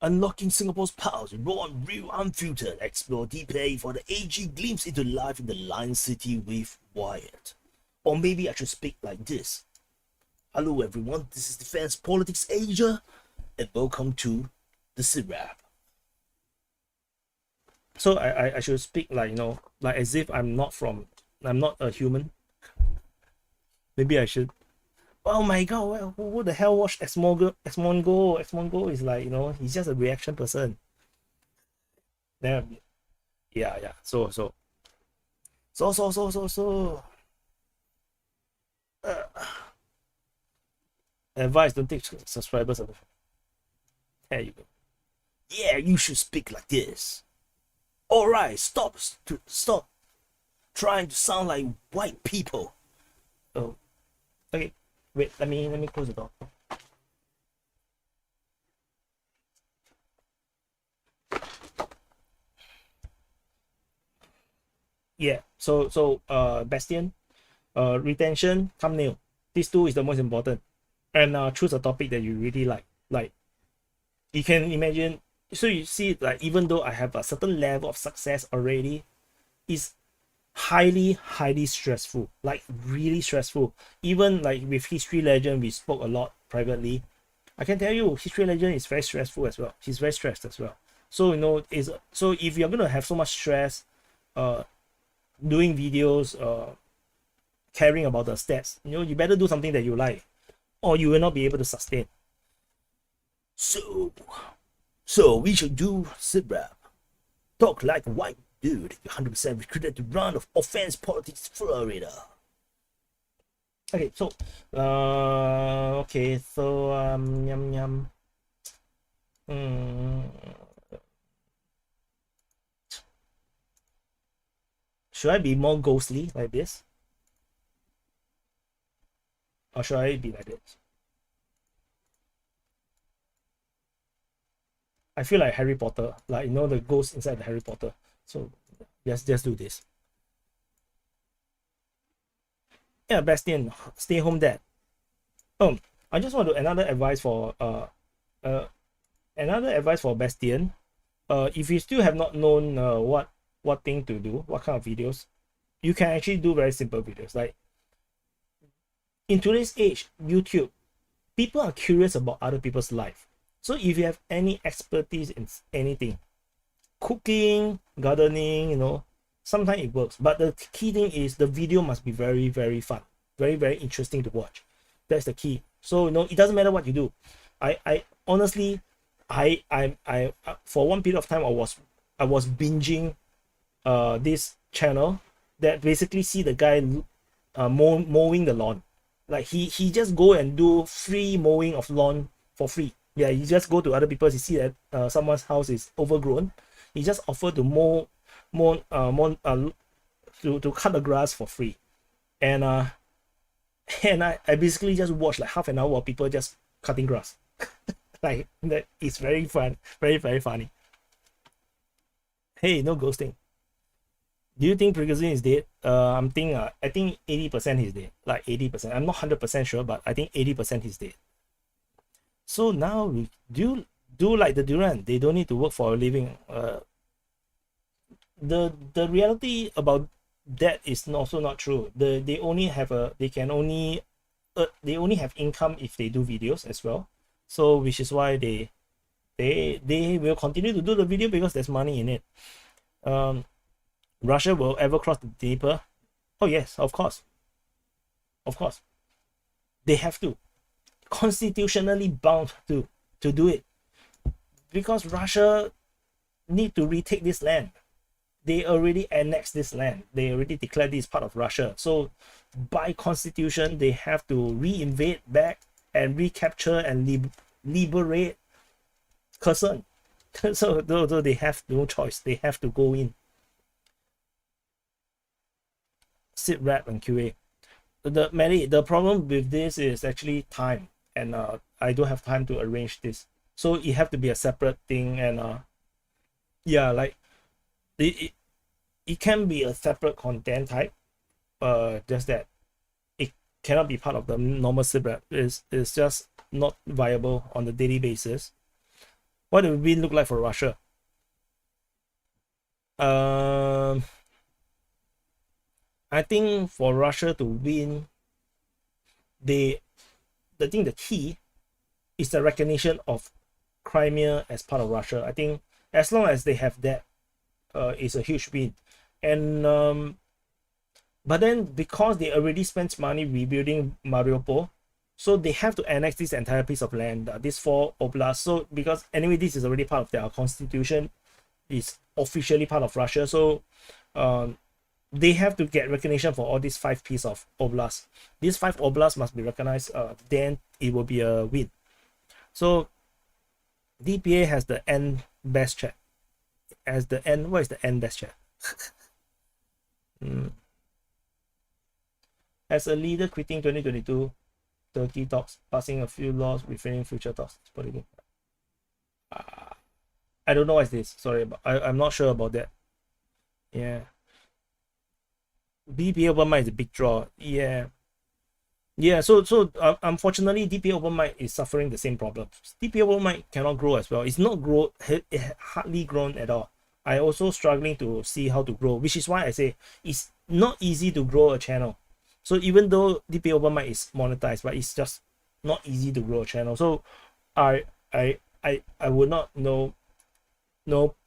Speaker 1: Unlocking Singapore's powers, raw and real unfiltered. Explore DPA for the AG glimpse into life in the Lion City with Wyatt. Or maybe I should speak like this. Hello everyone, this is Defense Politics Asia, and welcome to the SITREP. So I should speak like, like as if I'm not a human. Maybe I should. Oh my god, who the hell watched Xmongo? Xmongo is like, he's just a reaction person. Then, yeah. So. Advice, don't take subscribers. There you go. Yeah, you should speak like this. Alright, stop trying to sound like white people. Oh, okay. Wait, let me close the door. Yeah, so Bastian, retention, thumbnail. These two is the most important. And choose a topic that you really like. Like, you can imagine, so you see, like, even though I have a certain level of success already, it's highly stressful, like really stressful. Even like with History Legend, we spoke a lot privately. I can tell you, History Legend is very stressful as well. She's very stressed as well. So so if you're gonna have so much stress, doing videos, caring about the stats, you better do something that you like, or you will not be able to sustain. So So we should do SITREP. Talk like a white dude. 100% recruited to run of offense politics Florida. Okay, so yum yum. Should I be more ghostly like this? Or should I be like this? I feel like Harry Potter, like you know the ghost inside the Harry Potter. So just do this. Yeah, Bastian, stay home dad. I just want to another advice for Bastian. If you still have not known what thing to do, what kind of videos, you can actually do very simple videos. Like in today's age, YouTube, people are curious about other people's life. So if you have any expertise in anything, cooking, gardening, you know, sometimes it works. But the key thing is the video must be very, very fun, very, very interesting to watch. That's the key. So you know, it doesn't matter what you do. I honestly, I for one period of time I was binging this channel that basically see the guy mowing the lawn. Like he just go and do free mowing of lawn for free. Yeah, you just go to other people's, you see that someone's house is overgrown, he just offer to to cut the grass for free. And I basically just watch like half an hour of people just cutting grass. Like that is very fun, very, very funny. Hey, no ghosting. Do you think Prigozhin is dead? I think 80% he's dead. Like 80%. I'm not 100% sure, but I think 80% he's dead. So now we do like the Duran. They don't need to work for a living. The reality about that is also not true. They only have they only have income if they do videos as well. So which is why they will continue to do the video because there's money in it. Russia will ever cross the Dnieper? Oh yes, of course. Of course. They have to. Constitutionally bound to do it. Because Russia need to retake this land. They already annexed this land. They already declared this part of Russia. So by constitution, they have to reinvade back and recapture and liberate Kherson. So they have no choice. They have to go in. SITREP and QA. The problem with this is actually time, and I don't have time to arrange this. So it have to be a separate thing, and yeah, like it can be a separate content type, just that it cannot be part of the normal SITREP. It's just not viable on the daily basis. What do we look like for Russia? I think for Russia to win, the key is the recognition of Crimea as part of Russia. I think as long as they have that, it's a huge win. And but then because they already spent money rebuilding Mariupol, so they have to annex this entire piece of land, these 4 oblasts. So because anyway, this is already part of their constitution, is officially part of Russia. So they have to get recognition for all these 5 pieces of oblasts. These 5 oblasts must be recognized, then it will be a win. So DPA has the N best chat. As the N, what is the N best chat? As a leader quitting 2022, Turkey talks, passing a few laws, refraining future talks. I don't know what is this. Sorry, but I'm not sure about that. Yeah. DPA open mic is a big draw. Yeah. So unfortunately, DPA open mic is suffering the same problem. DPA open mic cannot grow as well. It's not grow. It hardly grown at all. I also struggling to see how to grow, which is why I say it's not easy to grow a channel. So even though DPA open mic is monetized, but it's just not easy to grow a channel. So I would not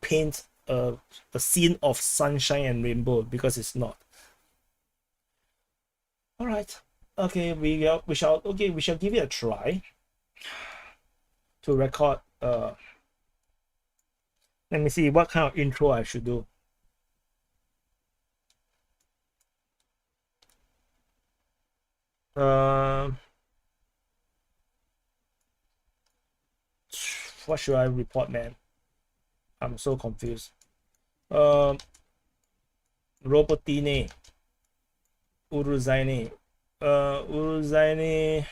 Speaker 1: paint a scene of sunshine and rainbow, because it's not. All right. Okay, we shall give it a try to record Let me see what kind of intro I should do. What should I report, man? I'm so confused. Robotine. Uruzaine. Uruzaine.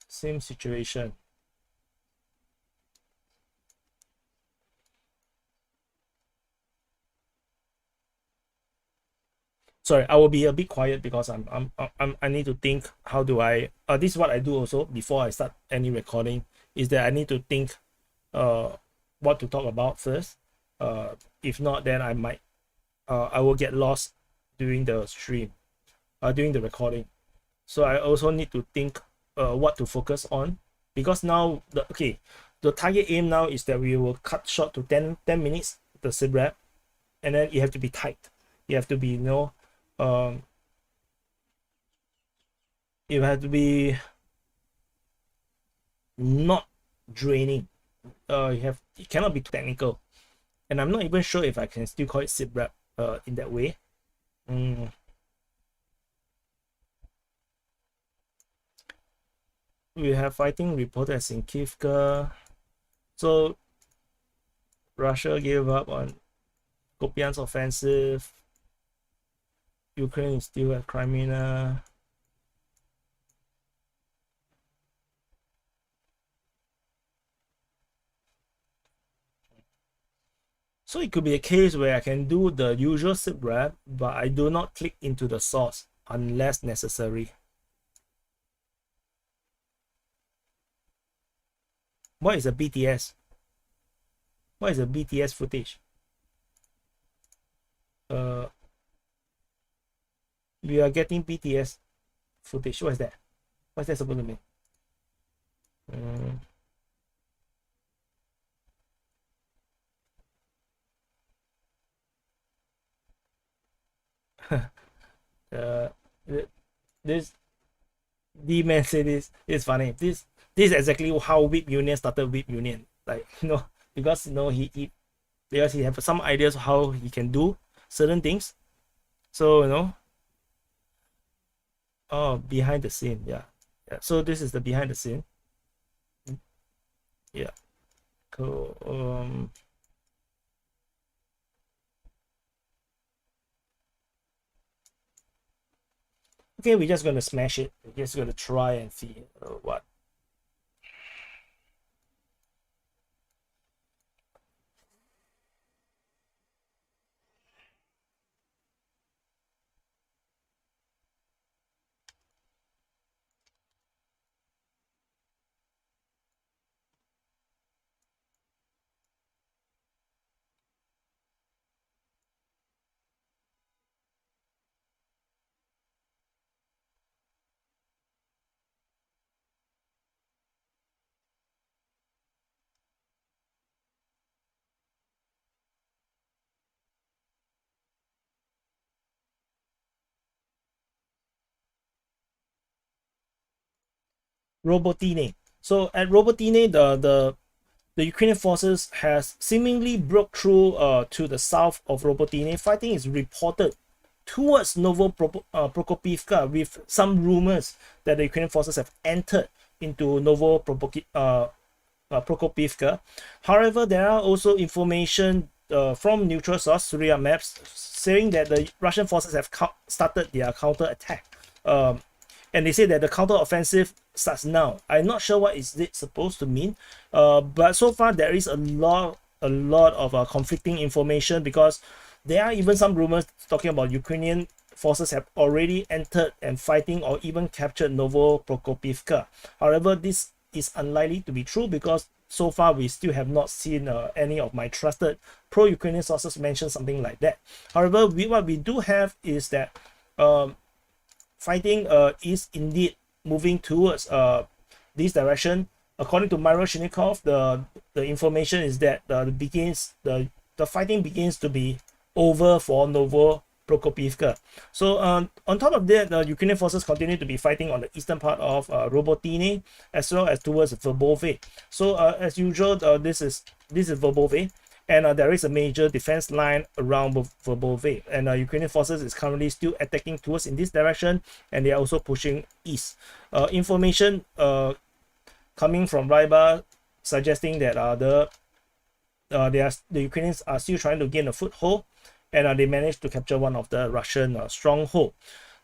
Speaker 1: Same situation. Sorry, I will be a bit quiet because I need to think how do I this is what I do also before I start any recording, is that I need to think what to talk about first. If not, then I might I will get lost during the stream, during the recording. So I also need to think what to focus on, because now the target aim now is that we will cut short to 10 minutes the SITREP, and then you have to be tight. You have to be, it have to be not draining. It cannot be too technical, and I'm not even sure if I can still call it SITREP in that way. We have fighting reported as in Kivka. So Russia gave up on Kopian's offensive. Ukraine is still at Crimea. So it could be a case where I can do the usual SITREP, but I do not click into the source unless necessary. What is a BTS? What is a BTS footage? We are getting BTS footage. What is that? What's that supposed to mean? This D-Man say this is funny. This is exactly how Whip Union started Whip Union. Like, because he because he have some ideas how he can do certain things. So behind the scene, yeah. So this is the behind the scene. Yeah. Cool. Okay, we're just gonna smash it. We're just gonna try and see what. Robotine. So at Robotine, the Ukrainian forces has seemingly broke through to the south of Robotine. Fighting is reported towards Prokopivka, with some rumors that the Ukrainian forces have entered into Prokopivka. However, there are also information from neutral source, Surya Maps, saying that the Russian forces have started their counter attack. And they say that the counter offensive starts now. I'm not sure what is it supposed to mean, but so far there is a lot of conflicting information, because there are even some rumors talking about Ukrainian forces have already entered and fighting or even captured Prokopivka. However, this is unlikely to be true, because so far we still have not seen any of my trusted pro-Ukrainian sources mention something like that. However, what we do have is that fighting is indeed moving towards this direction. According to Myroshnikov, the information is that the fighting begins to be over for Prokopivka. So on top of that, the Ukrainian forces continue to be fighting on the eastern part of Robotine as well as towards Verbove. So as usual, this is Verbove, and there is a major defense line around Verbove, and Ukrainian forces is currently still attacking towards in this direction, and they are also pushing east. Information coming from Ryba suggesting that the Ukrainians are still trying to gain a foothold, and they managed to capture one of the Russian stronghold.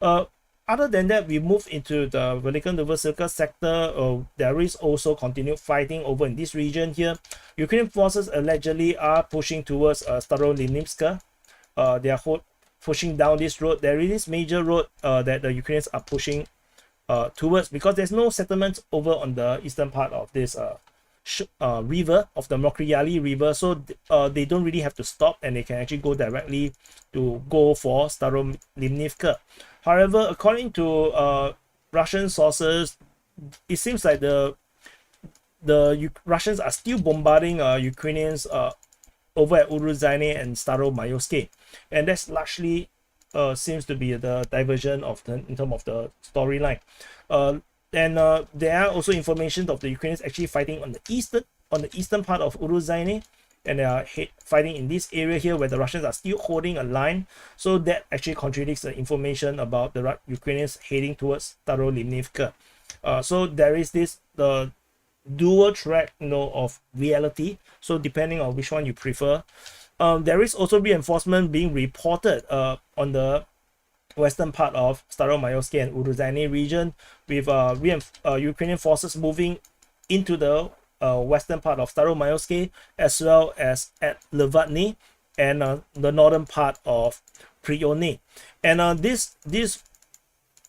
Speaker 1: Other than that, we move into the Velikan Novosibirsk sector. There is also continued fighting over in this region here. Ukrainian forces allegedly are pushing towards Starolimnivska. They are pushing down this road. There is this major road that the Ukrainians are pushing towards, because there's no settlements over on the eastern part of this river, of the Mokryali river, so they don't really have to stop, and they can actually go directly to go for Starolimnivka. However, according to Russian sources, it seems like the Russians are still bombarding Ukrainians over at Uruzhaine and Staromayoske, and that's largely seems to be the diversion of in terms of the storyline. And there are also information of the Ukrainians actually fighting on the eastern part of Uruzhaine, and they are fighting in this area here where the Russians are still holding a line. So that actually contradicts the information about the Ukrainians heading towards Starolimnivka. So there is the dual track, of reality. So depending on which one you prefer, there is also reinforcement being reported on the western part of Staromayoske and Uruzhaine region, with Ukrainian forces moving into the western part of Staromayoske, as well as at Levadny and the northern part of Prione. And this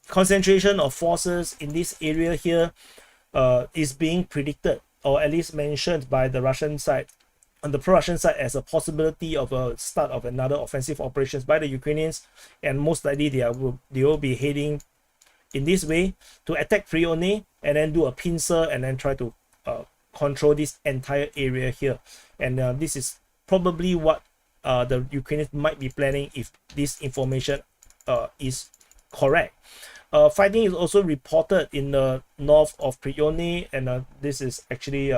Speaker 1: concentration of forces in this area here is being predicted, or at least mentioned by the Russian side, on the pro-Russian side, as a possibility of a start of another offensive operations by the Ukrainians, and most likely they will be heading in this way to attack Prione and then do a pincer and then try to control this entire area here. And this is probably what the Ukrainians might be planning if this information is correct. Fighting is also reported in the north of Prione, and this is actually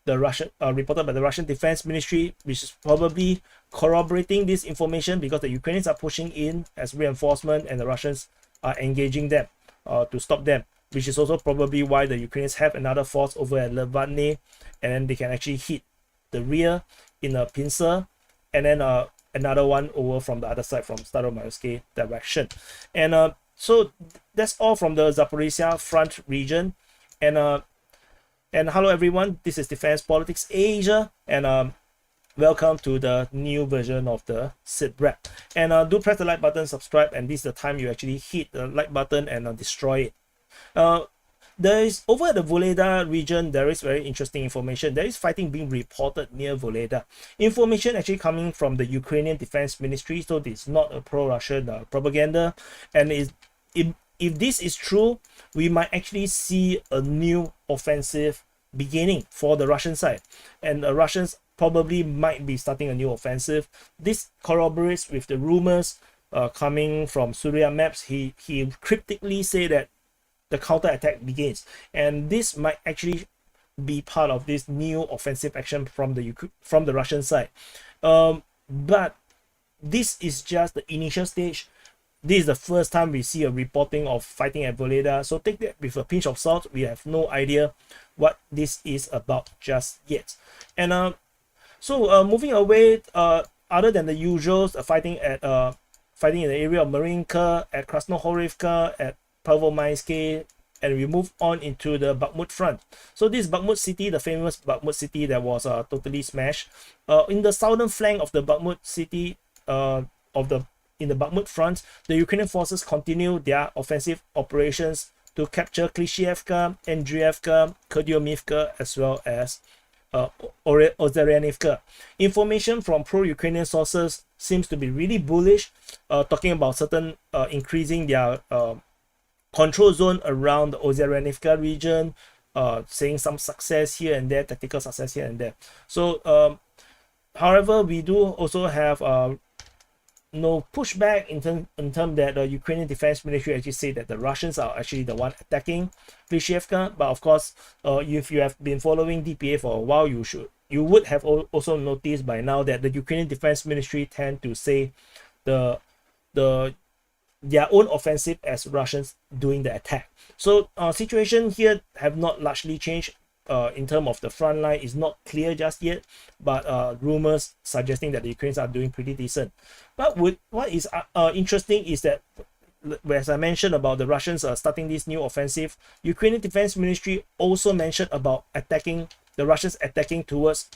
Speaker 1: the Russian reported by the Russian Defense Ministry, which is probably corroborating this information, because the Ukrainians are pushing in as reinforcement and the Russians are engaging them to stop them, which is also probably why the Ukrainians have another force over at Levadny, and then they can actually hit the rear in a pincer, and then another one over from the other side from Staromayoske direction. And so that's all from the Zaporizhia front region. And hello everyone, this is Defense Politics Asia, and welcome to the new version of the SITREP. And do press the like button, subscribe, and this is the time you actually hit the like button and destroy it. There is over at the Voleda region, there is very interesting information. There is fighting being reported near Voleda. Information actually coming from the Ukrainian Defense Ministry, so this is not a pro-Russian propaganda. And if this is true, we might actually see a new offensive beginning for the Russian side, and the Russians probably might be starting a new offensive. This corroborates with the rumors coming from Surya Maps. He cryptically say that the counterattack begins, and this might actually be part of this new offensive action from the Russian side. But this is just the initial stage. This is the first time we see a reporting of fighting at Voleda, so take that with a pinch of salt. We have no idea what this is about just yet. And so moving away, other than the usuals, fighting in the area of Marinka, at Krasnohorivka, at Pervomaiske, and we move on into the Bakhmut front. So this Bakhmut city, the famous Bakhmut city that was totally smashed. In the southern flank of the Bakhmut city, in the Bakhmut front, the Ukrainian forces continue their offensive operations to capture Klishchievka, Andriivka, Kurdyomivka, as well as Ozeryanivka. Information from pro-Ukrainian sources seems to be really bullish, talking about certain increasing their control zone around the Ozeryanivka region, saying some success here and there, tactical success here and there. So, however, we do also have no pushback in term that the Ukrainian Defense Ministry actually say that the Russians are actually the one attacking Klishchiivka. But of course, if you have been following DPA for a while, you would have also noticed by now that the Ukrainian Defense Ministry tend to say the their own offensive as Russians doing the attack. So situation here have not largely changed. In terms of the front line is not clear just yet, but rumors suggesting that the Ukrainians are doing pretty decent. But what is interesting is that, as I mentioned about the Russians starting this new offensive, Ukrainian Defense Ministry also mentioned about the Russians attacking towards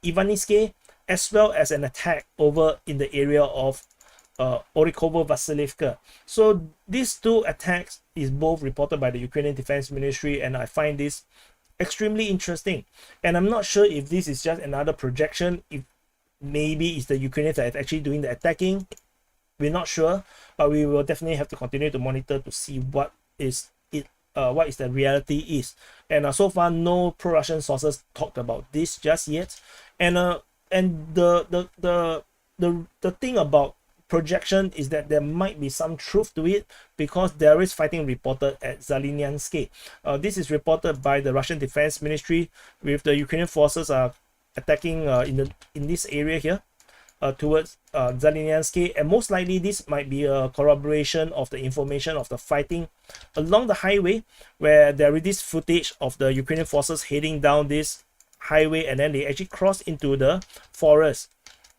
Speaker 1: Ivaniske, as well as an attack over in the area of Orikovo-Vasilivka. So these two attacks is both reported by the Ukrainian Defense Ministry, and I find this extremely interesting. And I'm not sure if this is just another projection, if maybe it's the Ukrainians that are actually doing the attacking. We're not sure, but we will definitely have to continue to monitor to see what is the reality is. And so far, no pro-Russian sources talked about this just yet. And the thing about projection is that there might be some truth to it, because there is fighting reported at Zalynyanske. This is reported by the Russian Defense Ministry, with the Ukrainian forces attacking in this area here towards Zalynyanske, and most likely this might be a corroboration of the information of the fighting along the highway, where there is this footage of the Ukrainian forces heading down this highway, and then they actually cross into the forest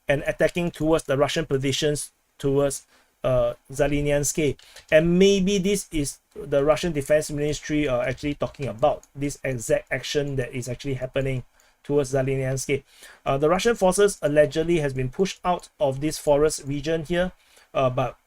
Speaker 1: and attacking towards the Russian positions towards Zalynyanske. And maybe this is the Russian Defense Ministry actually talking about this exact action that is actually happening towards Zalynyanske. The Russian forces allegedly has been pushed out of this forest region here, but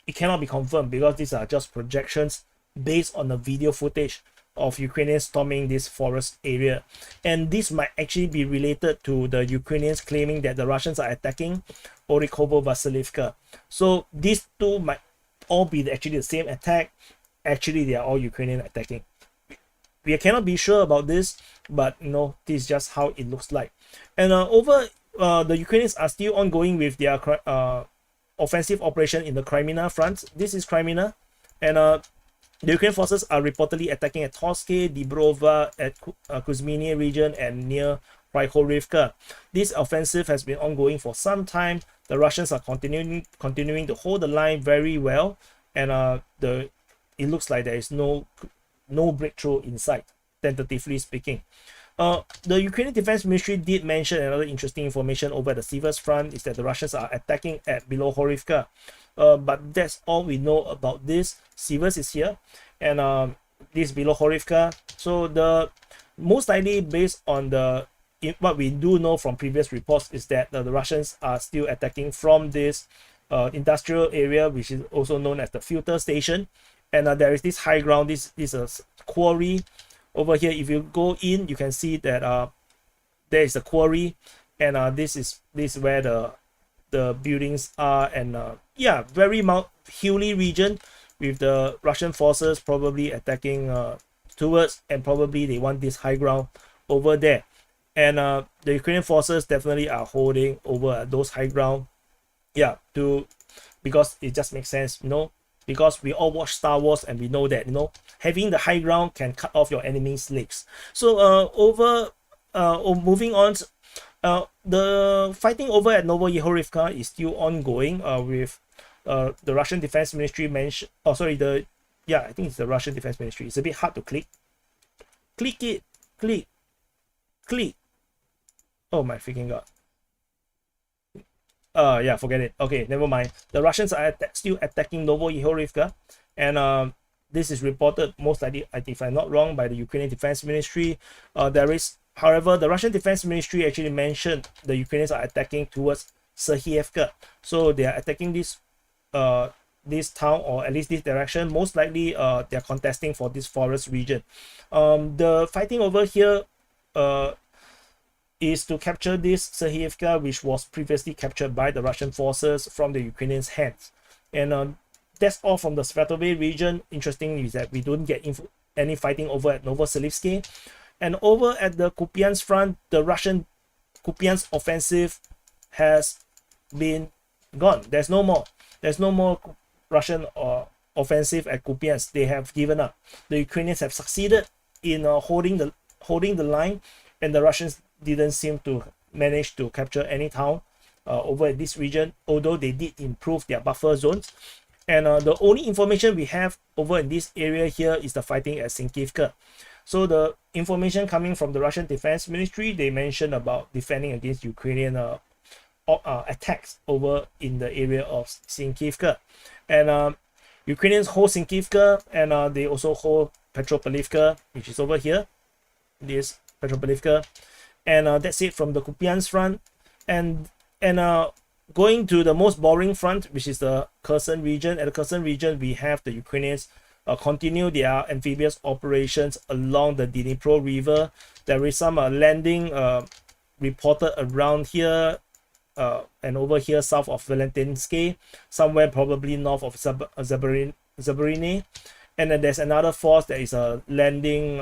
Speaker 1: it cannot be confirmed because these are just projections based on the video footage of Ukrainians storming this forest area. And this might actually be related to the Ukrainians claiming that the Russians are attacking Orikovo-Vasilivka. So these two might all be actually the same attack. Actually, they are all Ukrainian attacking. We cannot be sure about this, but this is just how it looks like. And the Ukrainians are still ongoing with their offensive operation in the Crimea front. This is Crimea, and the Ukrainian forces are reportedly attacking at Torske, Dibrova, at Kuzminie region, and near Ryhorivka. This offensive has been ongoing for some time. The Russians are continuing to hold the line very well, and it looks like there is no breakthrough in sight, tentatively speaking. The Ukrainian Defense Ministry did mention another interesting information over the Sivas front, is that the Russians are attacking at Bilohorivka. But that's all we know about this. Sivas is here, and this Bilohorivka. So the most likely, based on what we do know from previous reports, is that the Russians are still attacking from this industrial area, which is also known as the filter station. And there is this high ground. This is a quarry over here. If you go in, you can see that there is a quarry, and this is where the buildings are, and very hilly region, with the Russian forces probably attacking towards, and probably they want this high ground over there. And the Ukrainian forces definitely are holding over those high ground, because it just makes sense, because we all watch Star Wars and we know that having the high ground can cut off your enemy's legs. So moving on, the fighting over at Novoyehorivka is still ongoing, with the Russian Defense Ministry mentioned. I think it's the Russian Defense Ministry. It's a bit hard to click it. Click. Oh my freaking god. Forget it. Okay, never mind. The Russians are still attacking Novoyehorivka, and this is reported most likely, if I'm not wrong, by the Ukrainian Defense Ministry. However, the Russian Defense Ministry actually mentioned the Ukrainians are attacking towards Serhievka. So they are attacking this town, or at least this direction. Most likely, they are contesting for this forest region. The fighting over here is to capture this Serhievka, which was previously captured by the Russian forces from the Ukrainians' hands. And that's all from the Svatove region. Interesting is that we don't get any fighting over at Novoselivske. And over at the Kupiansk front, the Russian Kupiansk offensive has been gone. There's no more. There's no more Russian offensive at Kupiansk. They have given up. The Ukrainians have succeeded in holding the line, and the Russians didn't seem to manage to capture any town over in this region, although they did improve their buffer zones. And the only information we have over in this area here is the fighting at Sinkivka. So the information coming from the Russian Defense Ministry, they mentioned about defending against Ukrainian attacks over in the area of Sinkivka. And Ukrainians hold Sinkivka, and they also hold Petropavlivka, which is over here. This Petropavlivka. And that's it from the Kupiansk front. And going to the most boring front, which is the Kherson region. At the Kherson region, we have the Ukrainians continue their amphibious operations along the Dnipro River. There is some landing reported around here and over here south of Valentinsky, somewhere probably north of Zaboriny. And then there's another force that is landing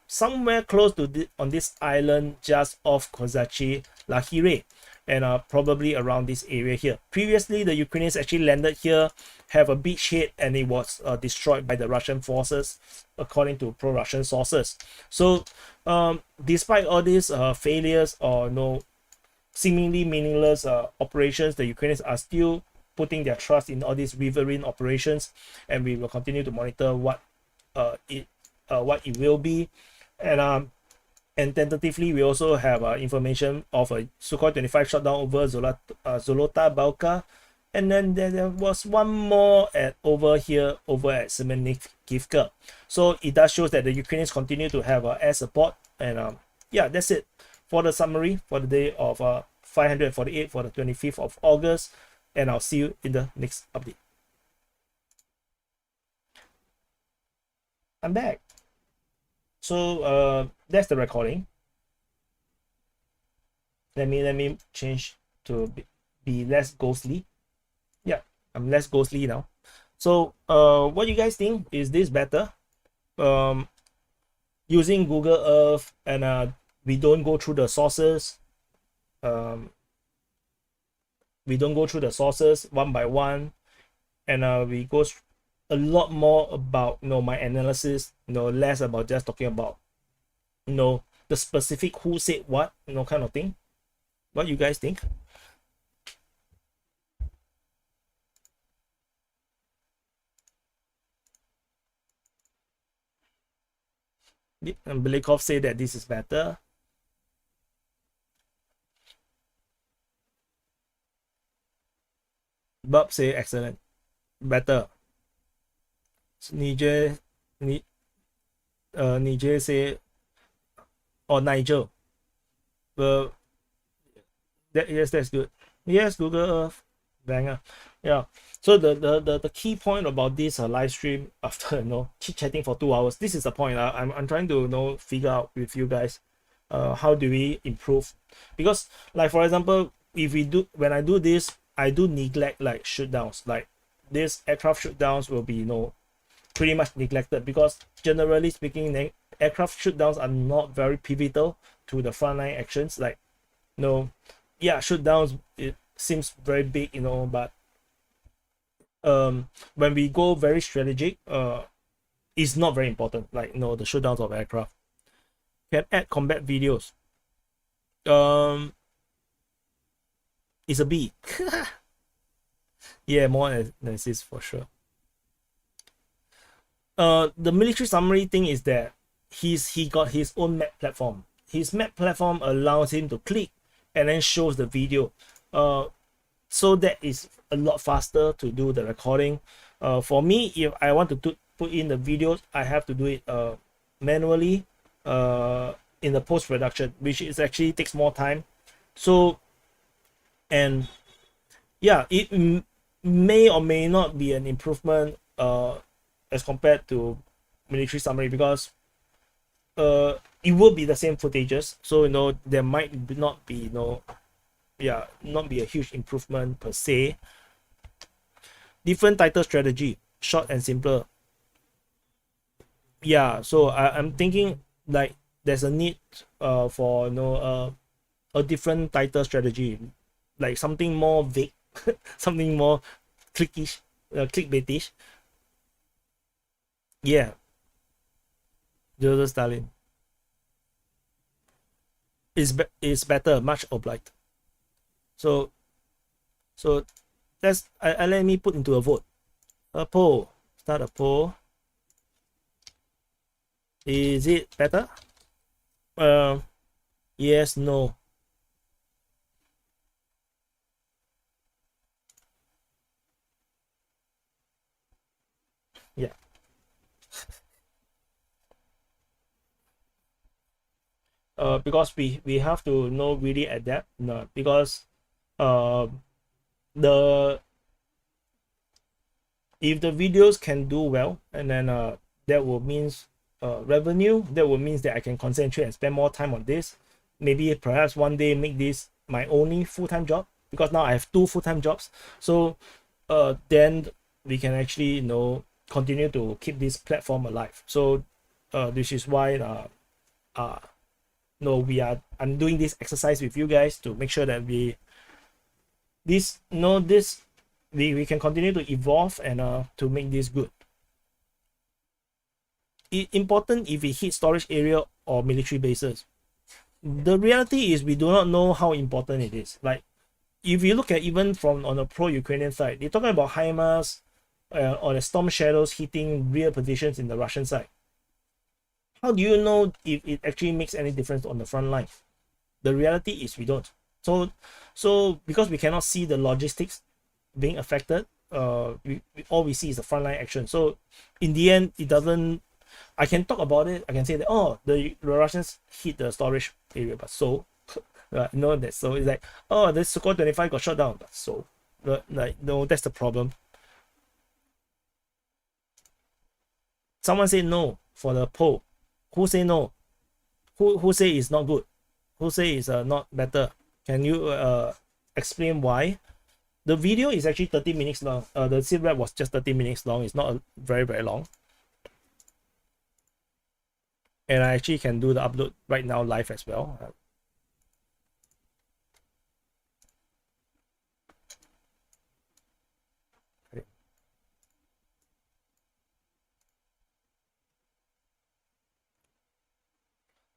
Speaker 1: somewhere close to on this island just off Kozachi Lahire, and probably around this area here. Previously, the Ukrainians actually landed here, have a beachhead, and it was destroyed by the Russian forces, according to pro-Russian sources. So, despite all these failures or seemingly meaningless operations, the Ukrainians are still putting their trust in all these riverine operations, and we will continue to monitor what it will be. And tentatively, we also have information of a Sukhoi 25 shutdown over Zolota Balka, and then there was one more over at Semennikivka. So it does show that the Ukrainians continue to have air support. And yeah, that's it for the summary for the day of 548 for the 25th of August. And I'll see you in the next update. I'm back. So that's the recording. Let me change to be less ghostly. Yeah, I'm less ghostly now. So what you guys think? Is this better? Using Google Earth, and we don't go through the sources. We don't go through the sources one by one, and we go a lot more about my analysis, less about just talking about the specific who said what, kind of thing. What you guys think? And Belikov said that this is better. Bob say excellent, better. Nigel say, or Nigel. Yes, that's good. Yes, Google Earth, banger. Yeah. So the key point about this live stream, after chit chatting for 2 hours, this is the point. I'm trying to figure out with you guys, how do we improve? Because, like, for example, when I do this, I do neglect like shootdowns. Like these aircraft shootdowns will be pretty much neglected, because generally speaking, aircraft shootdowns are not very pivotal to the frontline actions. Like yeah, shootdowns, it seems very big, but when we go very strategic, it's not very important. Like the shootdowns of aircraft. Can add combat videos. It's a B. Yeah, more analysis for sure. The military summary thing is that he got his own map platform. His map platform allows him to click and then shows the video. So that is a lot faster to do the recording. For me, if I want to put in the videos, I have to do it manually in the post-production, which is actually takes more time. So, and yeah, it may or may not be an improvement as compared to military summary, because it will be the same footages, so there might not be not be a huge improvement per se. Different title strategy, short and simpler. Yeah, so I'm thinking like there's a need for a different title strategy, like something more vague, something more clickish, clickbaitish. Yeah, Joseph Stalin is better, much obliged. So let's I let me put into a vote. A poll. Start a poll. Is it better? Yes, no. Yeah. Because we have to know really adapt. No, because the if the videos can do well, and then that will means revenue. That will means that I can concentrate and spend more time on this. Maybe perhaps one day make this my only full-time job, because now I have two full-time jobs. So then we can actually continue to keep this platform alive. So this is why I'm doing this exercise with you guys to make sure that we can continue to evolve and to make this good. Important if it hits storage area or military bases. The reality is we do not know how important it is. Like, if you look at even from on the pro-Ukrainian side, they're talking about HIMARS or the Storm Shadows hitting rear positions in the Russian side. How do you know if it actually makes any difference on the front line? The reality is we don't. So because we cannot see the logistics being affected, all we see is the frontline action. So in the end, it doesn't. I can talk about it. I can say that the Russians hit the storage area, but so that so it's like the Sukhoi 25 got shot down, but so no, that's the problem. Someone say no for the poll. Who say no? Who say it's not good? Who say it's not better? Can you explain why? The video is actually 30 minutes long. The SITREP was just 30 minutes long. It's not very, very long. And I actually can do the upload right now live as well.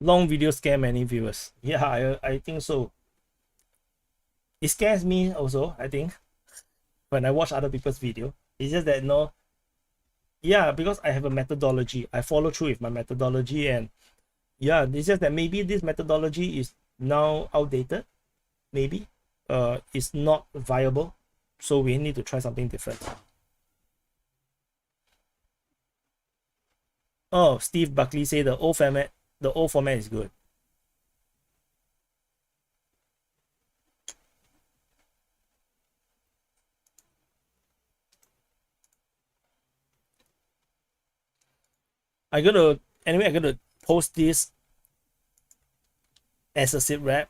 Speaker 1: Long video scare many viewers. Yeah, I think so. It scares me also, I think, when I watch other people's video. It's just that yeah, because I have a methodology. I follow through with my methodology, and yeah, it's just that maybe this methodology is now outdated. Maybe it's not viable, so we need to try something different. Oh, Steve Buckley say the old format is good. I'm gonna post this as a SITREP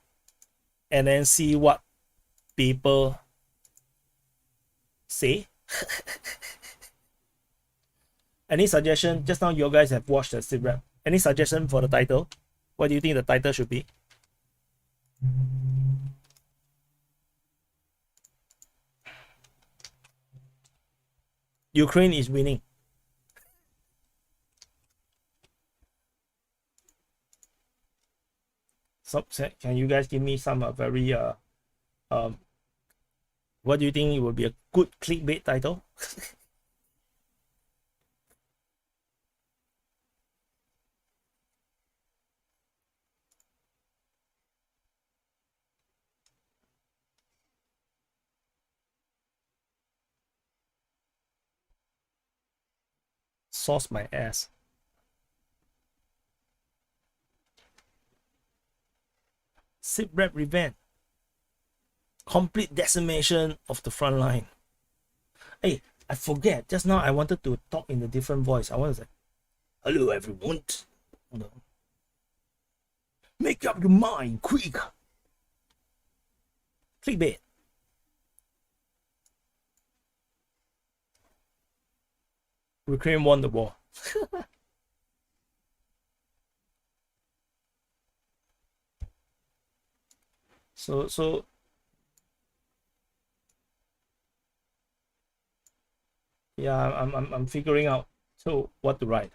Speaker 1: and then see what people say. Any suggestion? Just now you guys have watched the SITREP. Any suggestion for the title? What do you think the title should be? Ukraine is winning. So, can you guys give me some very what do you think it would be a good clickbait title? Sauce my ass. SITREP revenge. Complete decimation of the front line. Hey, I forget. Just now I wanted to talk in a different voice. I wanted to say, hello everyone. Make up your mind quick. Clickbait. Ukraine won the war. So Yeah, I'm figuring out so what to write.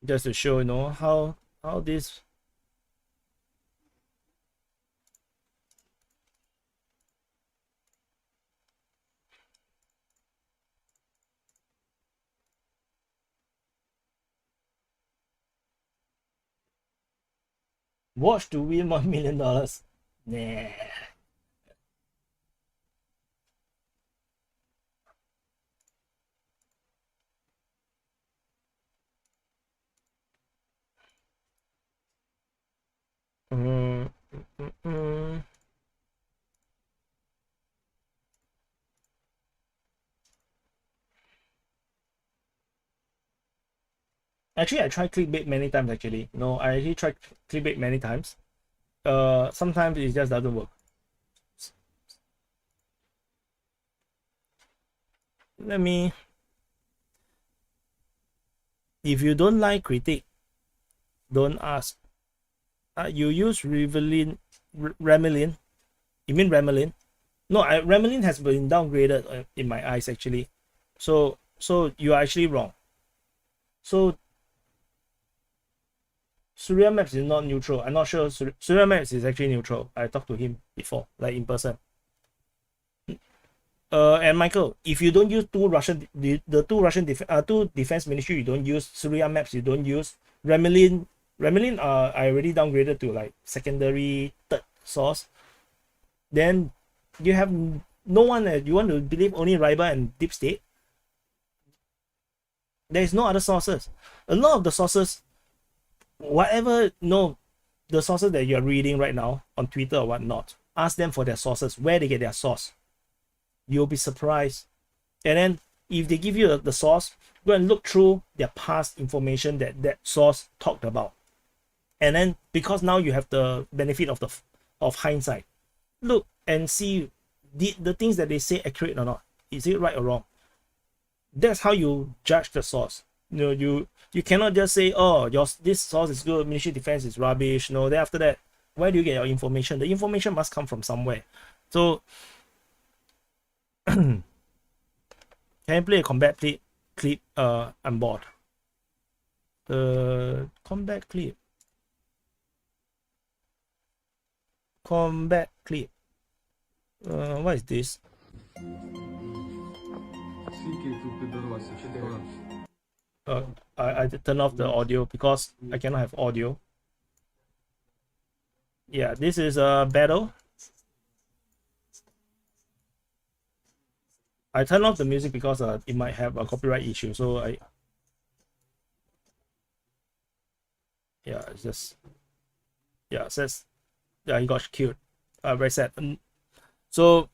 Speaker 1: Just to show, you know, how this. Watch to win $1 million. Nah. Mm, mm, mm. Actually, I tried clickbait many times. Actually, no, I actually tried clickbait many times. Sometimes it just doesn't work. Let me. If you don't like critique, don't ask. You use Remelin. You mean Remelin? No, Remelin has been downgraded in my eyes actually. So you are actually wrong. So Surya Maps is not neutral. I'm not sure Surya Maps is actually neutral. I talked to him before, like in person. And Michael, if you don't use two defense ministry, you don't use Surya Maps, you don't use Remelin. Remelin, I already downgraded to like secondary third source. Then you have no one. You want to believe only Riba and Deep State. There is no other sources. A lot of the sources, whatever, no, the sources that you're reading right now on Twitter or whatnot, ask them for their sources, where they get their source. You'll be surprised. And then if they give you the source, go and look through their past information that source talked about. And then because now you have the benefit of hindsight, look and see the things that they say accurate or not. Is it right or wrong? That's how you judge the source. You cannot just say, oh, this source is good, Ministry of Defense is rubbish. No, then after that, where do you get your information? The information must come from somewhere. So can you play a combat clip? I'm bored. The combat clip. Combat clip. What is this? I turn off the audio because I cannot have audio. Yeah, this is a battle. I turn off the music because it might have a copyright issue. So it's just, it says, he got killed. Very sad. So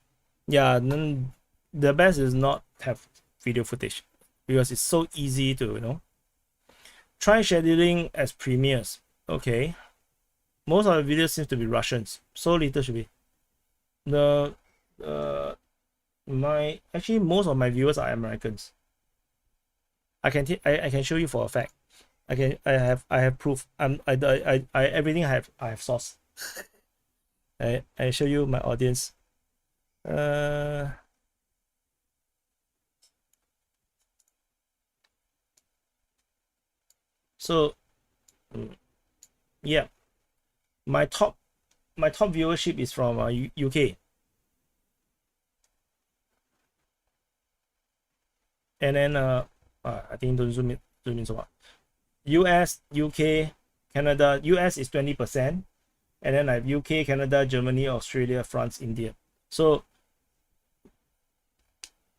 Speaker 1: yeah, then the best is not have video footage because it's so easy to try scheduling as premieres. Okay, most of the videos seems to be Russians, so little should be actually most of my viewers are Americans. I can show you for a fact. I have proof. Everything I have source. I show you my audience. So yeah, my top viewership is from UK, and then I think don't zoom in so much. US, UK, Canada. US is 20%, and then I have UK, Canada, Germany, Australia, France, India. So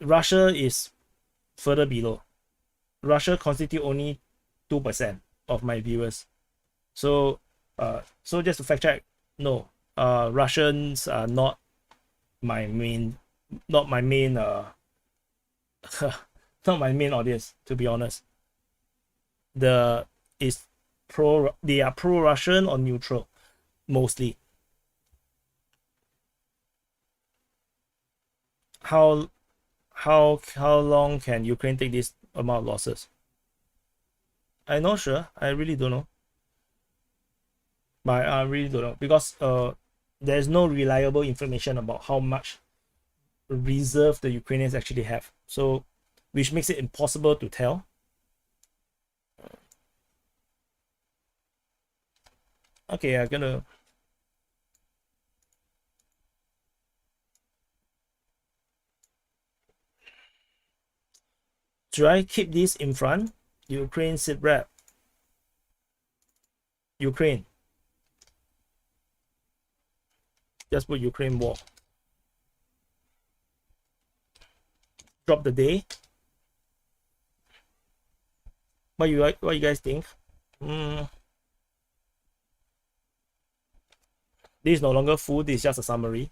Speaker 1: Russia is further below. Russia constitute only 2% of my viewers. So just to fact check, no, Russians are not my main not my main not my main audience, to be honest. They are pro-Russian or neutral mostly. How long can Ukraine take this amount of losses? I'm not sure. I really don't know. But I really don't know because there's no reliable information about how much reserve the Ukrainians actually have. So, which makes it impossible to tell. Okay, I'm gonna. Should I keep this in front? Ukraine SITREP. Ukraine. Just put Ukraine war. Drop the day. What you guys think? This is no longer full. This is just a summary.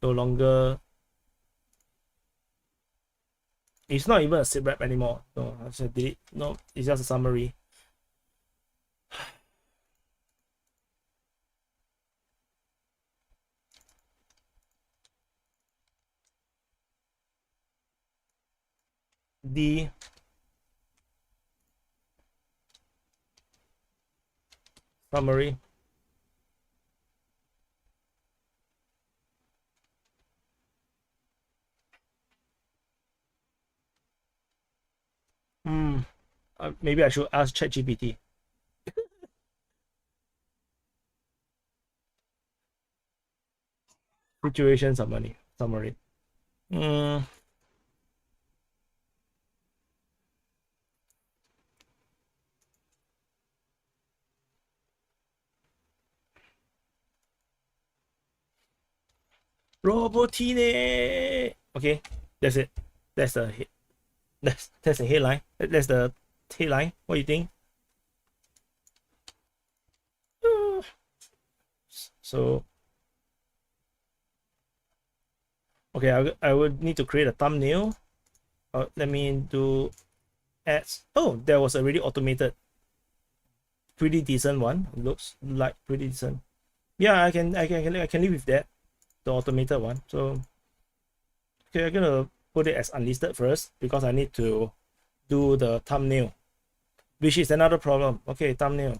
Speaker 1: No longer. It's not even a SITREP anymore. No, I should delete. No, it's just a summary. The summary. Maybe I should ask ChatGPT. Situation summary. Robotine. Okay, that's it. That's the that's the headline. That's the headline. What do you think? So okay, I would need to create a thumbnail. Let me do ads. Oh, there was already automated. Pretty decent one. It looks like pretty decent. Yeah, I can live with that. The automated one. So okay, I'm gonna put it as unlisted first because I need to do the thumbnail, which is another problem. Okay, thumbnail.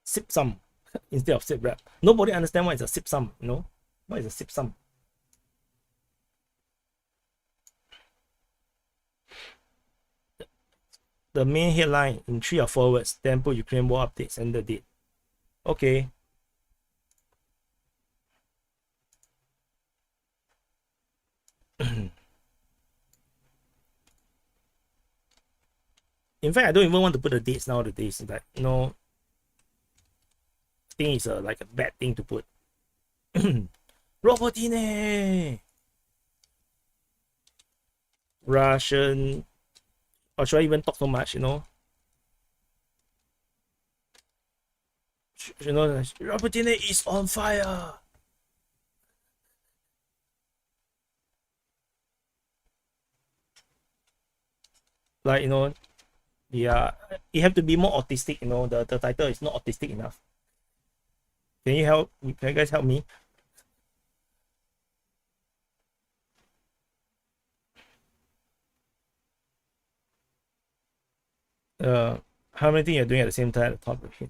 Speaker 1: Sip sum instead of SITREP. Nobody understand what is a sip sum. No, what is a sip sum? The main headline in 3 or 4 words, then put Ukraine war updates and the date. Okay. In fact, I don't even want to put the dates nowadays. Like, I think it's like a bad thing to put. Robotine! Russian. Or should I even talk so much, Robotine is on fire! Like, yeah, you have to be more autistic, the title is not autistic enough. Can you guys help me? How many things you're doing at the same time at the top of it?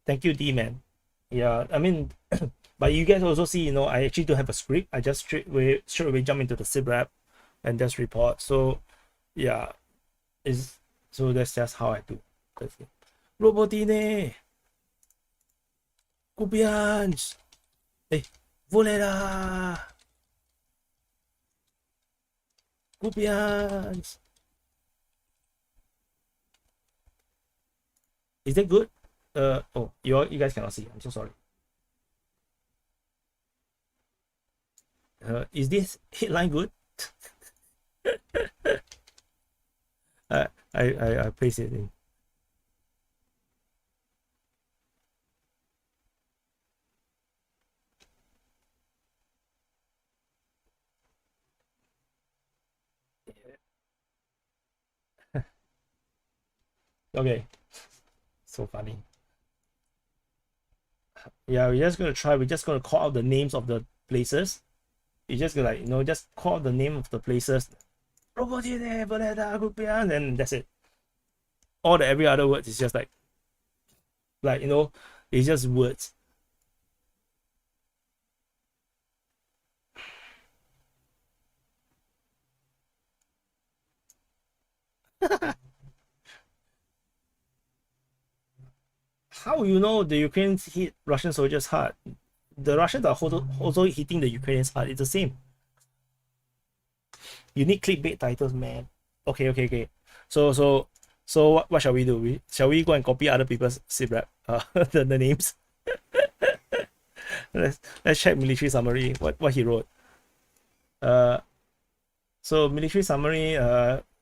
Speaker 1: Thank you, D man. Yeah, I mean, but you guys also see, I actually don't have a script. I just straight away jump into the SITREP and just report. So yeah, so that's just how I do. That's it. Robotine, Kupians, hey, Volera, Kupians. Is that good? Oh, you guys cannot see. I'm so sorry. Is this headline good? I paste it in. Okay, so funny. Yeah, we're just gonna call out the names of the places. You just gonna just call out the name of the places Robotine, Boleta, Gupian, and that's it. All the every other words is just like you know, it's just words. How you know the Ukrainians hit Russian soldiers hard? The Russians are also hitting the Ukrainians hard. It's the same. You need clickbait titles, man. Okay. So what shall we do? Shall we go and copy other people's SITREP? The names. let's check military summary. What he wrote. So military summary.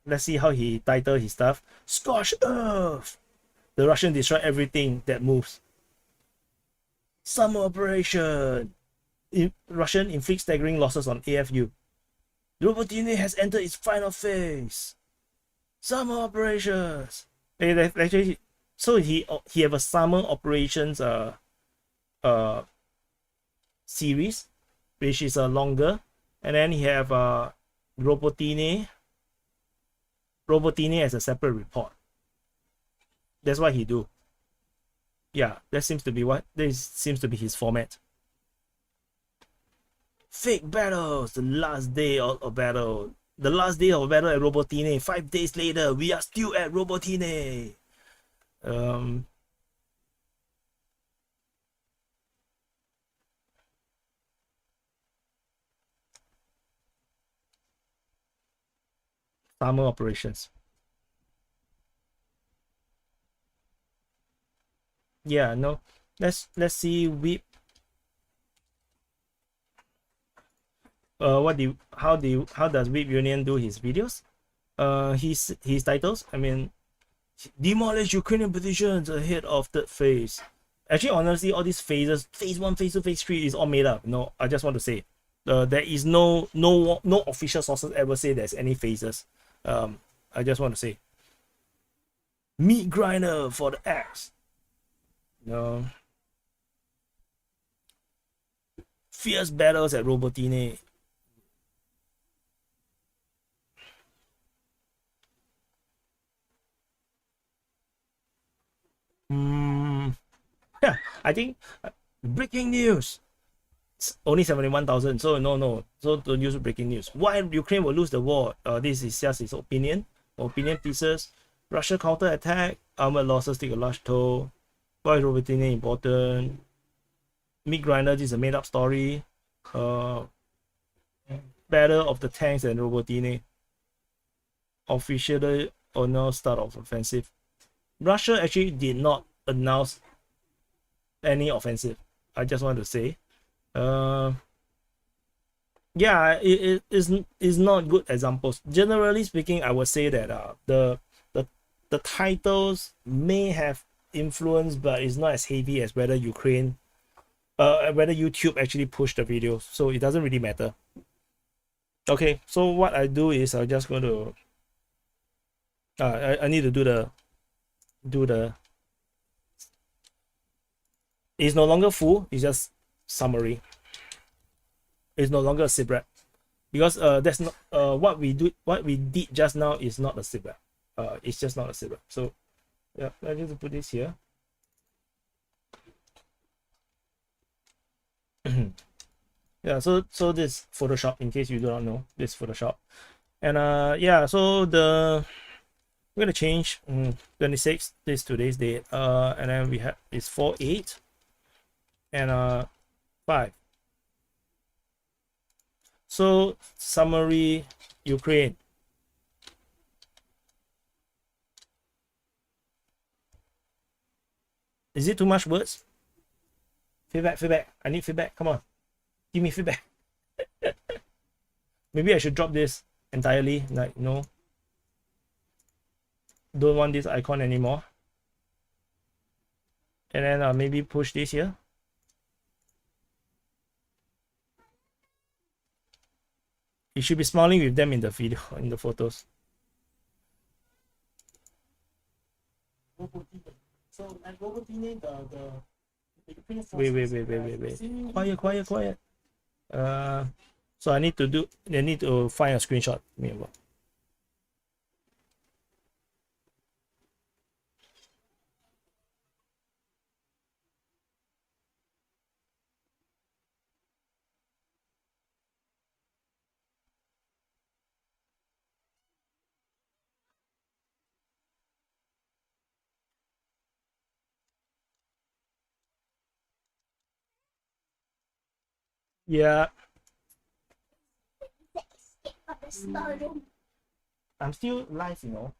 Speaker 1: Let's see how he titled his stuff. Scorched Earth. The Russian destroy everything that moves. Summer operation. Russian inflicts staggering losses on AFU. Robotine has entered its final phase. Summer operations. Actually, so he have a summer operations series, which is longer, and then he have Robotine as a separate report. That's what he do. Yeah, that seems to be his format. Fake battles, the last day of battle. The last day of battle at Robotine. 5 days later, we are still at Robotine. Summer operations. Yeah, no. Let's see Whip. How does Whip Union do his videos? His titles. I mean, demolish Ukrainian positions ahead of third phase. Actually, honestly, all these phases, phase 1, phase 2, phase 3 is all made up. No, I just want to say, there is no official sources ever say there's any phases. I just want to say, meat grinder for the axe. No. Fierce battles at Robotine. Yeah, I think breaking news. It's only 71,000. So no. So don't use breaking news. Why Ukraine will lose the war? This is just his opinion. Opinion pieces. Russia counter-attack. Armored losses take a large toll. Why is Robotine important? Meat grinder. This is a made-up story. Battle of the tanks and Robotine. Officially announced start of offensive. Russia actually did not announce any offensive. I just want to say, yeah, it is not good examples. Generally speaking, I would say that the titles may have influence, but it's not as heavy as whether Ukraine, whether YouTube actually pushed the video. So it doesn't really matter. Okay, so what I do is I'm just going to I need to do the it's no longer full, it's just summary. It's no longer a SITREP because that's not what we did just now is not a SITREP. It's just not a SITREP. So yeah, I need to put this here. Yeah, so this Photoshop, in case you do not know, this Photoshop. And yeah, so we're gonna change 26, this today's date, and then we have it's 4/8 and 5. So summary, Ukraine. Is it too much words? Feedback. I need feedback. Come on, give me feedback. Maybe I should drop this entirely. Like, no, don't want this icon anymore. And then maybe push this here. You should be smiling with them in the video, in the photos. So at Robotine, wait. Quiet. So I need to find a screenshot. Yeah. I'm still live, you know.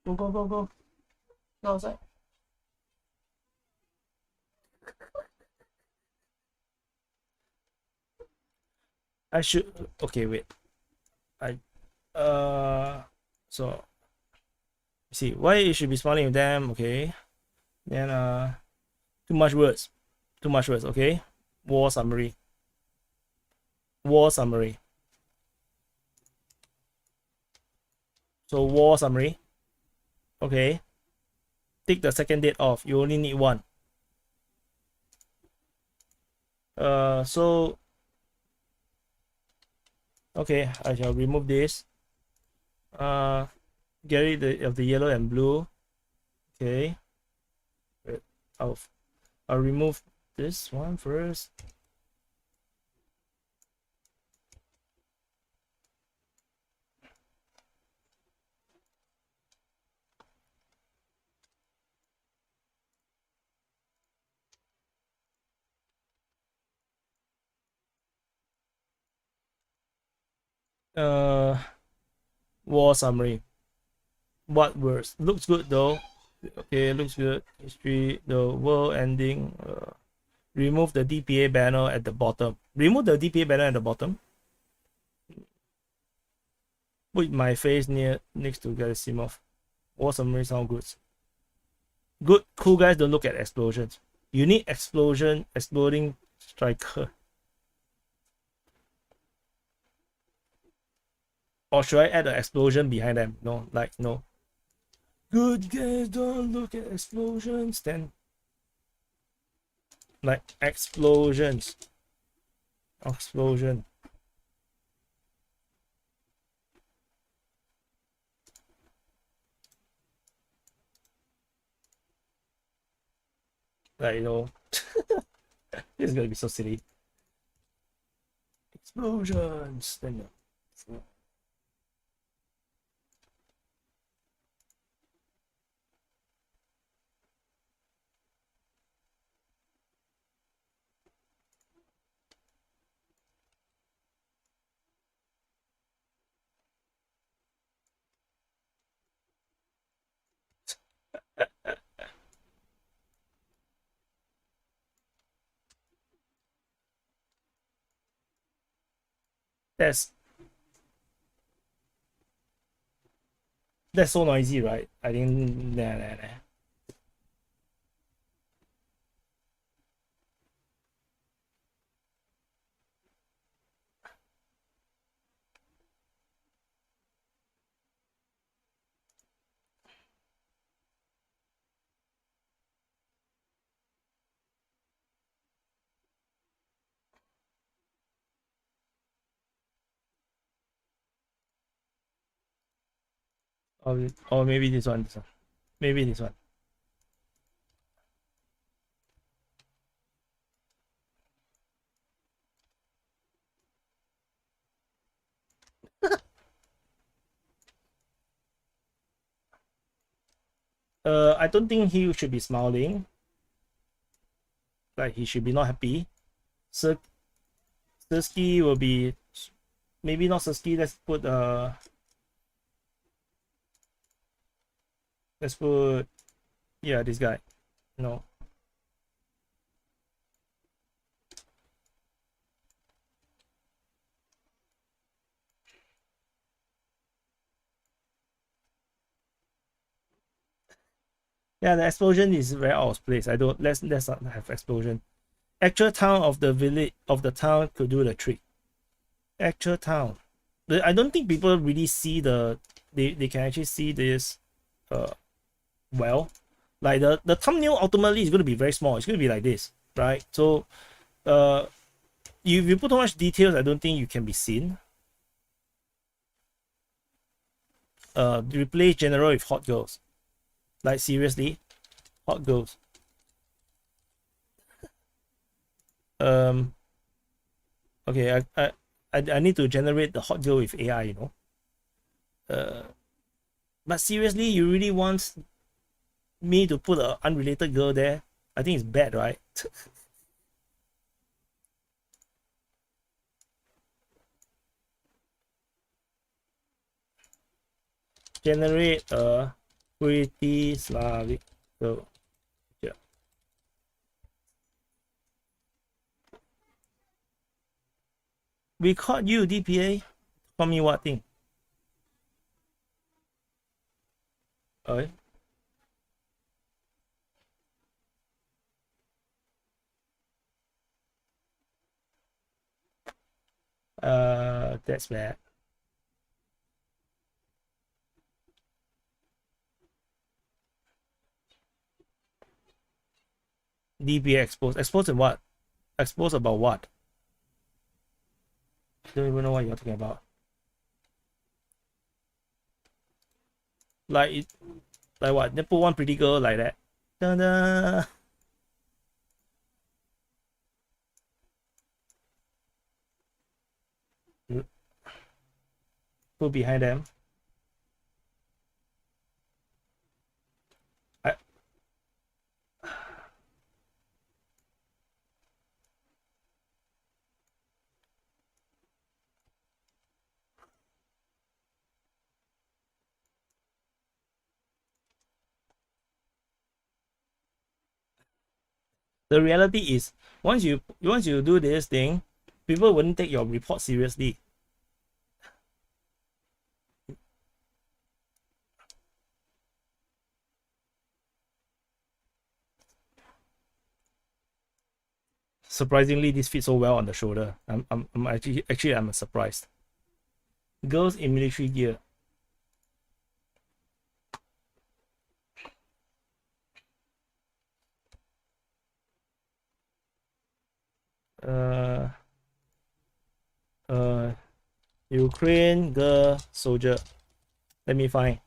Speaker 1: Go, go, go, go. Go outside. I should. Okay, wait. I. So. See, why you should be smiling with them, okay? Then, too much words. Too much words, okay? War summary. War summary. So, war summary. Okay. Take the second date off. You only need one. So okay, I shall remove this. Get rid of the yellow and blue. Okay. Wait, I'll remove this one first. War summary. What words? Looks good though. Okay, looks good. History, the world ending. Remove the DPA banner at the bottom. Remove the DPA banner at the bottom. Put my face next to Gerasimov. War summary sound good. Good, cool guys don't look at explosions. You need exploding striker. Or should I add an explosion behind them? No, like no. Good guys don't look at explosions. Then like explosions. Explosion. Like you know. This is gonna be so silly. Explosions. Then that's so noisy, right? I think nah. Or maybe this one. Maybe this one. I don't think he should be smiling. Like he should be not happy. Sersky will be maybe not Sersky. Let's put yeah, this guy. No. Yeah, the explosion is very out of place. I don't let's not have explosion. Actual town of the village of the town could do the trick. Actual town. I don't think people really see they can actually see this well. Like the thumbnail ultimately is going to be very small. It's going to be like this, right? So if you put too much details, I don't think you can be seen. Replace general with hot girls. Like seriously, hot girls. Okay, I need to generate the hot girl with AI, you know. But seriously, you really want me to put an unrelated girl there? I think it's bad, right? Generate a pretty Slavic. So yeah. We caught you, DPA. Call me what thing? Okay. That's bad. DPA exposed. Exposed in what? Exposed about what? Don't even know what you're talking about. Like like what? They put one pretty girl like that. Ta-da! Put behind them. I, the reality is once you do this thing, people wouldn't take your report seriously. Surprisingly, this fits so well on the shoulder. I'm actually I'm surprised. Girls in military gear. Uh, Ukraine girl soldier. Let me find.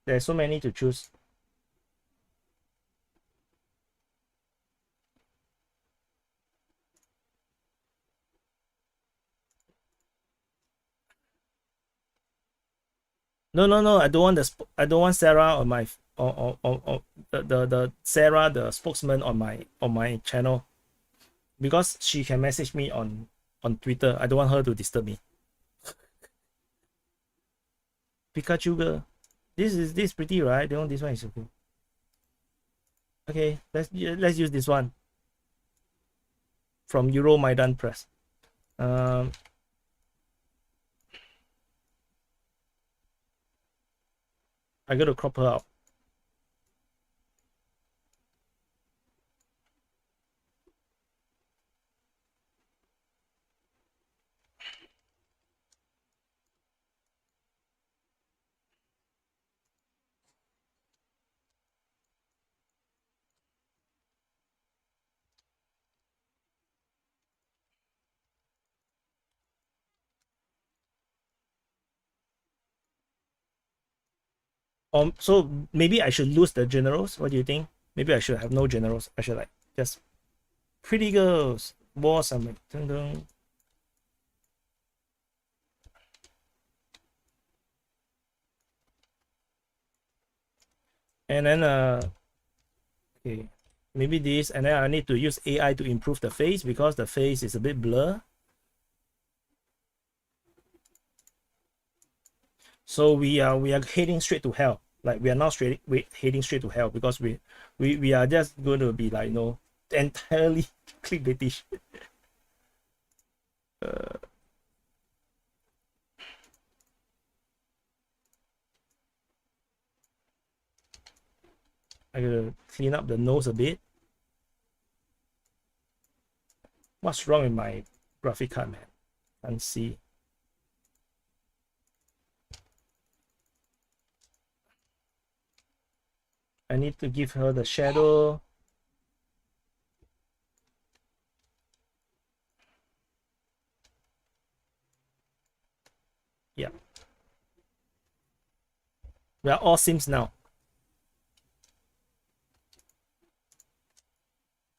Speaker 1: There's so many to choose. No. I don't want I don't want Sarah on my or the Sarah the spokesman on my channel, because she can message me on Twitter. I don't want her to disturb me. Pikachu girl. This is pretty, right? This one is okay. Okay, let's use this one from Euro Maidan Press. I gotta crop her out. So maybe I should lose the generals. What do you think? Maybe I should have no generals. I should like just pretty girls. War summit. Dun dun. And then okay, maybe this, and then I need to use AI to improve the face because the face is a bit blur. So we are heading straight to hell. Like we are now heading straight to hell because we are just going to be like, you know, entirely clickbaitish. I gotta clean up the nose a bit. What's wrong with my graphic card, man? Can't see. I need to give her the shadow. Yeah. We are all Sims now.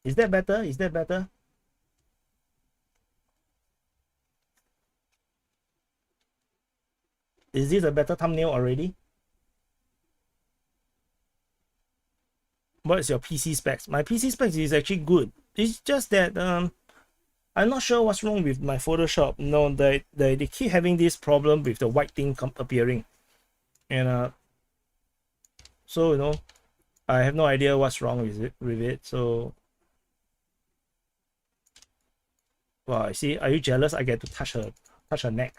Speaker 1: Is that better? Is that better? Is this a better thumbnail already? What is your PC specs? My PC specs is actually good. It's just that I'm not sure what's wrong with my Photoshop. No, they keep having this problem with the white thing appearing, and so I have no idea what's wrong with it. So, wow, I see. Are you jealous? I get to touch her neck.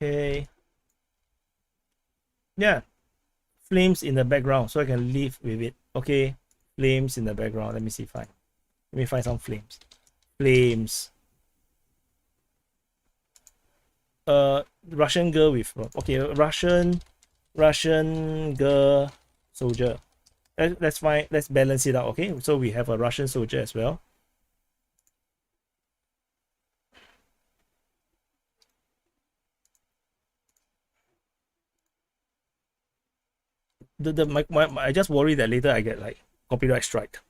Speaker 1: Okay. Yeah, flames in the background, so I can live with it. Okay, flames in the background. Let me see. Fine. Let me find some flames. Flames. Russian girl with okay, Russian girl soldier. That's fine. Let's balance it out. Okay, so we have a Russian soldier as well. I just worry that later I get like copyright strike.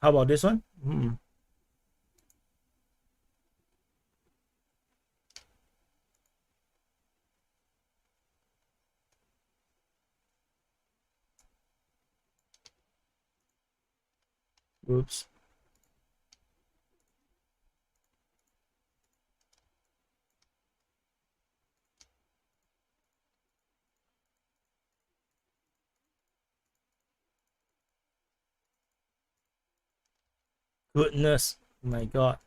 Speaker 1: How about this one? Oops. Goodness, my God.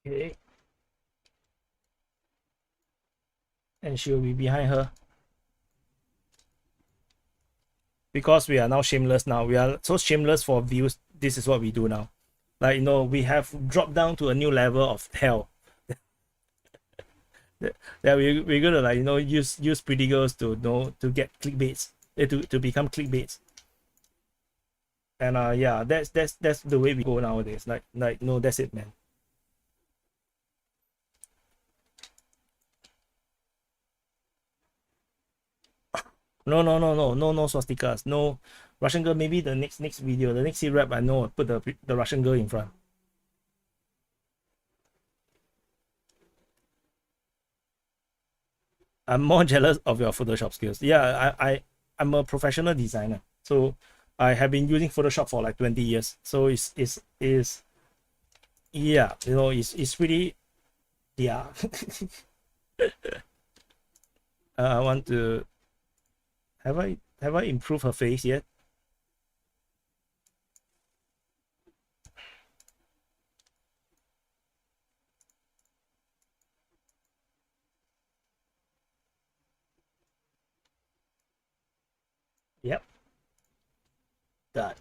Speaker 1: Okay. And she'll be behind her. Because we are now shameless now. We are so shameless for views. This is what we do now. Like, we have dropped down to a new level of hell. that we're gonna like use pretty girls to to get clickbaits, to become clickbaits. And yeah, that's the way we go nowadays. Like no, that's it, man. No swastikas, no Russian girl. Maybe the next video, the next SITREP, I know, put the Russian girl in front. I'm more jealous of your Photoshop skills. Yeah, I'm a professional designer, so I have been using Photoshop for like 20 years. So it's yeah, it's pretty, yeah. I want to have I improved her face yet? Yep. Done.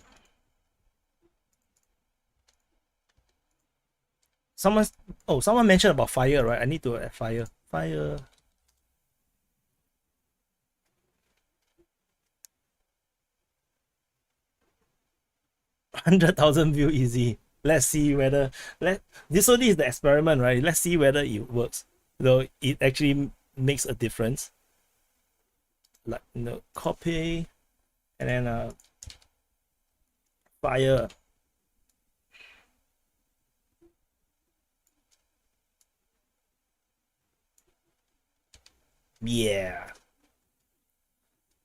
Speaker 1: Someone mentioned about fire, right? I need to add fire. Fire. 100,000 view easy. Let's see whether this is the experiment, right? Let's see whether it works. Though it actually makes a difference. Like copy and then fire. Yeah.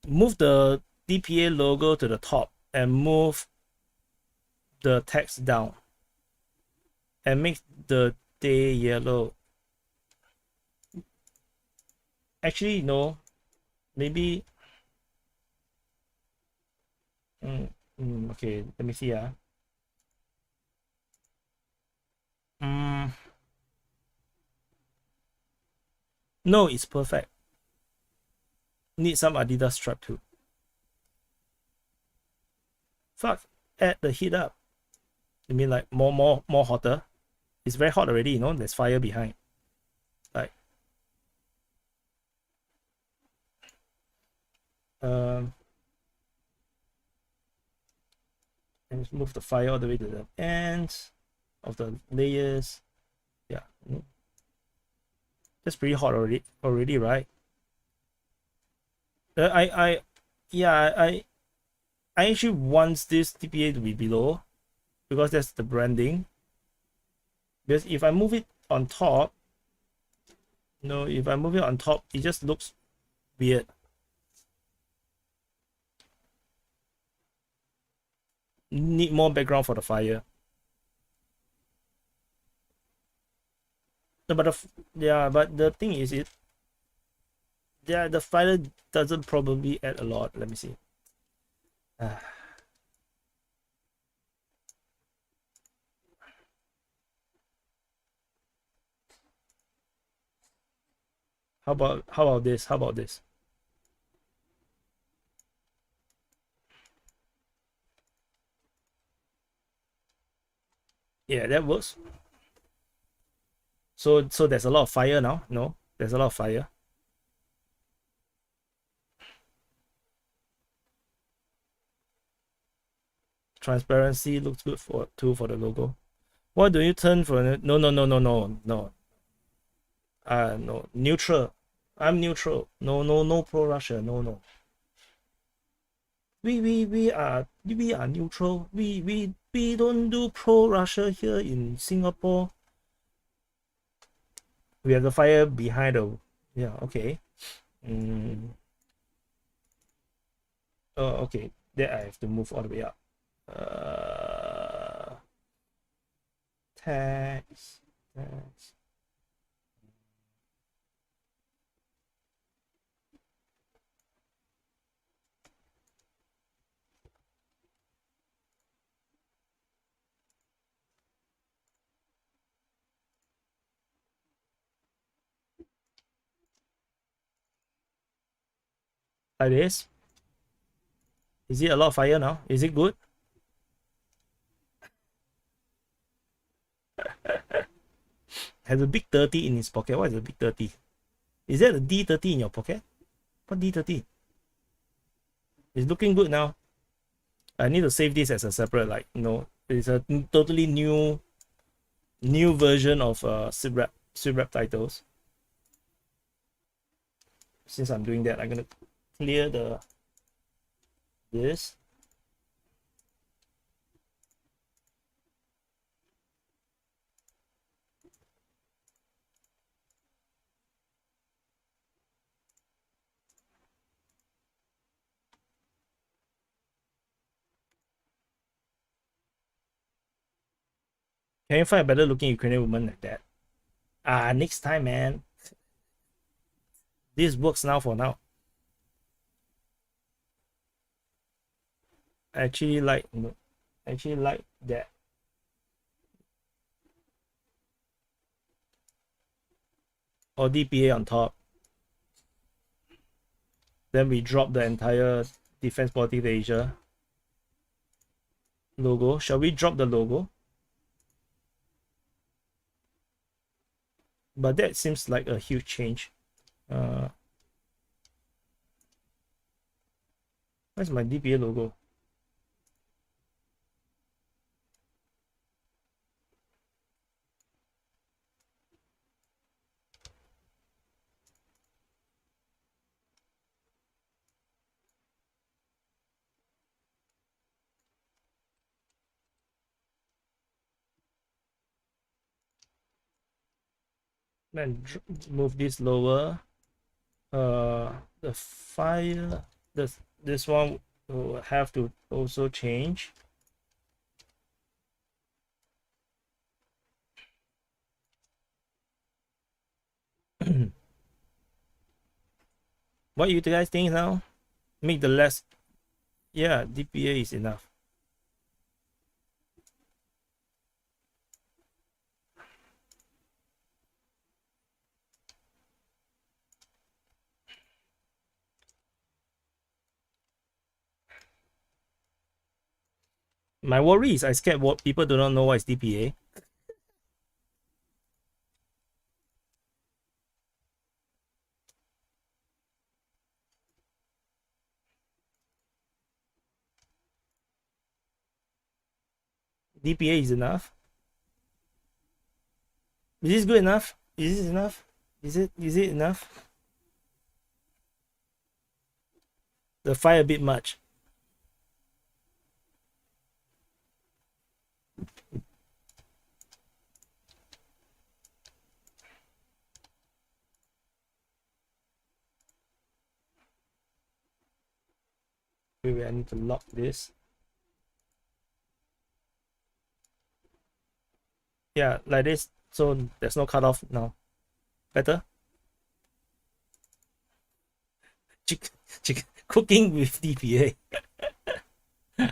Speaker 1: Move the DPA logo to the top and move the text down and make the day yellow. Actually, no. Maybe. Okay, let me see. No, it's perfect. Need some Adidas strap too. Fuck, add the heat up. You mean like more hotter? It's very hot already, you know, there's fire behind. Like and just move the fire all the way to the ends of the layers. Yeah. That's pretty hot already, right? I actually want this DPA to be below because that's the branding. Because if I move it on top, no, if I move it on top, it just looks weird. Need more background for the fire. No, but the thing is the fire doesn't probably add a lot. Let me see. How about this? How about this? Yeah, that works. So there's a lot of fire now. No, there's a lot of fire. Transparency looks good for the logo. Why do you turn for no? No, neutral. I'm neutral. No pro Russia. No. We are neutral. We don't do pro Russia here in Singapore. We have the fire behind the okay. Oh, okay. That I have to move all the way up. Text. Like this. Is it a lot of fire now? Is it good? Has a big 30 in his pocket. What is a big 30? Is that a D30 in your pocket? What D30? It's looking good now. I need to save this as a separate, like, it's a totally new version of SITREP titles. Since I'm doing that, I'm gonna clear this. Can you find a better looking Ukrainian woman like that? Next time, man. This works now for now. I actually like that. Or DPA on top. Then we drop the entire Defense Politics Asia logo. Shall we drop the logo? But that seems like a huge change. Where's my DPA logo? Then move this lower. The fire, this one will have to also change. What you guys think now? Make the less, yeah, DPA is enough. My worry is I scared what people do not know what is DPA. DPA is enough. Is this good enough? Is this enough? Is it enough? The fire a bit much. Wait, I need to lock this. Yeah, like this. So there's no cutoff now. Better? Chicken cooking with DPA.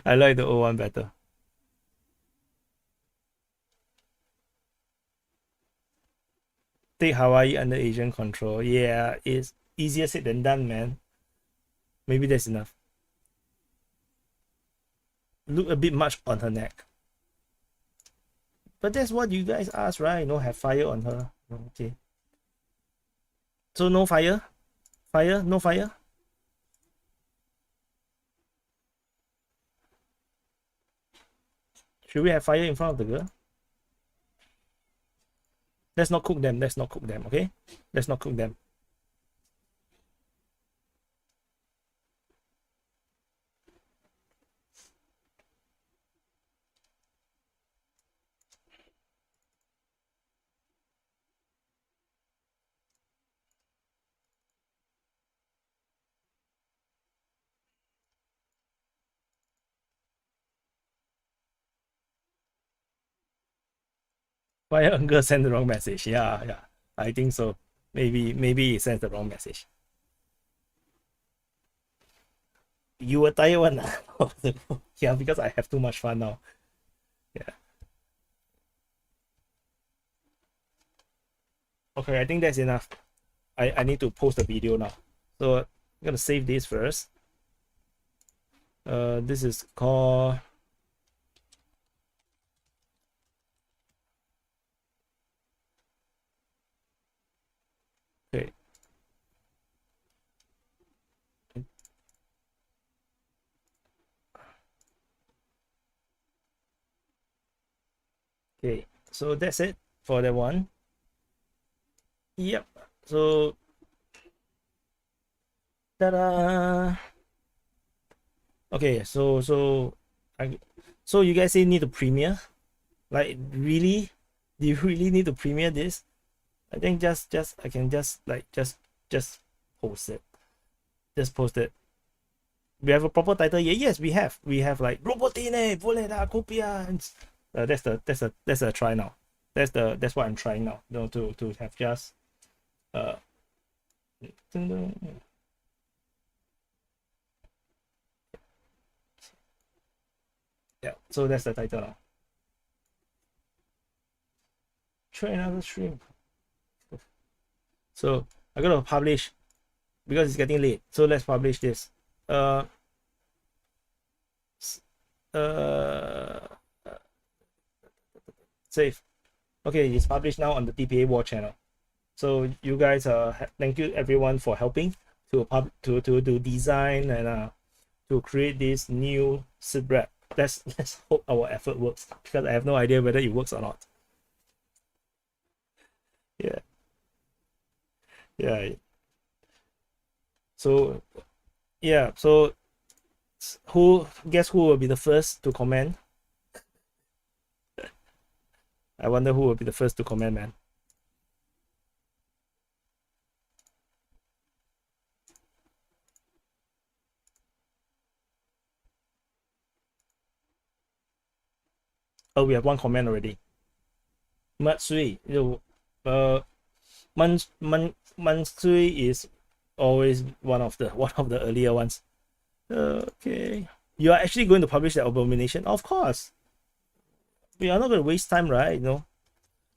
Speaker 1: I like the old one better. Take Hawaii under Asian control. Yeah, it's easier said than done, man. Maybe that's enough. Look a bit much on her neck. But that's what you guys asked, right? No, have fire on her. Okay. So no fire? Fire? No fire? Should we have fire in front of the girl? Let's not cook them. Let's not cook them, okay? Let's not cook them. Fire Uncle sent the wrong message. Yeah. I think so. Maybe it sends the wrong message. You were tired one. Yeah, because I have too much fun now. Yeah. Okay, I think that's enough. I need to post the video now. So I'm gonna save this first. This is called okay. Okay, so that's it for that one. Yep. So ta-da. Okay, so you guys say need to premiere? Like really? Do you really need to premiere this? I think just I can just post it. Just post it. We have a proper title here. Yes, we have. We have like Robotine, Voleda, Copia. That's a try now. That's what I'm trying now. You know, to have just yeah, so that's the title now. Try another stream. So I'm gonna publish because it's getting late. So let's publish this. Save. Okay, it's published now on the DPA War channel. So you guys thank you everyone for helping to design and to create this new SITREP. Let's hope our effort works, because I have no idea whether it works or not. Yeah. So yeah, so guess who will be the first to comment? I wonder who will be the first to comment, man. Oh, we have one comment already. Matsui. Mansui is always one of the earlier ones. Okay. You are actually going to publish the abomination? Of course. We are not going to waste time, right? No.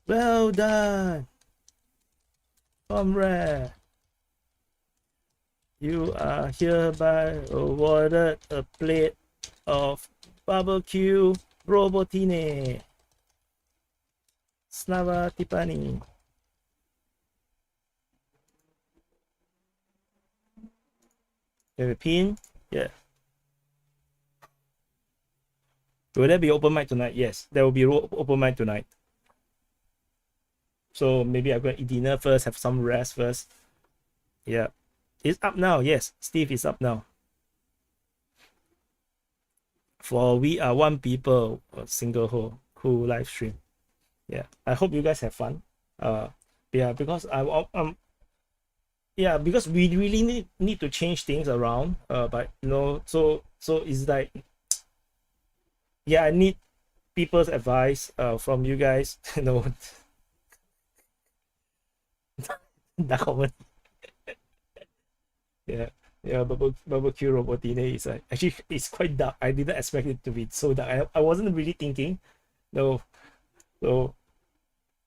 Speaker 1: Well done, comrade. You are hereby awarded a plate of Barbecue Robotine. Slava Tipani. Have a pin? Yeah. Will there be open mic tonight? Yes, there will be open mic tonight. So maybe I'm going to eat dinner first, have some rest first. Yeah. It's up now. Yes, Steve is up now. For We Are One People, a single who live stream. Yeah, I hope you guys have fun. Yeah, because yeah, because we really need to change things around. But you know, so it's like, yeah, I need people's advice from you guys. You know, that comment. Yeah. Yeah, barbecue robotine is actually it's quite dark. I didn't expect it to be so dark. I wasn't really thinking. No. So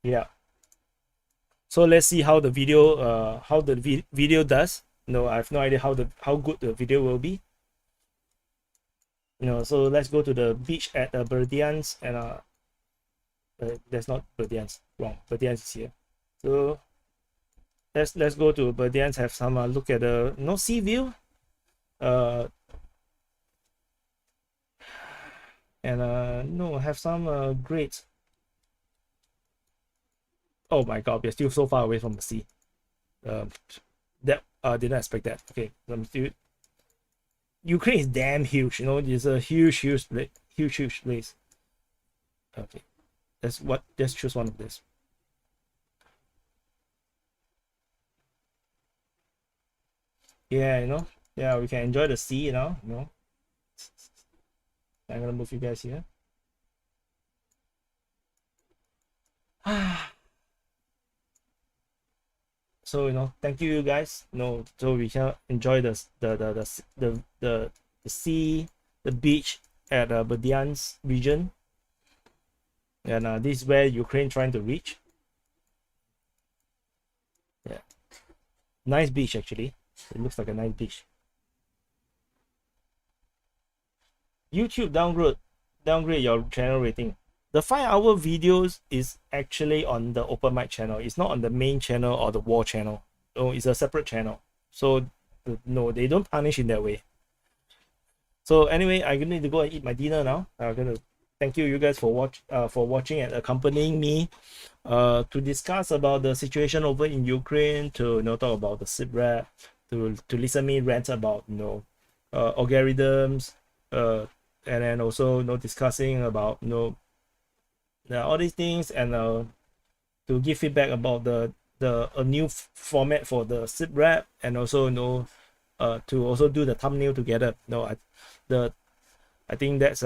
Speaker 1: yeah. So let's see how the video does. No, I have no idea how good the video will be. You know, so let's go to the beach at Berdians, and that's not Berdians, wrong. Berdians is here. So let's go to Berdians, have some look at the sea view. And no, have some great. Oh my god, we're still so far away from the sea. That didn't expect that. Okay, I'm still. Ukraine is damn huge, you know. It's a huge place. Okay, let's choose one of this. Yeah, you know. Yeah, we can enjoy the sea, you know. I'm gonna move you guys here. So you know, thank you guys. You know, so we can enjoy the sea, the beach at Berdiansk region, and this is where Ukraine trying to reach. Yeah, nice beach actually. It looks like a nice beach. YouTube downgrade your channel rating. The 5-hour videos is actually on the open mic channel. It's not on the main channel or the war channel. No, it's a separate channel. So no, they don't punish in that way. So anyway, I'm gonna need to go and eat my dinner now. I'm gonna thank you guys for watching and accompanying me to discuss about the situation over in Ukraine, to talk about the SITREP, to listen me rant about algorithms, and then also discussing about all these things, and to give feedback about a new format for the SITREP, and also to also do the thumbnail together. I think that's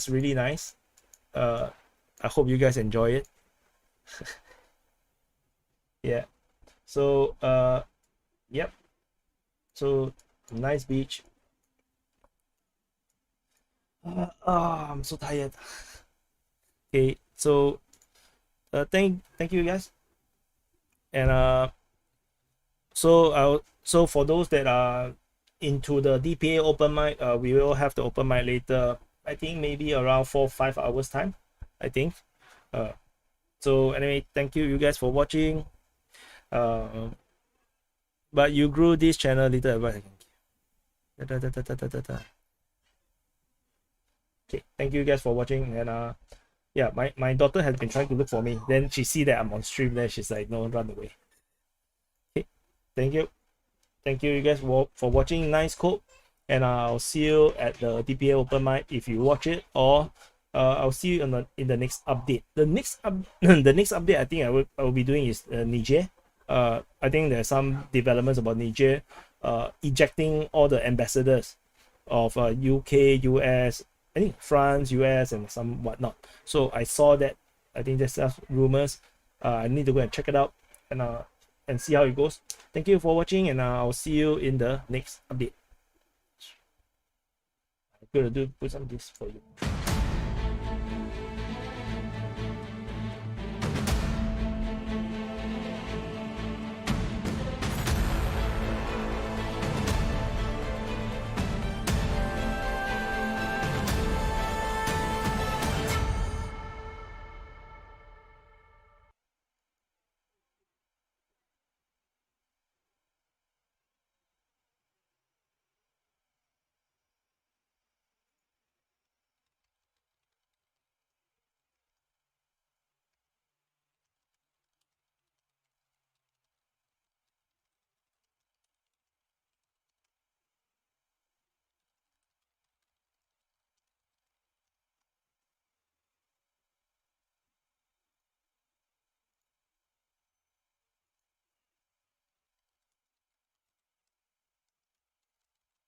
Speaker 1: really nice. I hope you guys enjoy it. Yeah. So yep. So nice beach. I'm so tired. Okay, so thank you guys, and so for those that are into the DPA open mic, we will have the open mic later. I think maybe around 4-5 hours time. I think. So anyway, thank you guys for watching. But you grew this channel little advice. Okay, thank you guys for watching, and yeah, my daughter has been trying to look for me. Then she see that I'm on stream. Then she's like, no, run away. Okay, thank you guys for watching. Nice quote, and I'll see you at the DPA open mic if you watch it, or I'll see you in the next update. The next update I think I will be doing is Niger. I think there's some developments about Niger ejecting all the ambassadors of UK, US, I think France, US, and some whatnot. So I saw that. I think there's some rumors. I need to go and check it out, and see how it goes. Thank you for watching, and I'll see you in the next update. I'm gonna put some of this for you.